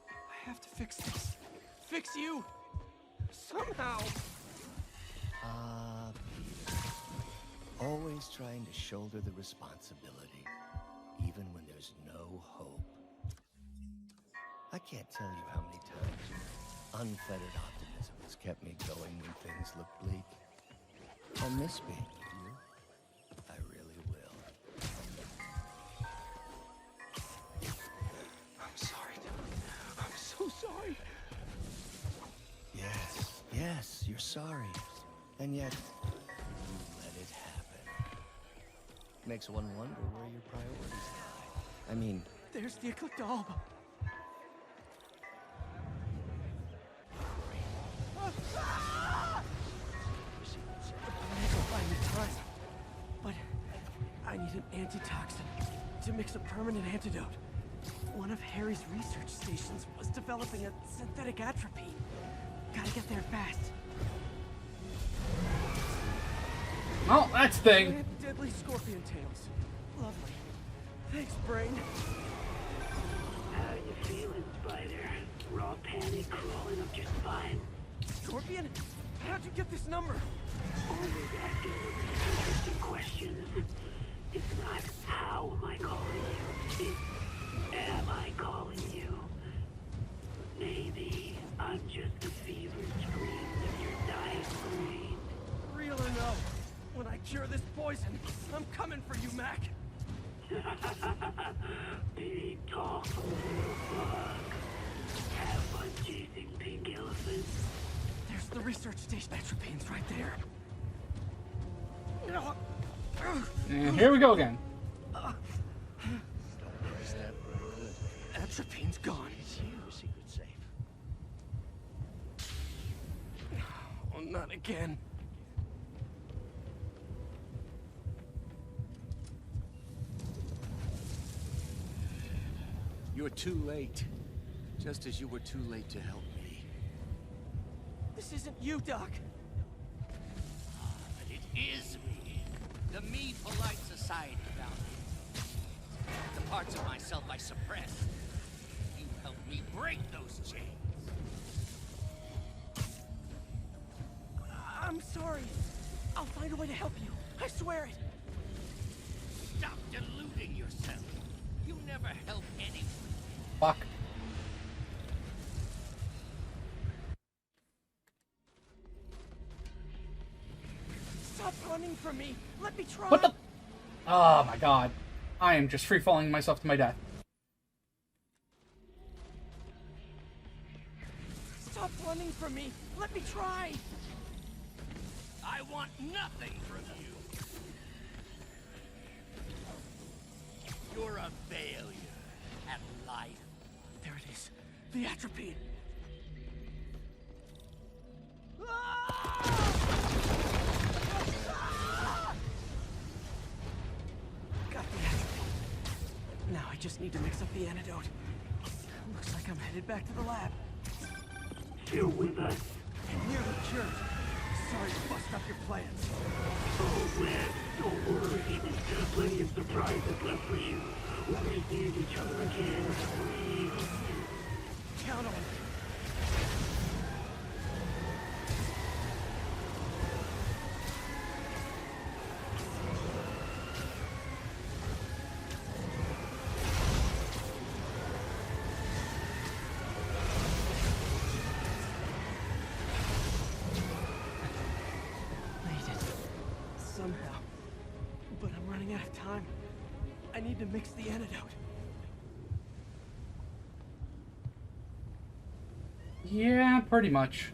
I have to fix this. Fix you! Somehow! Ah, Peter. Always trying to shoulder the responsibility, even when there's no hope. I can't tell you how many times unfettered optimism has kept me going when things look bleak. I miss being with you. I really will. I'm sorry, Doc. I'm so sorry. Yes, you're sorry. And yet, you let it happen. Makes one wonder where your priorities lie. I mean... There's the Ecliptalba. But I need an antitoxin to mix a permanent antidote. One of Harry's research stations was developing a synthetic atropine. Gotta get there fast. Oh, that's thing. Giant deadly scorpion tails. Lovely. Thanks, Brain. How you feeling, Spider? Raw panic crawling up your spine? Scorpion? How'd you get this number? Always asking those interesting questions. It's not how am I calling you, it's am I calling you? Maybe I'm just the fevered screams of your dying brain. Real or no, when I cure this poison, I'm coming for you, Mac. Big talk, little bug. Have fun chasing pink elephants. There's the research station. Atropine's right there. And here we go again. Atropine's gone. It's you, secret safe. Oh, not again. You're too late. Just as you were too late to help me. This isn't you, Doc. But it is me. The me polite society value. The parts of myself I suppressed. You helped me break those chains. I'm sorry. I'll find a way to help you. I swear it. Stop deluding yourself. You never help anyone. Fuck. Stop running from me. Let me try. What the? Oh my god. I am just free-falling myself to my death. Stop running from me. Let me try. I want nothing from you. You're a failure at life. There it is. The atropine. Got the atropine. Now I just need to mix up the antidote. Looks like I'm headed back to the lab. Still with us. Nearly cured. Sorry to bust up your plans. Oh, man, don't worry. There's plenty of surprises left for you. When we see each other again, we... Count on it. Somehow. But I'm running out of time. I need to mix the antidote. Yeah, pretty much.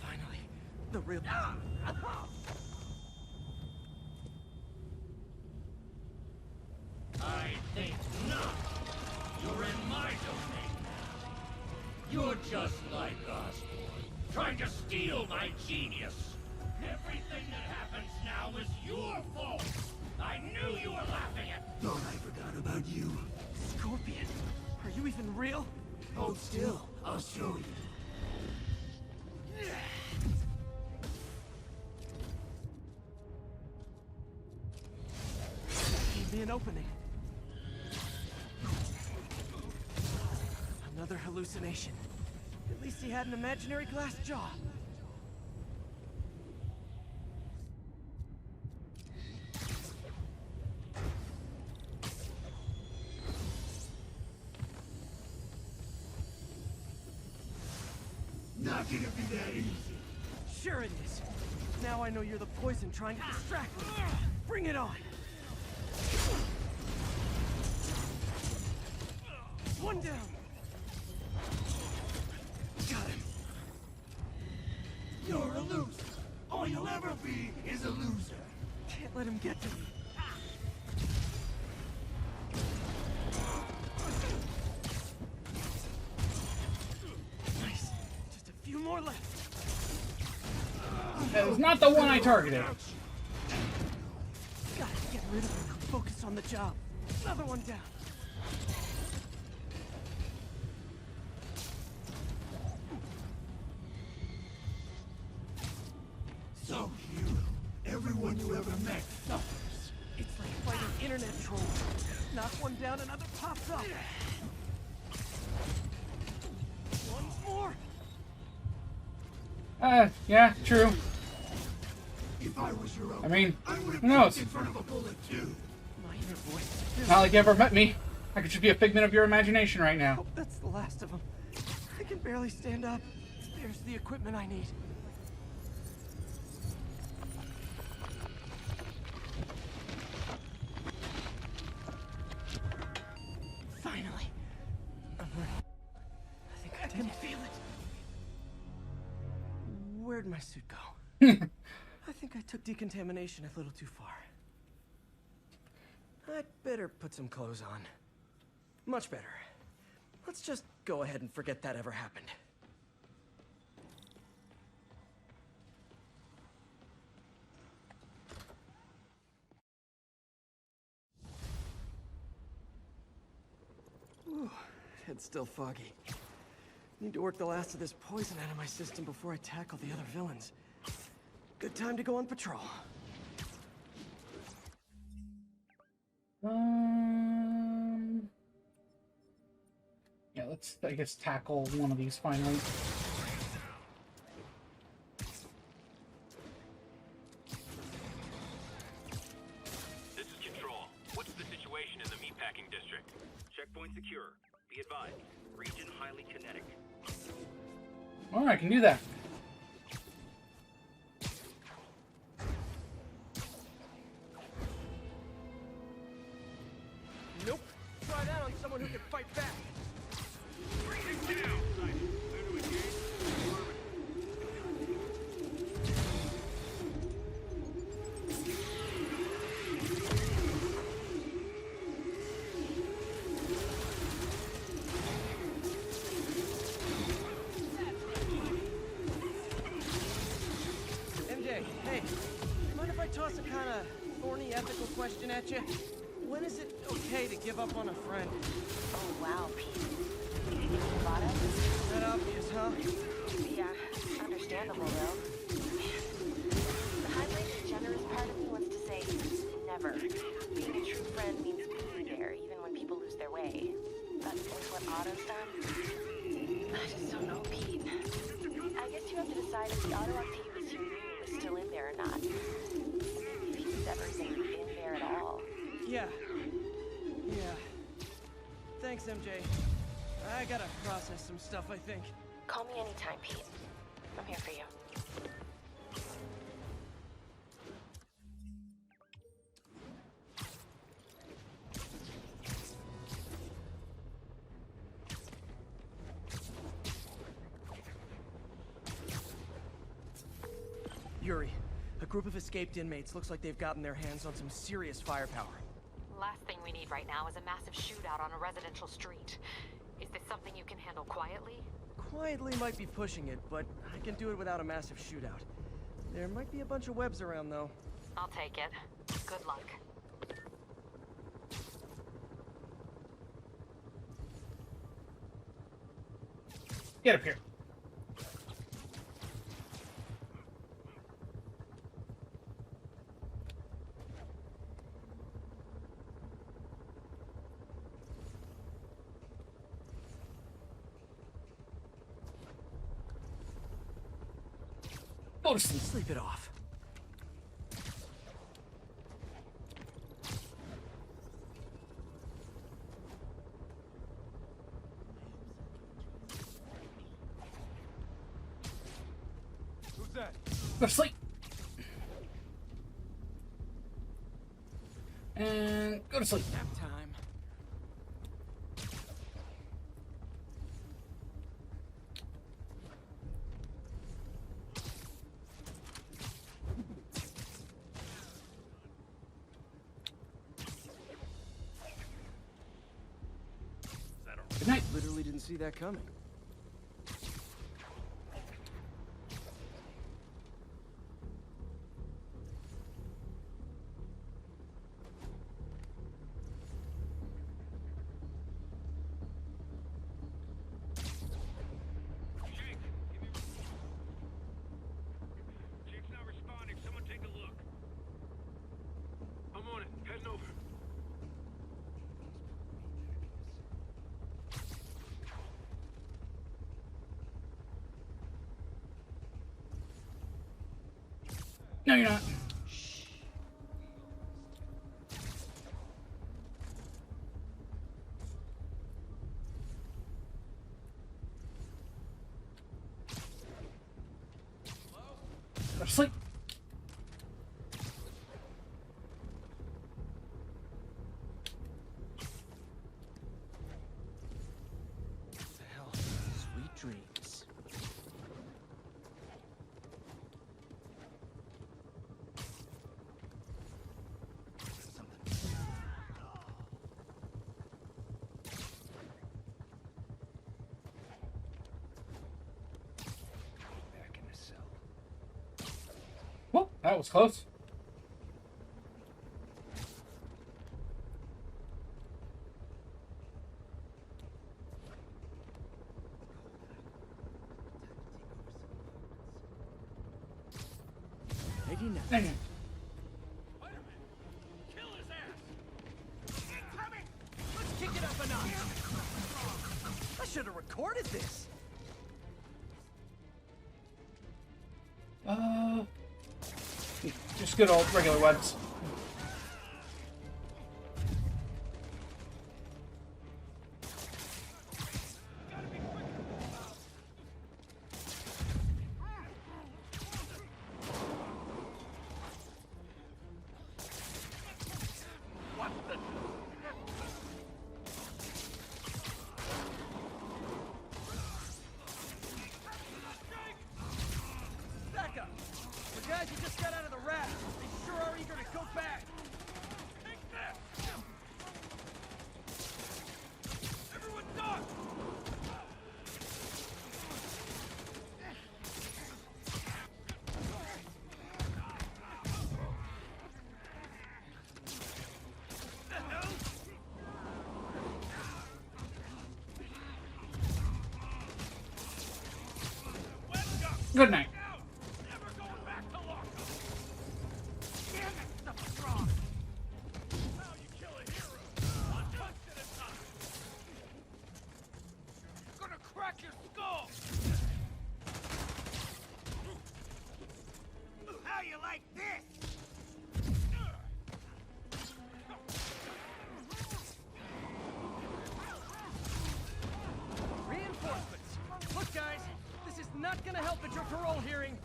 Finally, the real... I think not. You're in my domain now. You're just like Osborn, trying to steal my genius. Everything that happens now is your fault. I knew you were laughing at. Thought I forgot about you. Scorpion, are you even real? Hold still. I'll show you. Gave me an opening. Another. Another hallucination. At least he had an imaginary glass jaw. not gonna be that easy. Sure it is. Now I know you're the poison trying to distract me. Bring it on. One down. Got him. You're a loser. All you'll ever be is a loser. Can't let him get to me. Nice. Just a few more left. That was not the one I targeted. Gotta get rid of him and focus on the job. Another one down. So, hero, everyone you ever met suffers. It's like fighting internet trolls. Knock one down, another pops up. One more. Yeah, true. If I was your I mean, I would have who knows? in front of a bullet too. My inner voice. Not like you ever met me. I could just be a figment of your imagination right now. Oh, that's the last of them. I can barely stand up. There's the equipment I need. Finally. I'm ready. I think I can feel it. Where'd my suit go? I think I took decontamination a little too far. I'd better put some clothes on. Much better. Let's just go ahead and forget that ever happened. Ooh, head's still foggy. Need to work the last of this poison out of my system before I tackle the other villains. Good time to go on patrol. Yeah, let's, I guess, tackle one of these finally. This is Control. What's the situation in the meatpacking district? Checkpoint secure. Be advised. Region highly kinetic. Alright, I can do that. Nope. Try that on someone who can fight back. Bring it down! Clear to engage. MJ, hey. Mind if I toss a kind of thorny ethical question at you? When is it okay to give up on a friend? Oh, wow, Pete. A lot of? That obvious, huh? Yeah, understandable, though. The high-minded, generous part of me wants to say never. Being a true friend means being there, even when people lose their way. But with what Otto's done, I just don't know, Pete. I guess you have to decide if the Otto Octavius you knew is still in there or not. If he's ever even been there at all. Yeah. Yeah. Thanks, MJ. I gotta process some stuff, I think. Call me anytime, Pete. I'm here for you. Yuri, a group of escaped inmates looks like they've gotten their hands on some serious firepower. Last thing we need right now is a massive shootout on a residential street. Is this something you can handle quietly? Quietly might be pushing it, but I can do it without a massive shootout. There might be a bunch of webs around, though. I'll take it. Good luck. Get up here. Go to sleep. Sleep it off. set. Go to sleep. And go to sleep. Nap time. Good night. Literally didn't see that coming. Jake's not responding. Someone take a look. I'm on it. Heading over. No, you're not. Go to sleep. What the hell? Sweet dreams. Back in the cell. Well, that was close. Maybe not. Dang it. Kill his ass! Let's kick it up a notch. I should have recorded this. Just good old regular webs. Back up. The guys who just got out of the raft, they sure are eager to go back. Take that! Everyone duck! Good night. Never going back to Larkham! Damn it, stuff is wrong! How you kill a hero? One punch at a time! I'm gonna crack your skull! How you like this? Reinforcements. Look, guys, this is not gonna help at your parole hearing.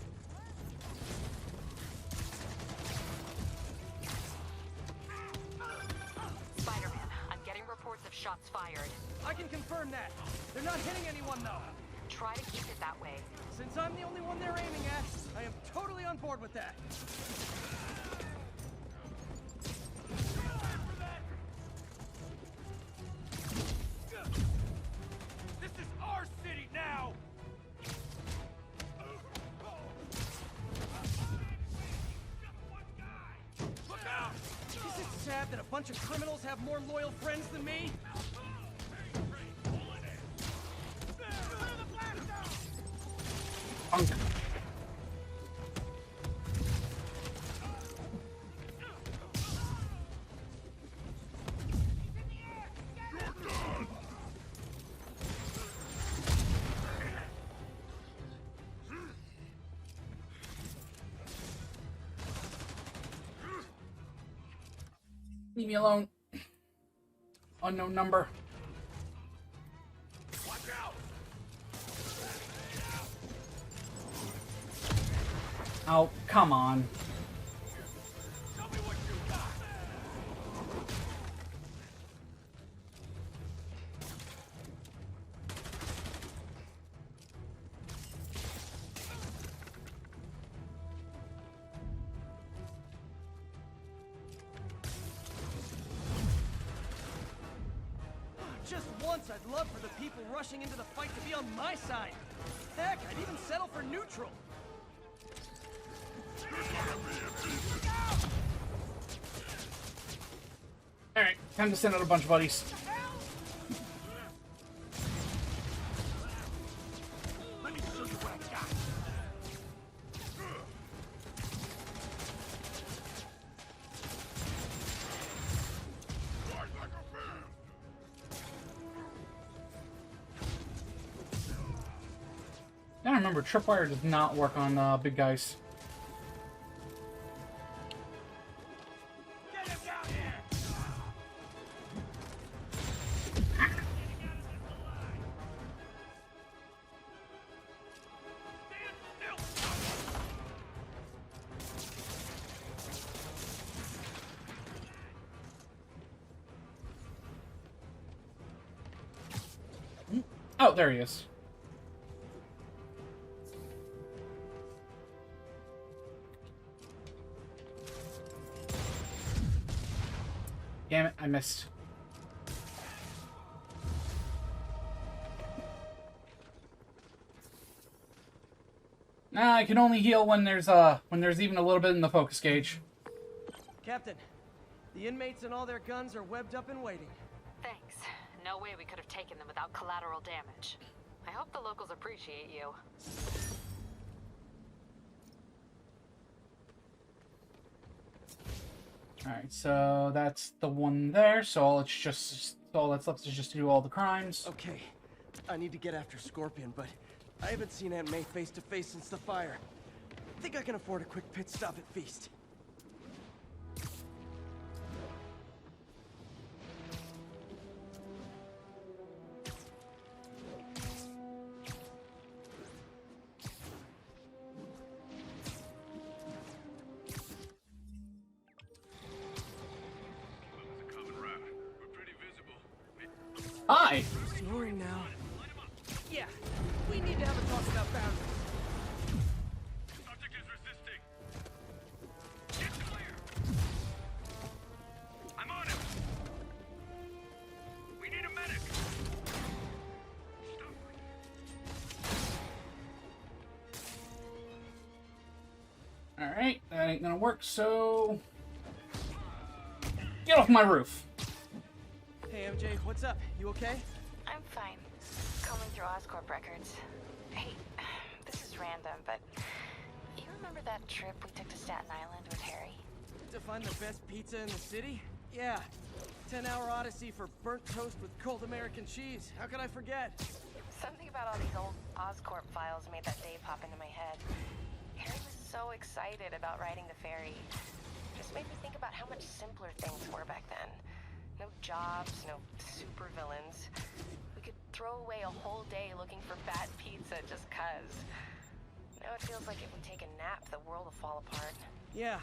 Spider-Man, I'm getting reports of shots fired. I can confirm that. They're not hitting anyone, though. Try to keep it that way. Since I'm the only one they're aiming at, I am totally on board with that. This is our city now! Look out! Is it sad that a bunch of criminals have more loyal friends than me? Punk. Leave me alone. Unknown number. Watch out! Oh, come on. Just once, I'd love for the people rushing into the fight to be on my side. Heck, I'd even settle for neutral. Alright, time to send out a bunch of buddies. Let me show you what I got. I remember tripwire does not work on big guys. Get him down here. Oh, there he is. Damn it, I missed. Nah, I can only heal when there's even a little bit in the focus gauge. Captain, the inmates and all their guns are webbed up and waiting. Thanks. No way we could have taken them without collateral damage. I hope the locals appreciate you. Alright, so that's the one there, so all that's left is just to do all the crimes. Okay, I need to get after Scorpion, but I haven't seen Aunt May face to face since the fire. Think I can afford a quick pit stop at Feast. Hi! Snoring now. Yeah, we need to have a talk about boundaries. Subject is resisting. Get clear. I'm on him. We need a medic. Alright, that ain't gonna work, so... Get off my roof! Hey, MJ, what's up? You okay? I'm fine. Combing through Oscorp records. Hey, this is random, but you remember that trip we took to Staten Island with Harry? To find the best pizza in the city? Yeah. 10-hour odyssey for burnt toast with cold American cheese. How could I forget? Something about all these old Oscorp files made that day pop into my head. Harry was so excited about riding the ferry. Just made me think about how much simpler things were back then. No jobs, no supervillains. We could throw away a whole day looking for bad pizza just 'cause. Now it feels like if we take a nap, the world will fall apart. Yeah.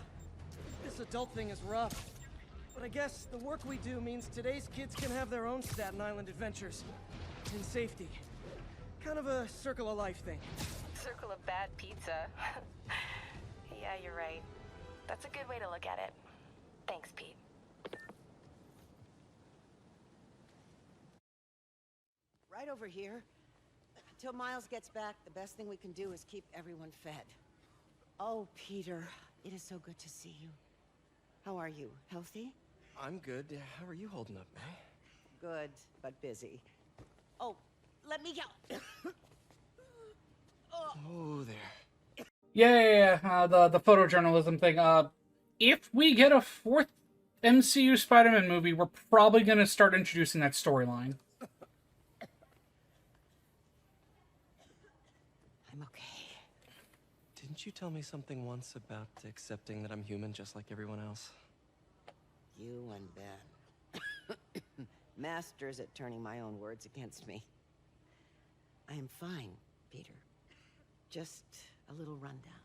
This adult thing is rough. But I guess the work we do means today's kids can have their own Staten Island adventures. In safety. Kind of a circle of life thing. Circle of bad pizza. Yeah, you're right. That's a good way to look at it. Thanks, Pete. Right over here. Until Miles gets back, the best thing we can do is keep everyone fed. Oh, Peter, it is so good to see you. How are you? Healthy? I'm good. How are you holding up, May? Good, but busy. Oh, let me go. Oh, there. Yeah, the photojournalism thing. If we get a fourth MCU Spider-Man movie, we're probably going to start introducing that storyline. I'm okay. Didn't you tell me something once about accepting that I'm human just like everyone else? You and Ben. Masters at turning my own words against me. I am fine, Peter. Just a little rundown.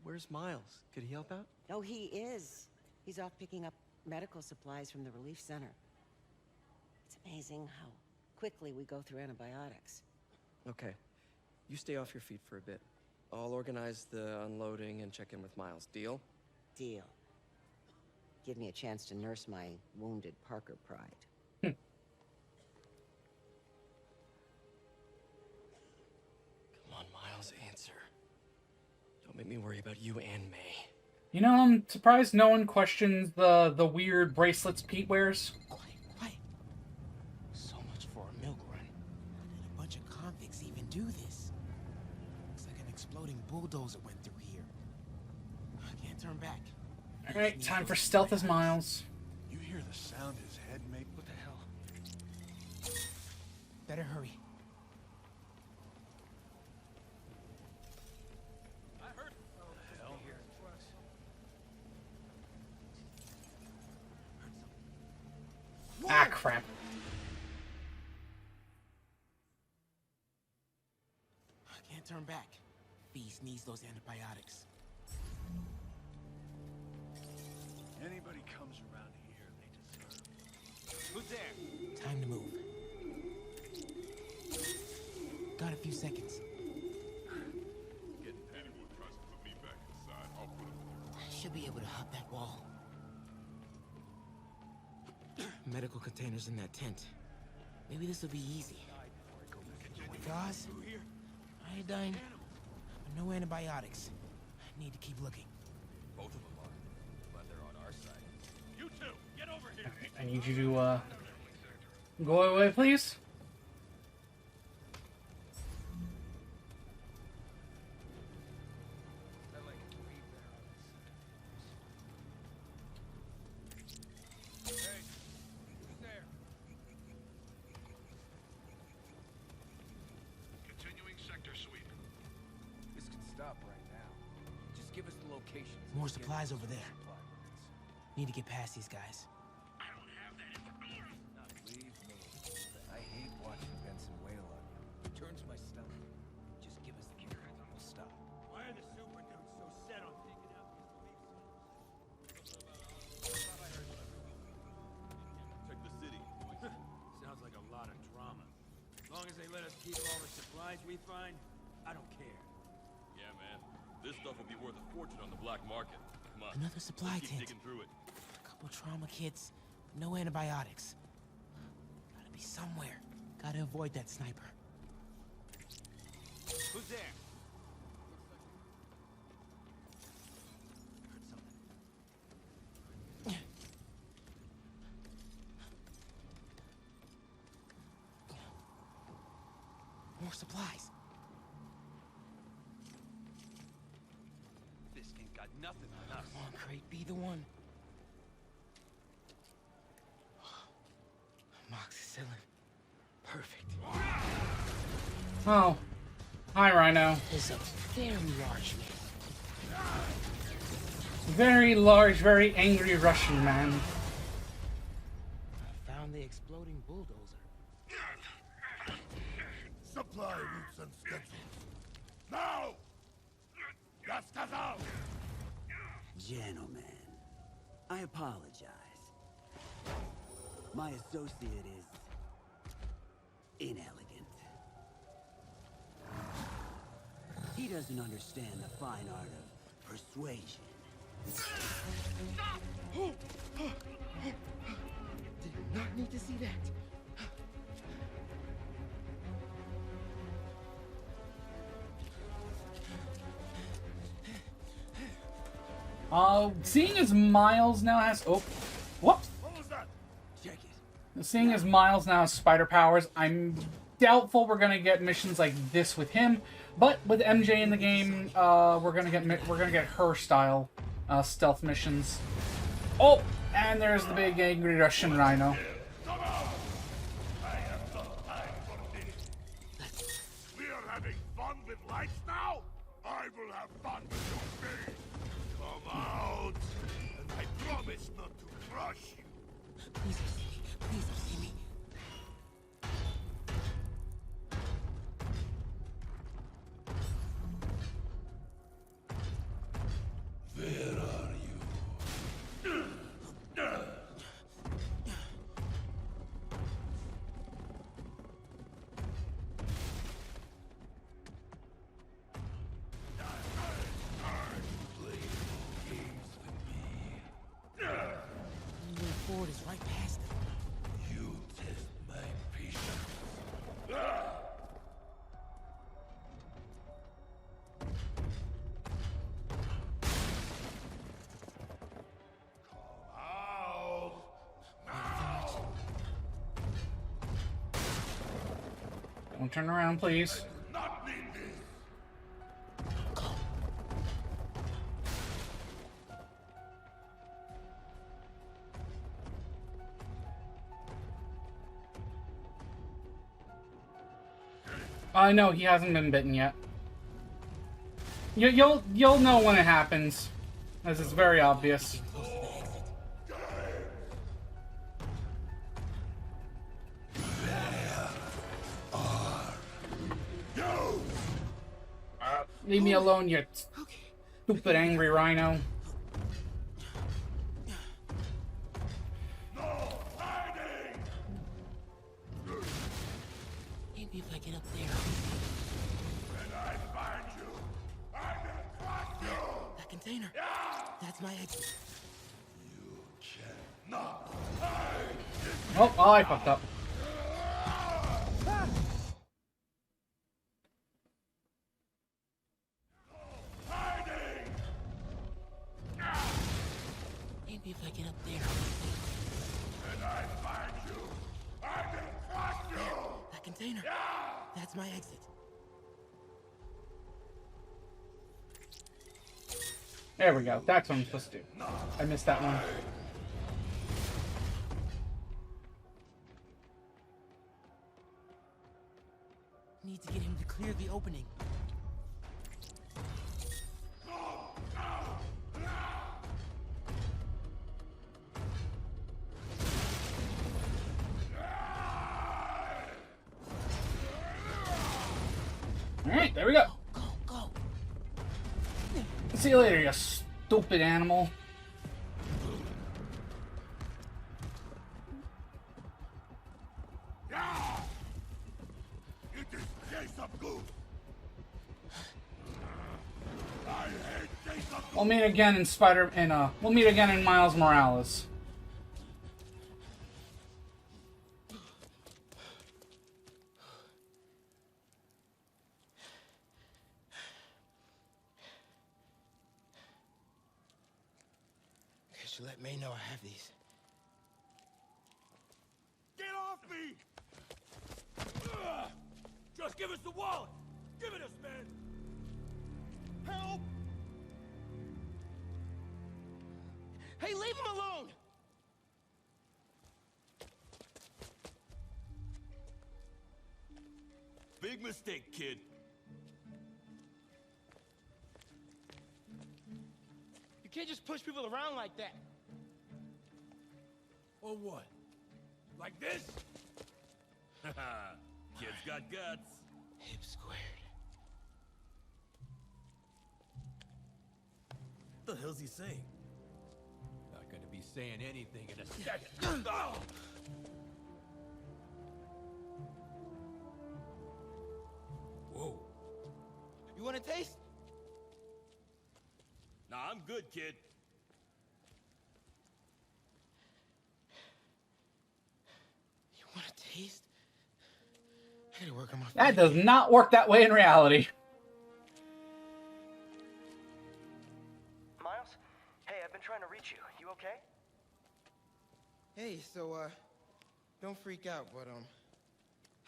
Where's Miles? Could he help out? Oh, he is. He's off picking up medical supplies from the relief center. It's amazing how quickly we go through antibiotics. Okay. You stay off your feet for a bit. I'll organize the unloading and check in with Miles. Deal? Deal. Give me a chance to nurse my wounded Parker pride. Come on, Miles, answer. Don't make me worry about you and May. You know, I'm surprised no one questions the weird bracelets Pete wears. Quiet. So much for a milk run. Did a bunch of convicts even do this? Looks like an exploding bulldozer went through here. I can't turn back. Alright, time for stealth as Miles. You hear the sound his head made? What the hell? Better hurry. Ah, crap. I can't turn back. Beast needs those antibiotics. Anybody comes around here, they deserve. Who's there? Time to move. Got a few seconds. Anyone tries to put me back inside, I'll put him through. Should be able to hop that wall. Medical containers in that tent. Maybe this will be easy. Gauze? Iodine? But no antibiotics. I need to keep looking. Both of them are, but they're on our side. You two, get over here. I need you to, go away, please. Continuing sector sweep. This can stop right now. Just give us the locations. More supplies over there. Need to get past these guys. Leave me. I hate watching Benson wail on you. It turns my stomach. Just give us the key. We'll stop. Why are the super dudes so set on taking out these police? Check the city. Sounds like a lot of drama. As long as they let us keep all the supplies we find, I don't care. Yeah, man. This stuff will be worth a fortune on the black market. Come on. Another supply Let's keep tent. digging through it. A couple trauma kits. No antibiotics. Gotta be somewhere. Gotta avoid that sniper. Who's there? More supplies. This ain't got nothing on us. Come on, Crate, be the one. Moxicillin. Perfect. Oh. Hi, Rhino. Is a very large man. Very large, very angry Russian man. Found the exploding bulldozer. Supply routes and schedules. Now! Gaskazal! Gentlemen, I apologize. My associate is inelegant. He doesn't understand the fine art of persuasion. Did not need to see that. Seeing as Miles now has... Oh, whoops. What was that? Check it. Seeing as Miles now has spider powers, I'm doubtful we're gonna get missions like this with him. But with MJ in the game, we're gonna get her style stealth missions. Oh, and there's the big angry Russian Rhino. We are having fun with lights now? I will have fun with your face. Come out, and I promise not to crush you. Please don't see me. Please don't see me. Don't turn around, please. I know he hasn't been bitten yet. You'll know when it happens, as it's very obvious. Leave me alone, you stupid angry rhino. Maybe if I get up there. When I find you, I will crush you. That container. That's my exit. You cannot hide. Oh, I fucked up. Maybe if I get up there. When I find you, I will crush you. That container. That's my exit. There we go. That's what I'm supposed to do. I missed that one. Need to get him to clear the opening. Alright, there we go. Go. See you later, you stupid animal. It is case of good. I hate case of We'll meet again in we'll meet again in Miles Morales. Guess you let May know I have these. Get off me! Just give us the wallet! Give it us, man! Help! Hey, leave him alone! Big mistake, kid. You can't just push people around like that. Or what? Like this? Haha, kid's got guts. Hip squared. What the hell's he saying? Not gonna be saying anything in a second. Oh! Whoa. You want a taste? Nah, I'm good, kid. You want a taste? I gotta work on my That does not work that way in reality. Miles? Hey, I've been trying to reach you. You okay? Hey, so, don't freak out, but, I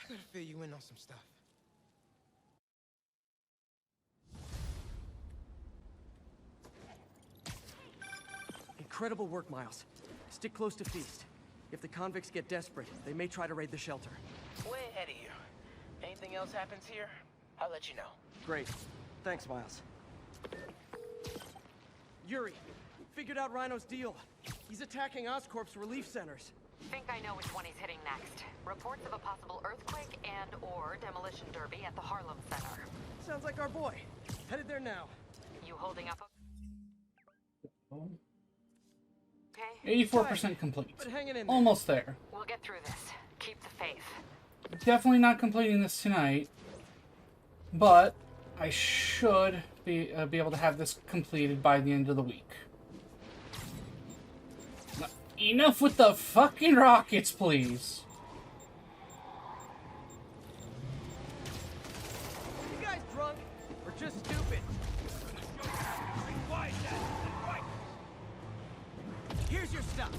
gotta fill you in on some stuff. Incredible work, Miles. Stick close to Feast. If the convicts get desperate, they may try to raid the shelter. Way ahead of you. Anything else happens here, I'll let you know. Great. Thanks, Miles. Yuri, figured out Rhino's deal. He's attacking Oscorp's relief centers. Think I know which one he's hitting next. Reports of a possible earthquake and/or demolition derby at the Harlem Center. Sounds like our boy. Headed there now. You holding up? Okay. 84% complete. But hanging in there. Almost there. We'll get through this. Keep the faith. Definitely not completing this tonight, but I should be able to have this completed by the end of the week. Now, enough with the fucking rockets, please. You guys drunk? Or just stupid? Here's your stuff.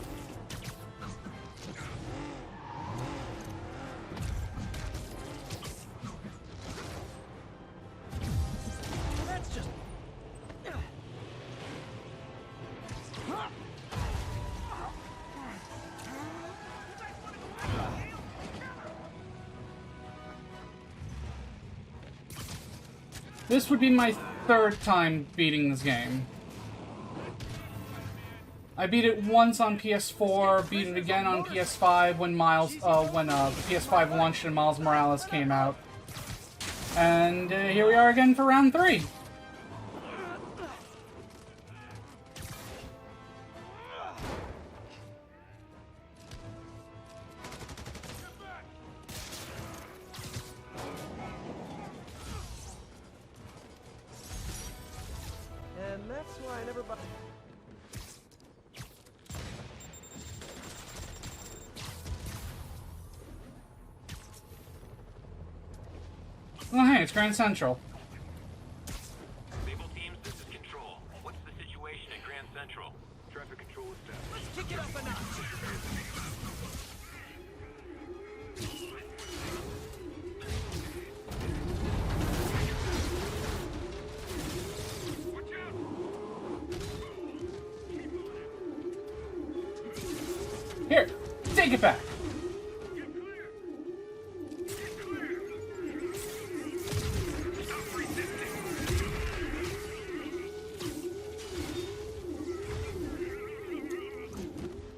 This would be my third time beating this game. I beat it once on PS4, beat it again on PS5 when the PS5 launched and Miles Morales came out. And here we are again for round 3. And that's why I never buy. Oh hey, it's Grand Central. Sable teams, this is Control. What's the situation at Grand Central? Traffic control established. Let's kick it up a notch. Here, take it back.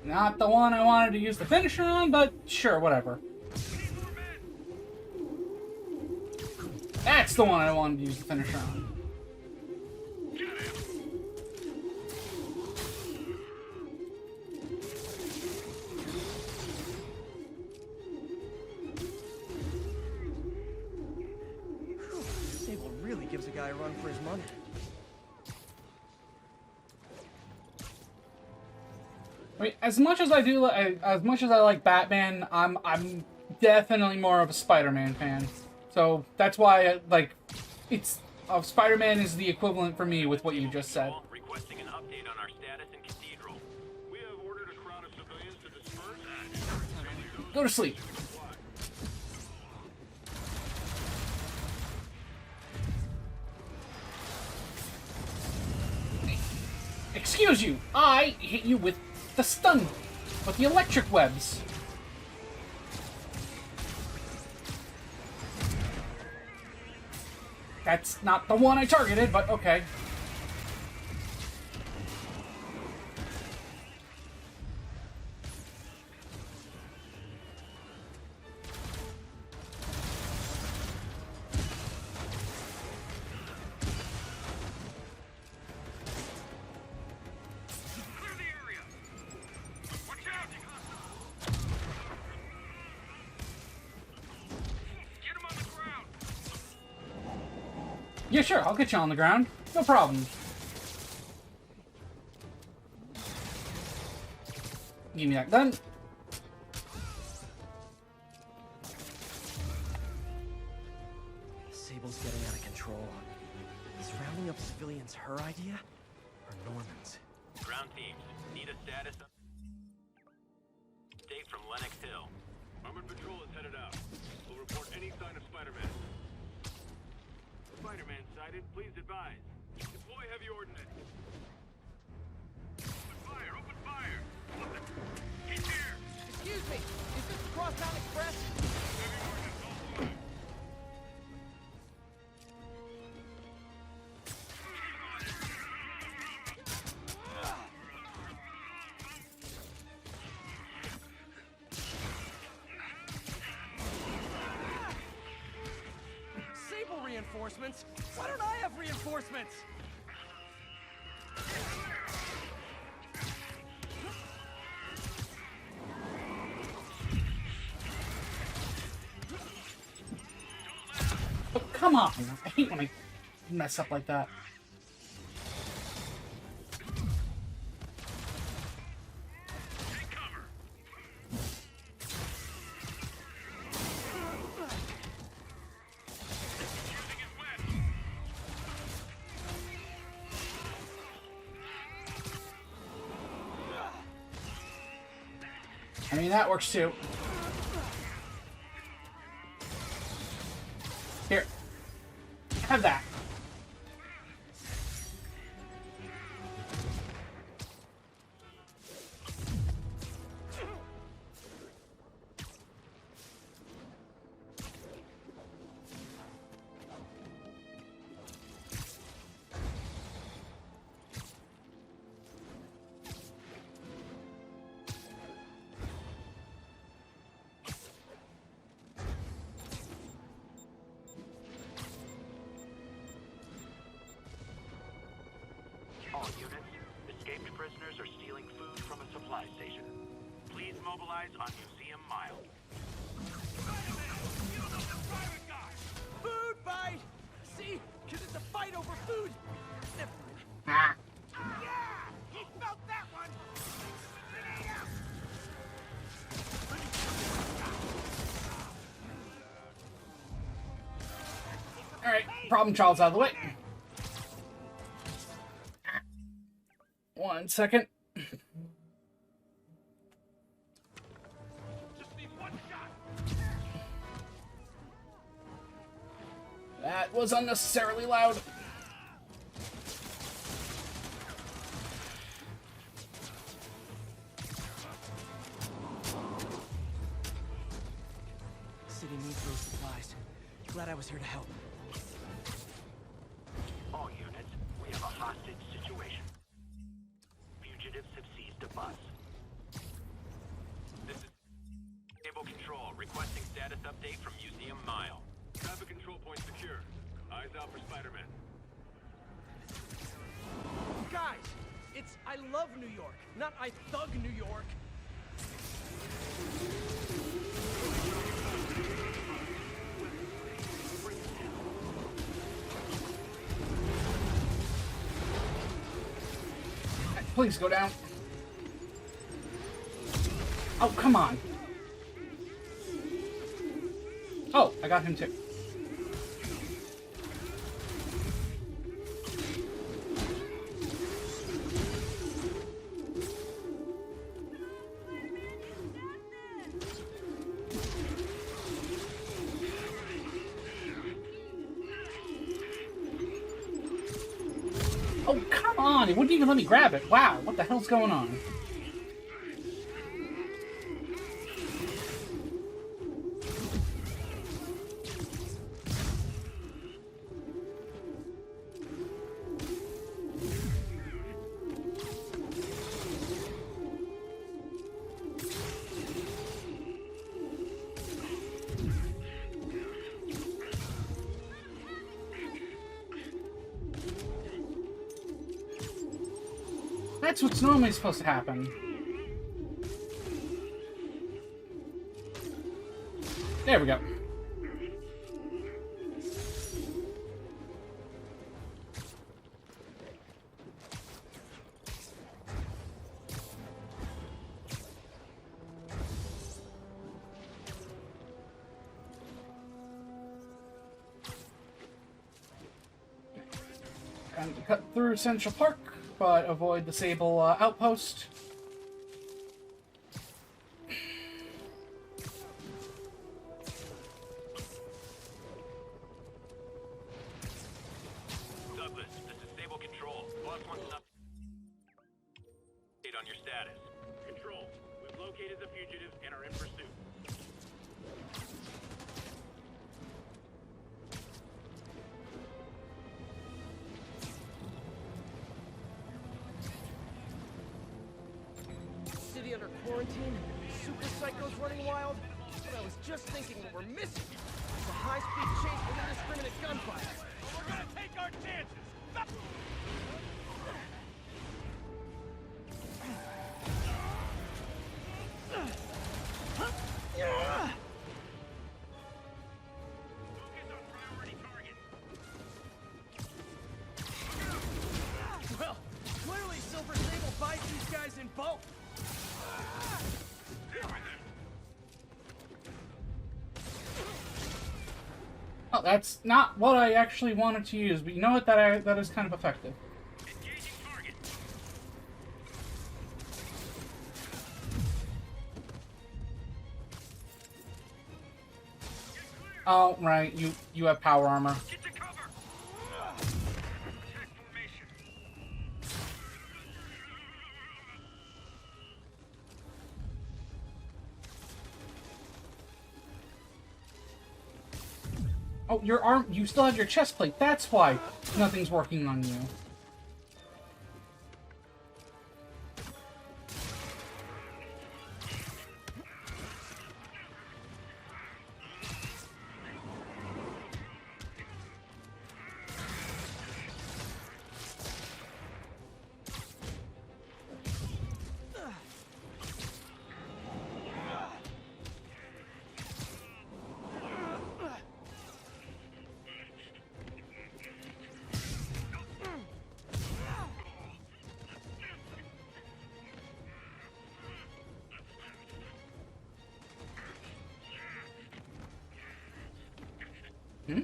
Not the one I wanted to use the finisher on, but sure, whatever. That's the one I wanted to use the finisher on. Sable really gives a guy a run for his money. I mean, as much as I like Batman, I'm definitely more of a Spider-Man fan. So that's why Spider-Man is the equivalent for me with what you just said. Requesting an update on our status in Cathedral. We have ordered a crowd of civilians to disperse. Go to sleep. Excuse you, I hit you with the stun, with the electric webs. That's not the one I targeted, but okay. Yeah, sure, I'll get you on the ground. No problem. Give me that gun. Sable's getting out of control. Is rounding up civilians her idea? Or Norman's? Ground teams, need a status update from Lenox Hill. Armored patrol is headed out. We'll report any sign of Spider-Man. Spider-Man sighted, please advise. Deploy heavy ordnance. Open fire, open fire! Get here! Excuse me, is this the Crosstown Express? Heavy ordnance all the way. Sable reinforcements? Why don't I have reinforcements? Oh, come on. I hate when I mess up like that. I mean, that works too. Here. Have that. All units, escaped prisoners are stealing food from a supply station. Please mobilize on Museum Mile. Food fight! See? Because it's a fight over food! Never mind. Ah. Yeah! He felt that one! Alright, problem child's out of the way. 1 second. That was unnecessarily loud. City needs those supplies. Glad I was here to help. All units, we have a hostage situation. Fugitives have seized a bus. This is Stable Control, requesting status update from Museum Mile. Traffic control point secure. Eyes out for Spider-Man. Guys, it's I love New York, not I thug New York. Please go down. Oh, come on. Oh, I got him too. Oh, come on! It wouldn't even let me grab it. Wow, what the hell's going on? That's what's normally supposed to happen. There we go. And cut through Central Park, but avoid the Sable outpost. Douglas, this is Stable Control. Boss wants an update on your status. Control, we've located the fugitives and are in pursuit. City under quarantine, super psychos running wild. But I was just thinking what we're missing. It's a high-speed chase with indiscriminate gunfire. We're gonna take our chances. Well, clearly Silver Sable buys these guys in bulk. Oh, that's not what I actually wanted to use, but you know what? That is kind of effective. Oh, right. You have power armor. Oh, your arm. You still have your chest plate. That's why nothing's working on you. Hmm?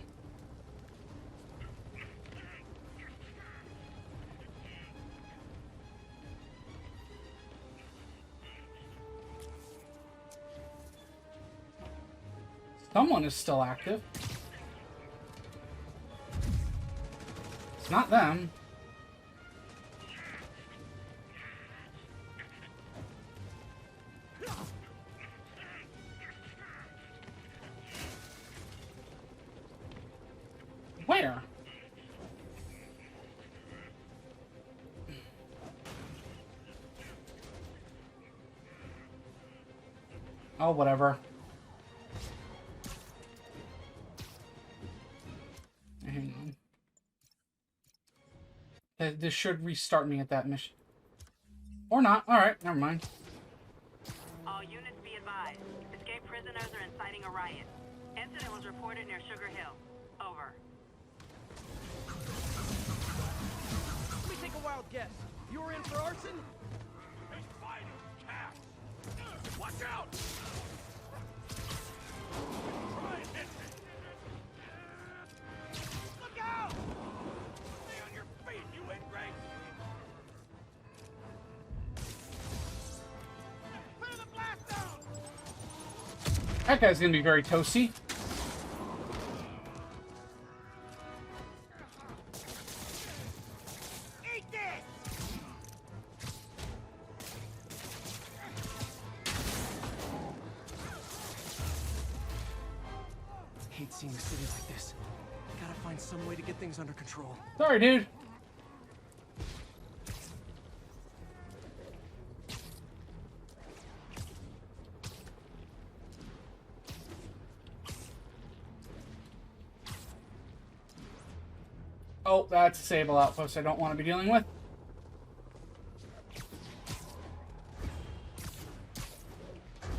Someone is still active. It's not them. Where? Oh, whatever. Hang on. This should restart me at that mission. Or not. Alright, never mind. All units be advised. Escaped prisoners are inciting a riot. Incident was reported near Sugar Hill. Over. Let me take a wild guess. You were in for arson? He's fighting cats. Watch out! Try and hit me. Look out! Stay on your feet, you ingrate! Put the blast down! That guy's gonna be very toasty. Eat this! Hate seeing the city like this. Gotta find some way to get things under control. Sorry, dude. Oh, that's a Sable outpost I don't want to be dealing with.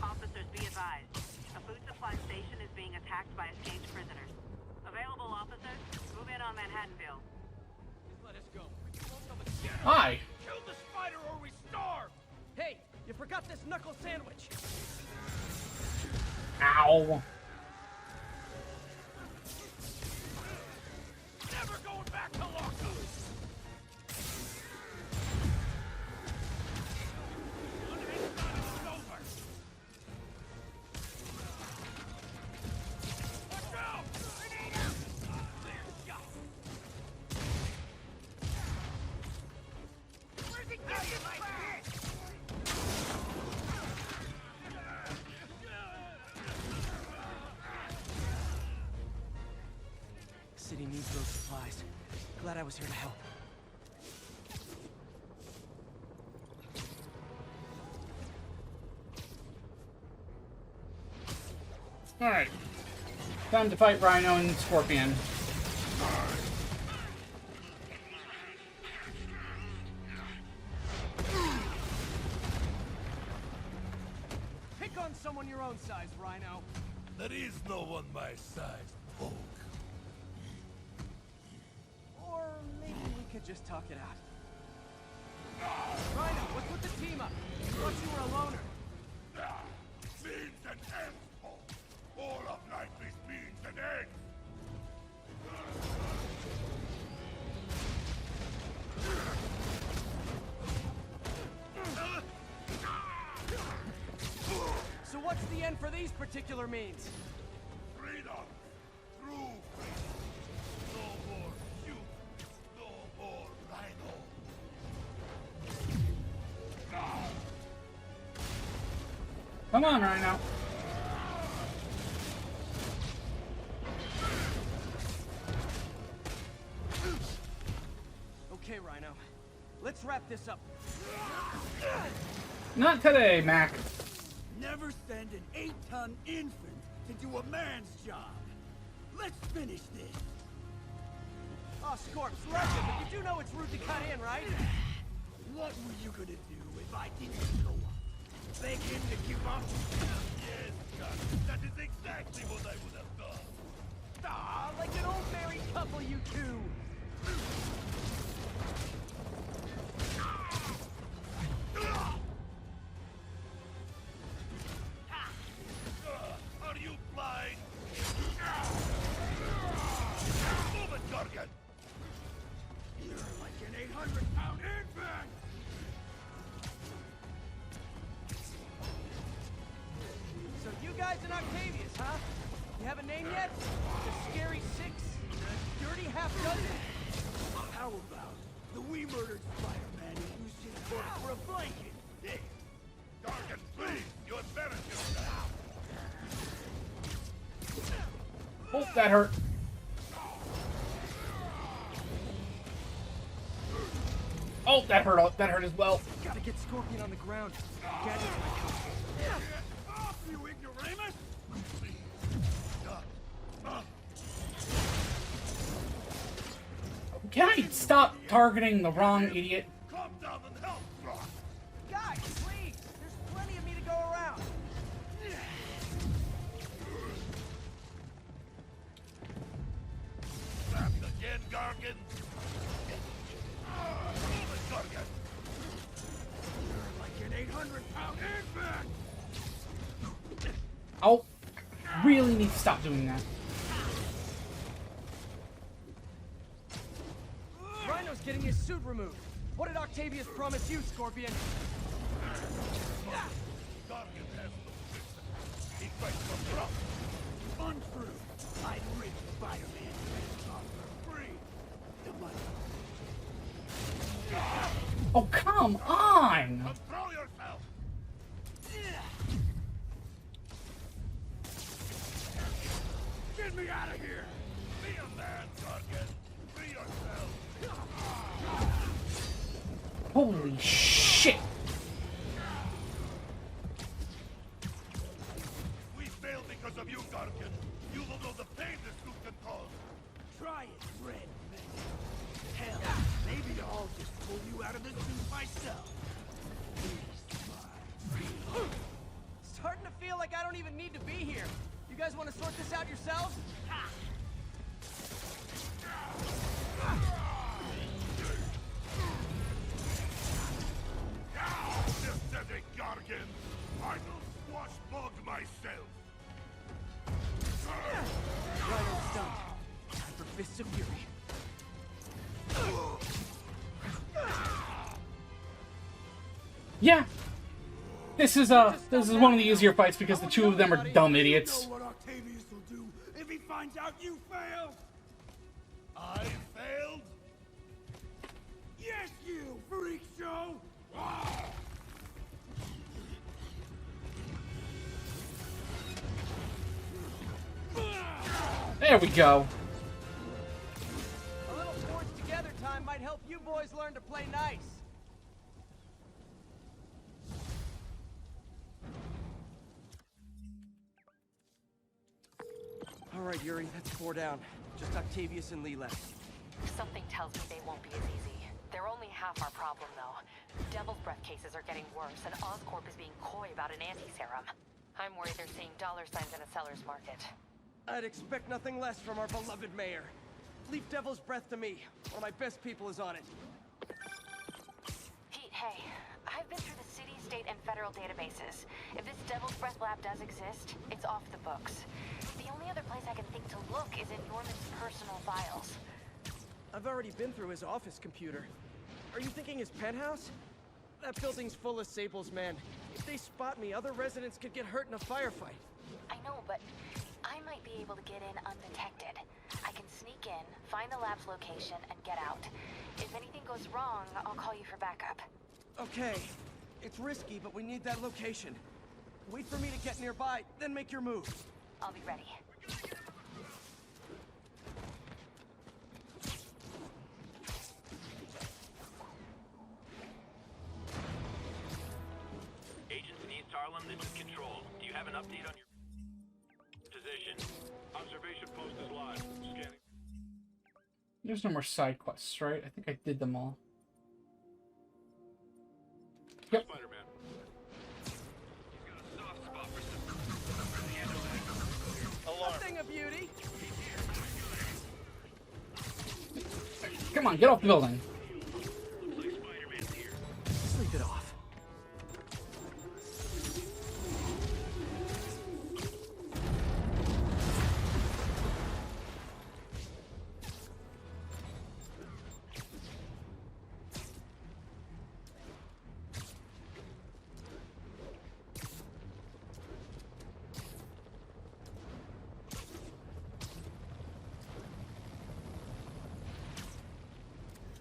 Officers be advised. A food supply station is being attacked by escaped prisoners. Available officers, move in on Manhattanville. Let us go. Hi. Kill the spider or we starve! Hey, you forgot this knuckle sandwich. Ow. Never going back to Lockhart! City needs those supplies. Glad I was here to help. Alright. Time to fight Rhino and Scorpion. Pick on someone your own size, Rhino. There is no one my size, Poke. Or maybe we could just talk it out. Rhino, what's with the team up? I thought you were a loner. Beans and eggs, Poke. All of life is beans and eggs. So what's the end for these particular means? Freedom. True freedom. No more you. No more Rhino. Come on, Rhino. Okay, Rhino. Let's wrap this up. Not today, Mac. Never send an 8-ton infant to do a man's job. Let's finish this. Oh, Scorps, love it, but you do know it's rude to cut in, right? What were you gonna do if I didn't show up? Beg him to give up? Yes, Captain. That is exactly what I would have done. Ah, like an old married couple, you two. Are you blind? You're like an 800-pound infant! So you guys in Octavius, huh? You have a name yet? The Scary Six? The Dirty Half Dozen? How about the we murdered Spider-Man who used his book for a blanket? Hey, Gargan, please, you embarrass yourself. Oh, that hurt. Oh, that hurt. That hurt as well. Gotta get Scorpion on the ground. Gadget's Get off, you ignoramus! Can I stop targeting the wrong idiot? Calm down and help, Rock. Guys, please! There's plenty of me to go around. Back again, Gargan. Move it, Gargan. You're like an 800-pound infant! I'll really need to stop doing that. Rhino's getting his suit removed. What did Octavius promise you, Scorpion? Gargan has no system. He fights for Rock. Untrue. I'd rip Spider-Man off for free. The money. Oh, come on! Control yourself. Get me out of here! Be a man, Gargan. Free yourself. Holy shit! We failed because of you, Gargan. You will know the pain this group can cause. Try it, Red Man. Hell, maybe I'll just pull you out of the suit myself. Starting to feel like I don't even need to be here. You guys want to sort this out yourselves? Pathetic Gargan. I will squash bug myself. Rhino's done. Time for Fists of Fury. Yeah. This is one of the easier fights because the two of them are dumb idiots. You know what Octavius will do if he finds out you failed? I failed? Yes, you freak show! There we go. A little forged together time might help you boys learn to play nice. All right, Yuri, that's 4 down. Just Octavius and Lee left. Something tells me they won't be as easy. They're only half our problem, though. Devil's Breath cases are getting worse, and Oscorp is being coy about an anti-serum. I'm worried they're seeing dollar signs in a seller's market. I'd expect nothing less from our beloved mayor. Leave Devil's Breath to me. One of my best people is on it. Pete, hey. I've been through the city, state, and federal databases. If this Devil's Breath lab does exist, it's off the books. The only other place I can think to look is in Norman's personal files. I've already been through his office computer. Are you thinking his penthouse? That building's full of Sable's men. If they spot me, other residents could get hurt in a firefight. I know, but I might be able to get in undetected. I can sneak in, find the lab's location, and get out. If anything goes wrong, I'll call you for backup. Okay. It's risky, but we need that location. Wait for me to get nearby, then make your move. I'll be ready. Agents in East Harlem, this is Control. Do you have an update on your position? Observation post is live. Scanning. There's no more side quests, right? I think I did them all. Yep. Spider-Man. A thing of beauty. Come on, get off the building. Sleep it off.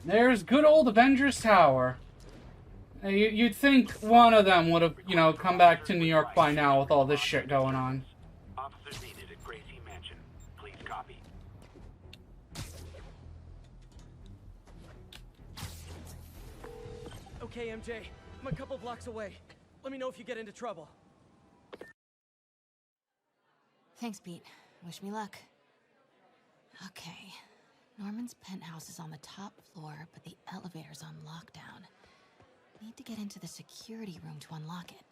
There's good old Avengers Tower. You'd think one of them would have, you know, come back to New York by now with all this shit going on. Officers needed at Gracie Mansion. Please copy. Okay, MJ. I'm a couple blocks away. Let me know if you get into trouble. Thanks, Pete. Wish me luck. Okay. Norman's penthouse is on the top floor, but the elevator's on lockdown. Need to get into the security room to unlock it.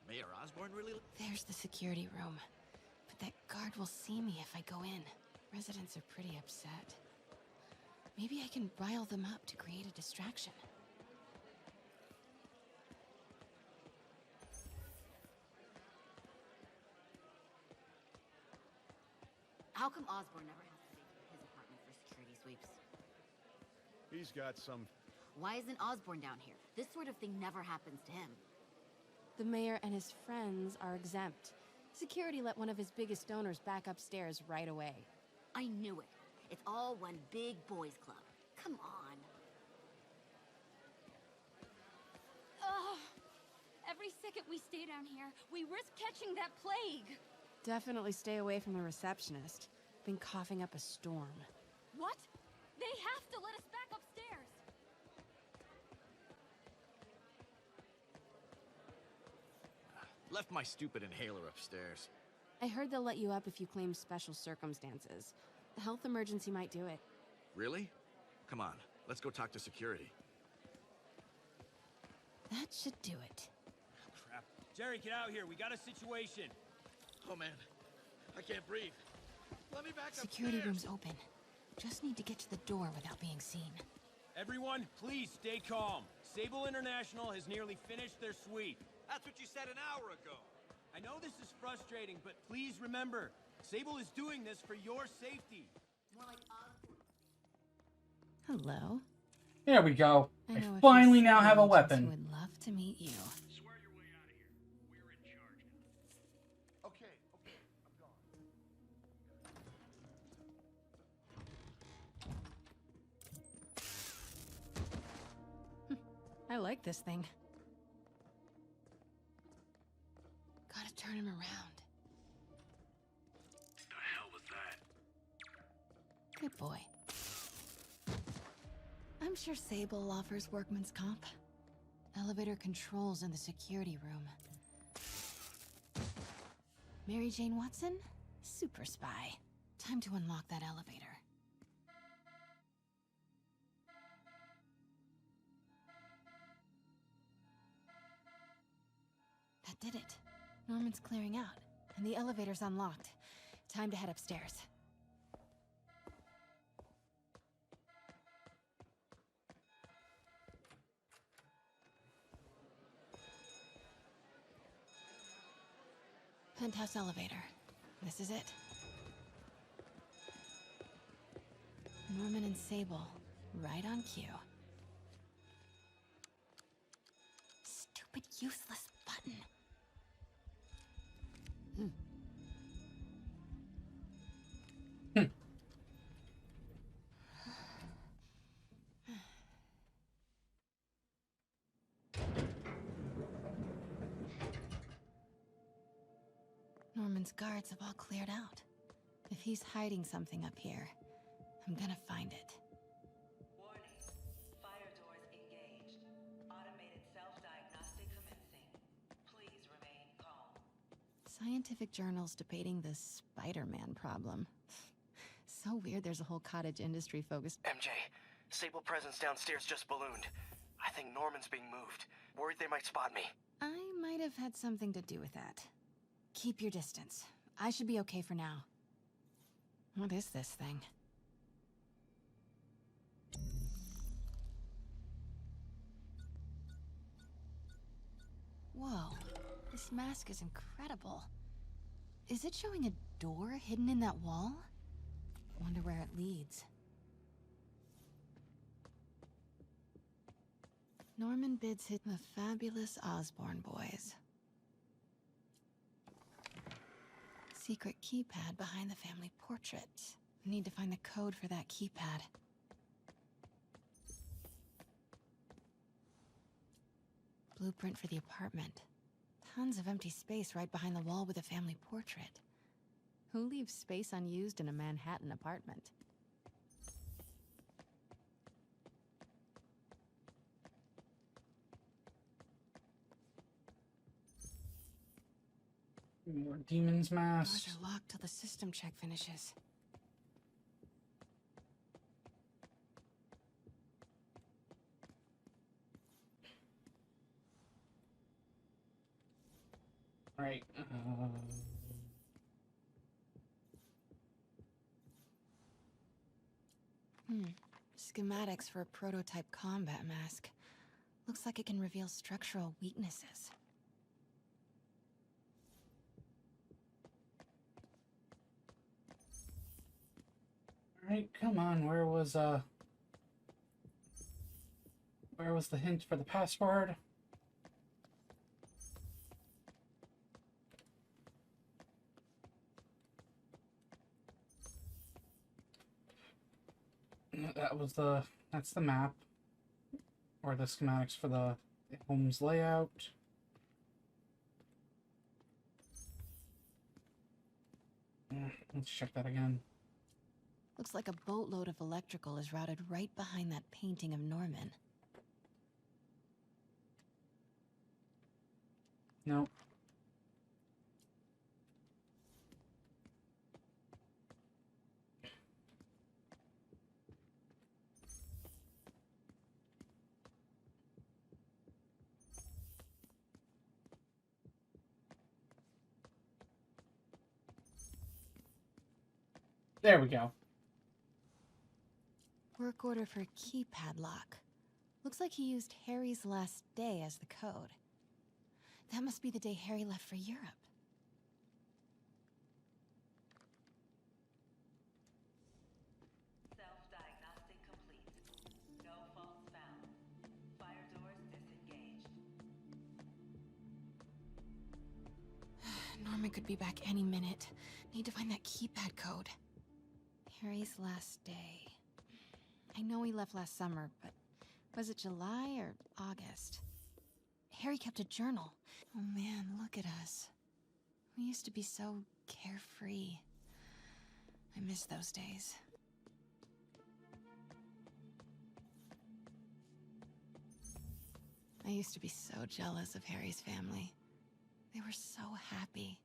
Mayor Osborn really... There's the security room. But that guard will see me if I go in. Residents are pretty upset. Maybe I can rile them up to create a distraction. How come Osborn never has to stay in his apartment for security sweeps? He's got some... Why isn't Osborn down here? This sort of thing never happens to him. The mayor and his friends are exempt. Security let one of his biggest donors back upstairs right away. I knew it. It's all one big boys club. Come on. Ugh. Every second we stay down here, we risk catching that plague. Definitely stay away from the receptionist. Been coughing up a storm. What? They have to let us back upstairs. Left my stupid inhaler upstairs. I heard they'll let you up if you claim special circumstances. The health emergency might do it. Really? Come on, let's go talk to security. That should do it. Crap. Jerry, get out here. We got a situation. Oh man, I can't breathe. Let me back Security upstairs. room's open. Just need to get to the door without being seen. Everyone, please stay calm. Sable International has nearly finished their sweep. That's what you said an hour ago. I know this is frustrating, but please remember, Sable is doing this for your safety. More like Osborn. Hello. There we go. I I know a finally few now have a agents weapon. who would love to meet you. Swear your way out of here. We're in charge now. Okay, I'm gone. I like this thing. Gotta turn him around. The hell was that? Good boy. I'm sure Sable offers workman's comp. Elevator controls in the security room. Mary Jane Watson? Super spy. Time to unlock that elevator. That did it. Norman's clearing out, and the elevator's unlocked. Time to head upstairs. Penthouse elevator. This is it. Norman and Sable, right on cue. Stupid, useless button. Norman's guards have all cleared out. If he's hiding something up here, I'm gonna find it. Warning. Fire doors engaged. Automated self-diagnostic commencing. Please remain calm. Scientific journals debating the Spider-Man problem. So weird there's a whole cottage industry focused... MJ, Sable presence downstairs just ballooned. I think Norman's being moved. Worried they might spot me. I might have had something to do with that. Keep your distance. I should be okay for now. What is this thing? Whoa, this mask is incredible. Is it showing a door hidden in that wall? Wonder where it leads. Norman bids hit the fabulous Osborn boys. Secret keypad behind the family portrait. Need to find the code for that keypad. blueprint for the apartment. Tons of empty space right behind the wall with a family portrait. Who leaves space unused in a Manhattan apartment? More Demon's Mask. Doors are locked till the system check finishes. Right. Schematics for a prototype combat mask. Looks like it can reveal structural weaknesses. Alright, come on, where was the hint for the password? That's the map. Or the schematics for the home's layout. Let's check that again. Looks like a boatload of electrical is routed right behind that painting of Norman. Nope. There we go. Work order for a keypad lock. Looks like he used Harry's last day as the code. That must be the day Harry left for Europe. Self-diagnostic complete. No faults found. Fire doors disengaged. Norman could be back any minute. Need to find that keypad code. Harry's last day. I know he left last summer, but was it July or August? Harry kept a journal. Oh man, look at us. We used to be so carefree. I miss those days. I used to be so jealous of Harry's family. They were so happy.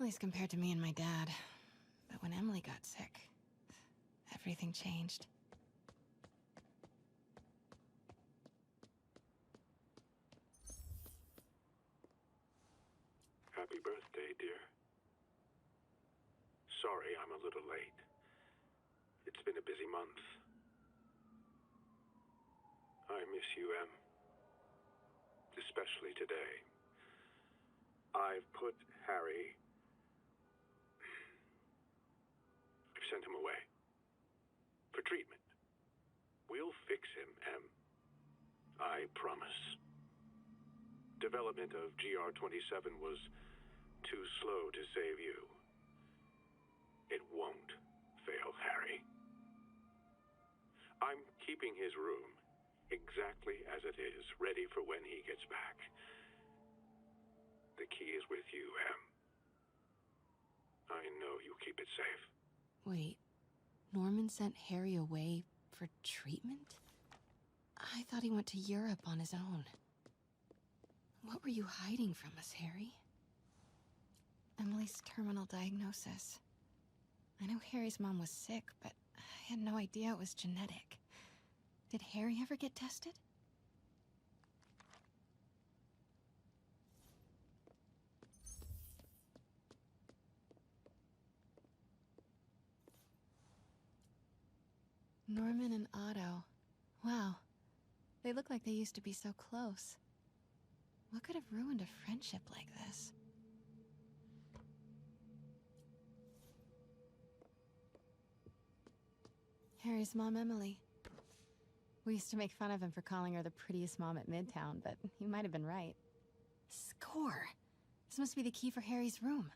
At least compared to me and my dad. But when Emily got sick, everything changed. Happy birthday, dear. Sorry I'm a little late. It's been a busy month. I miss you, Em. Especially today. I've put Harry... I've sent him away. For treatment. We'll fix him, Em. I promise. Development of GR-27 was too slow to save you. It won't fail Harry. I'm keeping his room exactly as it is, ready for when he gets back. The key is with you, Em. I know you'll keep it safe. Wait, Norman sent Harry away for treatment? I thought he went to Europe on his own. What were you hiding from us, Harry? Emily's terminal diagnosis. I know Harry's mom was sick, but I had no idea it was genetic. Did Harry ever get tested? Norman and Otto. Wow. They look like they used to be so close. What could have ruined a friendship like this? Harry's mom, Emily. We used to make fun of him for calling her the prettiest mom at Midtown, but he might have been right. Score! This must be the key for Harry's room.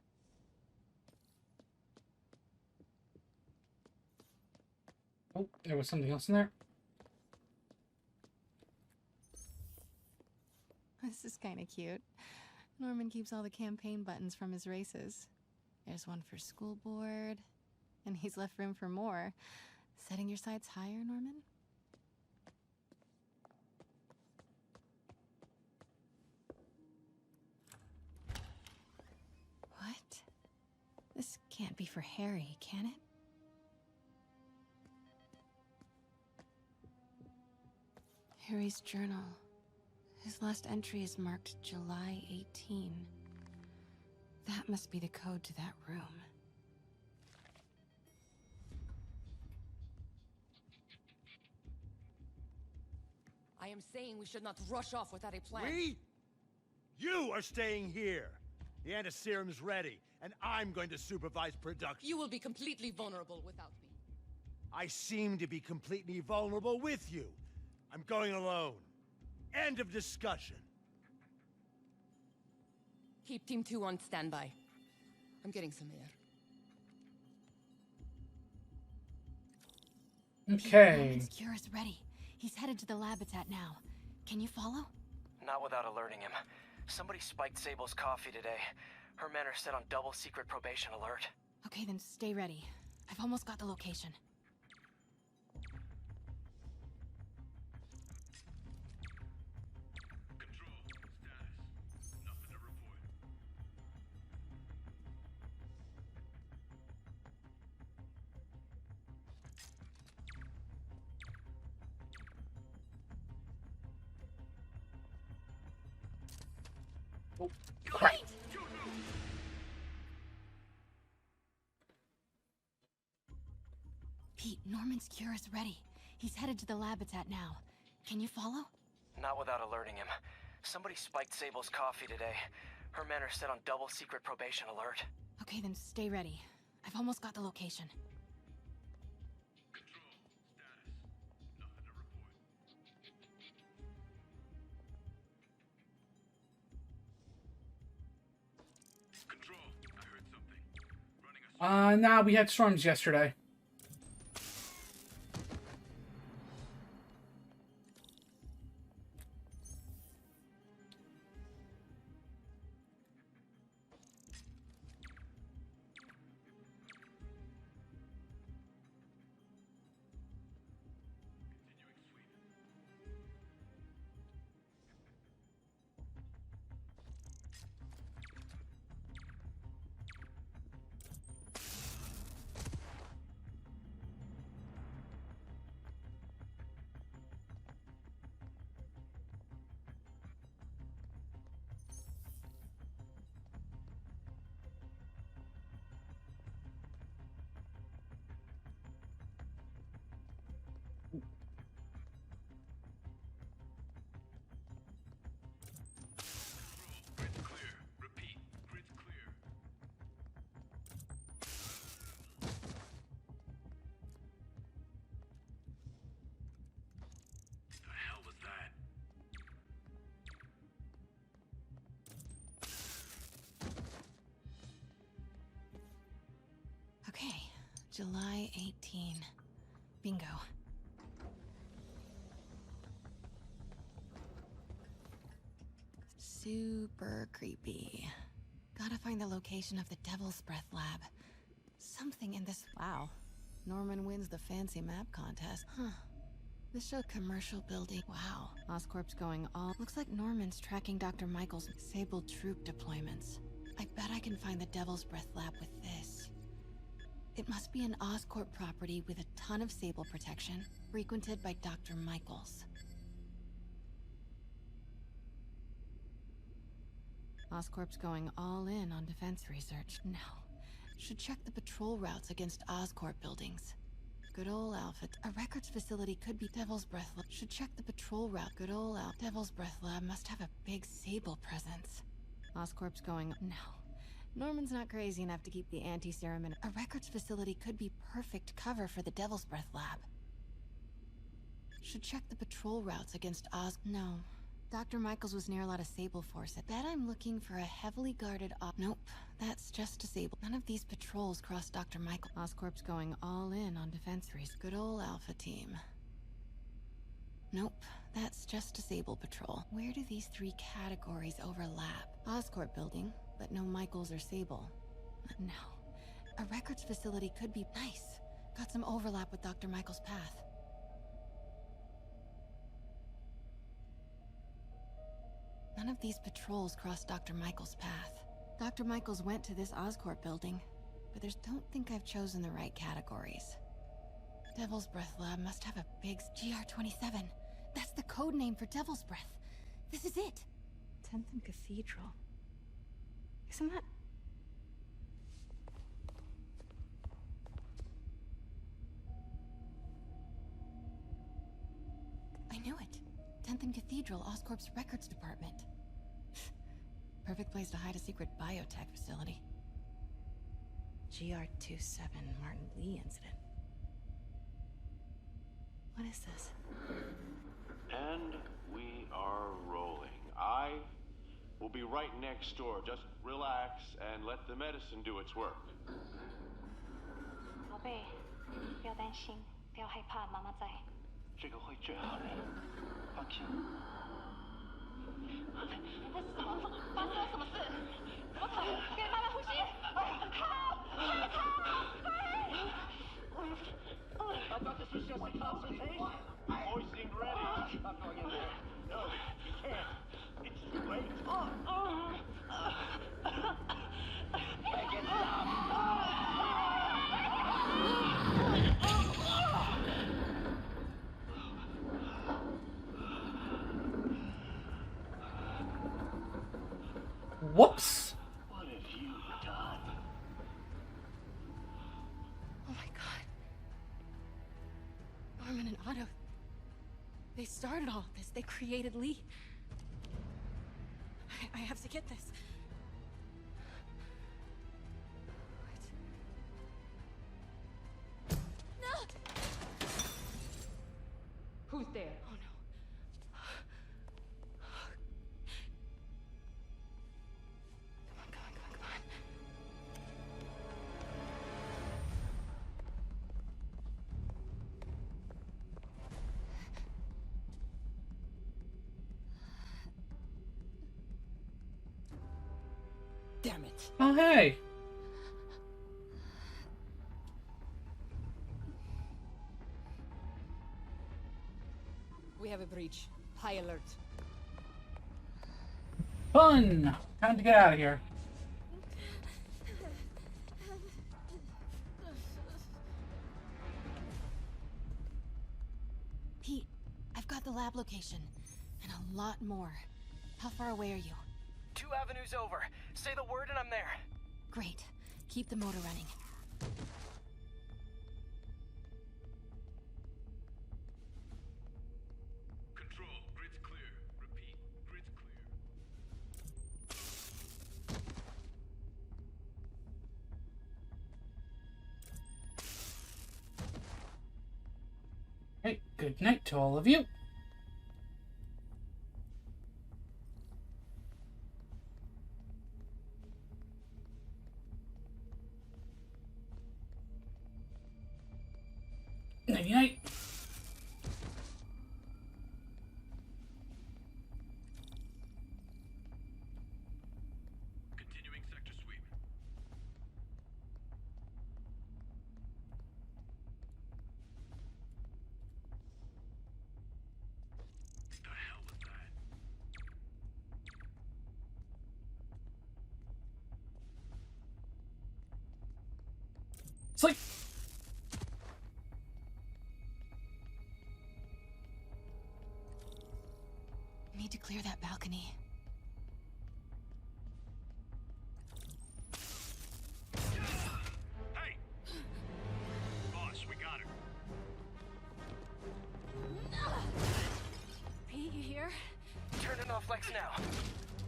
Oh, there was something else in there. This is kind of cute. Norman keeps all the campaign buttons from his races. There's one for school board, and he's left room for more. Setting your sights higher, Norman? What? This can't be for Harry, can it? Harry's journal. His last entry is marked July 18. That must be the code to that room. I am saying we should not rush off without a plan. We? You are staying here. The antiserum's ready, and I'm going to supervise production. You will be completely vulnerable without me. I seem to be completely vulnerable with you. I'm going alone. End of discussion. Keep Team 2 on standby. I'm getting some air. Okay. Norman's cure is ready. He's headed to the lab it's at now. Can you follow? Not without alerting him. Somebody spiked Sable's coffee today. Her men are set on double secret probation alert. Okay, then stay ready. I've almost got the location. Oh, crap. Pete, Norman's cure is ready. He's headed to the lab it's at now. Can you follow? Not without alerting him. Somebody spiked Sable's coffee today. Her men are set on double secret probation alert. Okay, then stay ready. I've almost got the location. Nah, we had storms yesterday. Okay, July 18. Bingo. Super creepy. Gotta find the location of the Devil's Breath lab. Something in this... Wow. Norman wins the fancy map contest. Huh. This showed commercial building. Wow. Oscorp's going all... Looks like Norman's tracking Dr. Michael's Sable troop deployments. I bet I can find the Devil's Breath lab with this. It must be an Oscorp property with a ton of Sable protection, frequented by Dr. Michaels. Oscorp's going all in on defense research. Now, should check the patrol routes against Oscorp buildings. Good ol' Alpha. A records facility could be Devil's Breath Lab. Should check the patrol route. Good ol' Devil's Breath Lab must have a big Sable presence. Oscorp's going... No. Norman's not crazy enough to keep the anti-serum in... A records facility could be perfect cover for the Devil's Breath Lab. Should check the patrol routes against No. Dr. Michaels was near a lot of Sable force. I bet I'm looking for a heavily guarded Nope, that's just a Sable. None of these patrols cross Dr. Michael. Oscorp's going all in on defense research. Good ol' Alpha team. Nope, that's just Disable Patrol. Where do these three categories overlap? Oscorp building, but no Michaels or Sable. No. A records facility could be nice. Got some overlap with Dr. Michaels' path. None of these patrols crossed Dr. Michaels' path. Dr. Michaels went to this Oscorp building, but don't think I've chosen the right categories. Devil's Breath Lab must have a big GR-27. That's the code name for Devil's Breath. This is it. 10th and Cathedral. Isn't that... I knew it. 10th and Cathedral, Oscorp's records department. Perfect place to hide a secret biotech facility. GR-27 Martin Lee incident. What is this? And we are rolling. I will be right next door. Just relax and let the medicine do its work. 宝贝，不要担心，不要害怕，妈妈在。这个会治好的，放心。你在什么？发生了什么事？我操！给妈妈呼吸！靠！快靠！I thought this was just a consultation. Hoisting ready. I'm going in there. No, you can't. It's too late. Make it stop. Whoops! What have you done? Oh my god. Norman and Otto. They started all of this. They created Lee. I have to get this. What? No! Who's there? Oh no. Come on. Damn it. Oh, hey! We have a breach. High alert. Fun! Time to get out of here. Pete, I've got the lab location. And a lot more. How far away are you? 2 avenues over. Say the word and I'm there. Great. Keep the motor running. Control, grid's clear. Repeat, grid's clear. Hey, good night to all of you. Nighty night. Continuing sector sweep. The hell was that? Sleep. Need to clear that balcony. Hey! Boss, we got her. Pete, you here? Turning off Lex now.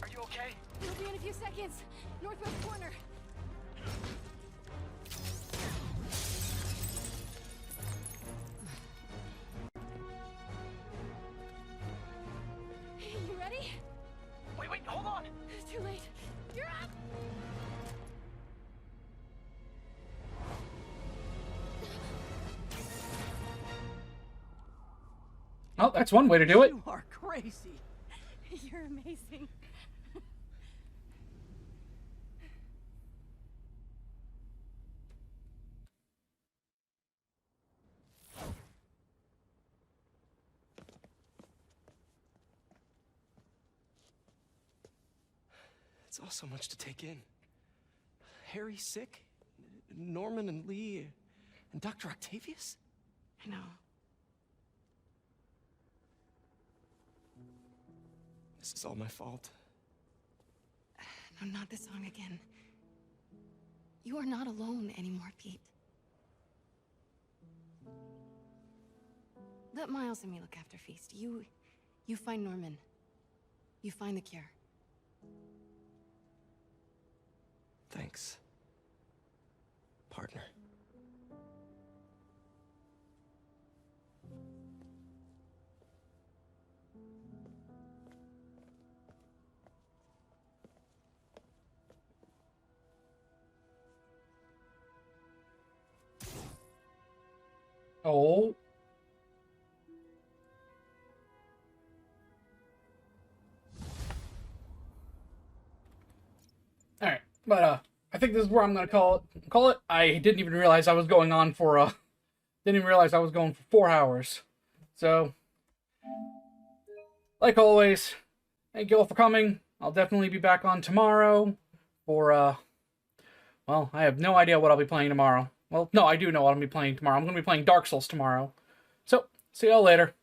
Are you okay? We'll be in a few seconds. Northwest corner. You ready? Wait, hold on! It's too late. You're up! Oh, that's one way to do it. You are crazy. You're amazing. It's all so much to take in. Harry's sick, Norman and Lee, and Dr. Octavius? I know. This is all my fault. No, not this song again. You are not alone anymore, Pete. Let Miles and me look after Feast. You find Norman. You find the cure. Thanks, partner. Oh. Alright, but I think this is where I'm gonna call it. I didn't even realize I was going on for didn't even realize I was going for 4 hours. So, like always, thank you all for coming. I'll definitely be back on tomorrow for well, I have no idea what I'll be playing tomorrow. Well, no, I do know what I'll be playing tomorrow. I'm gonna be playing Dark Souls tomorrow. So, see y'all later.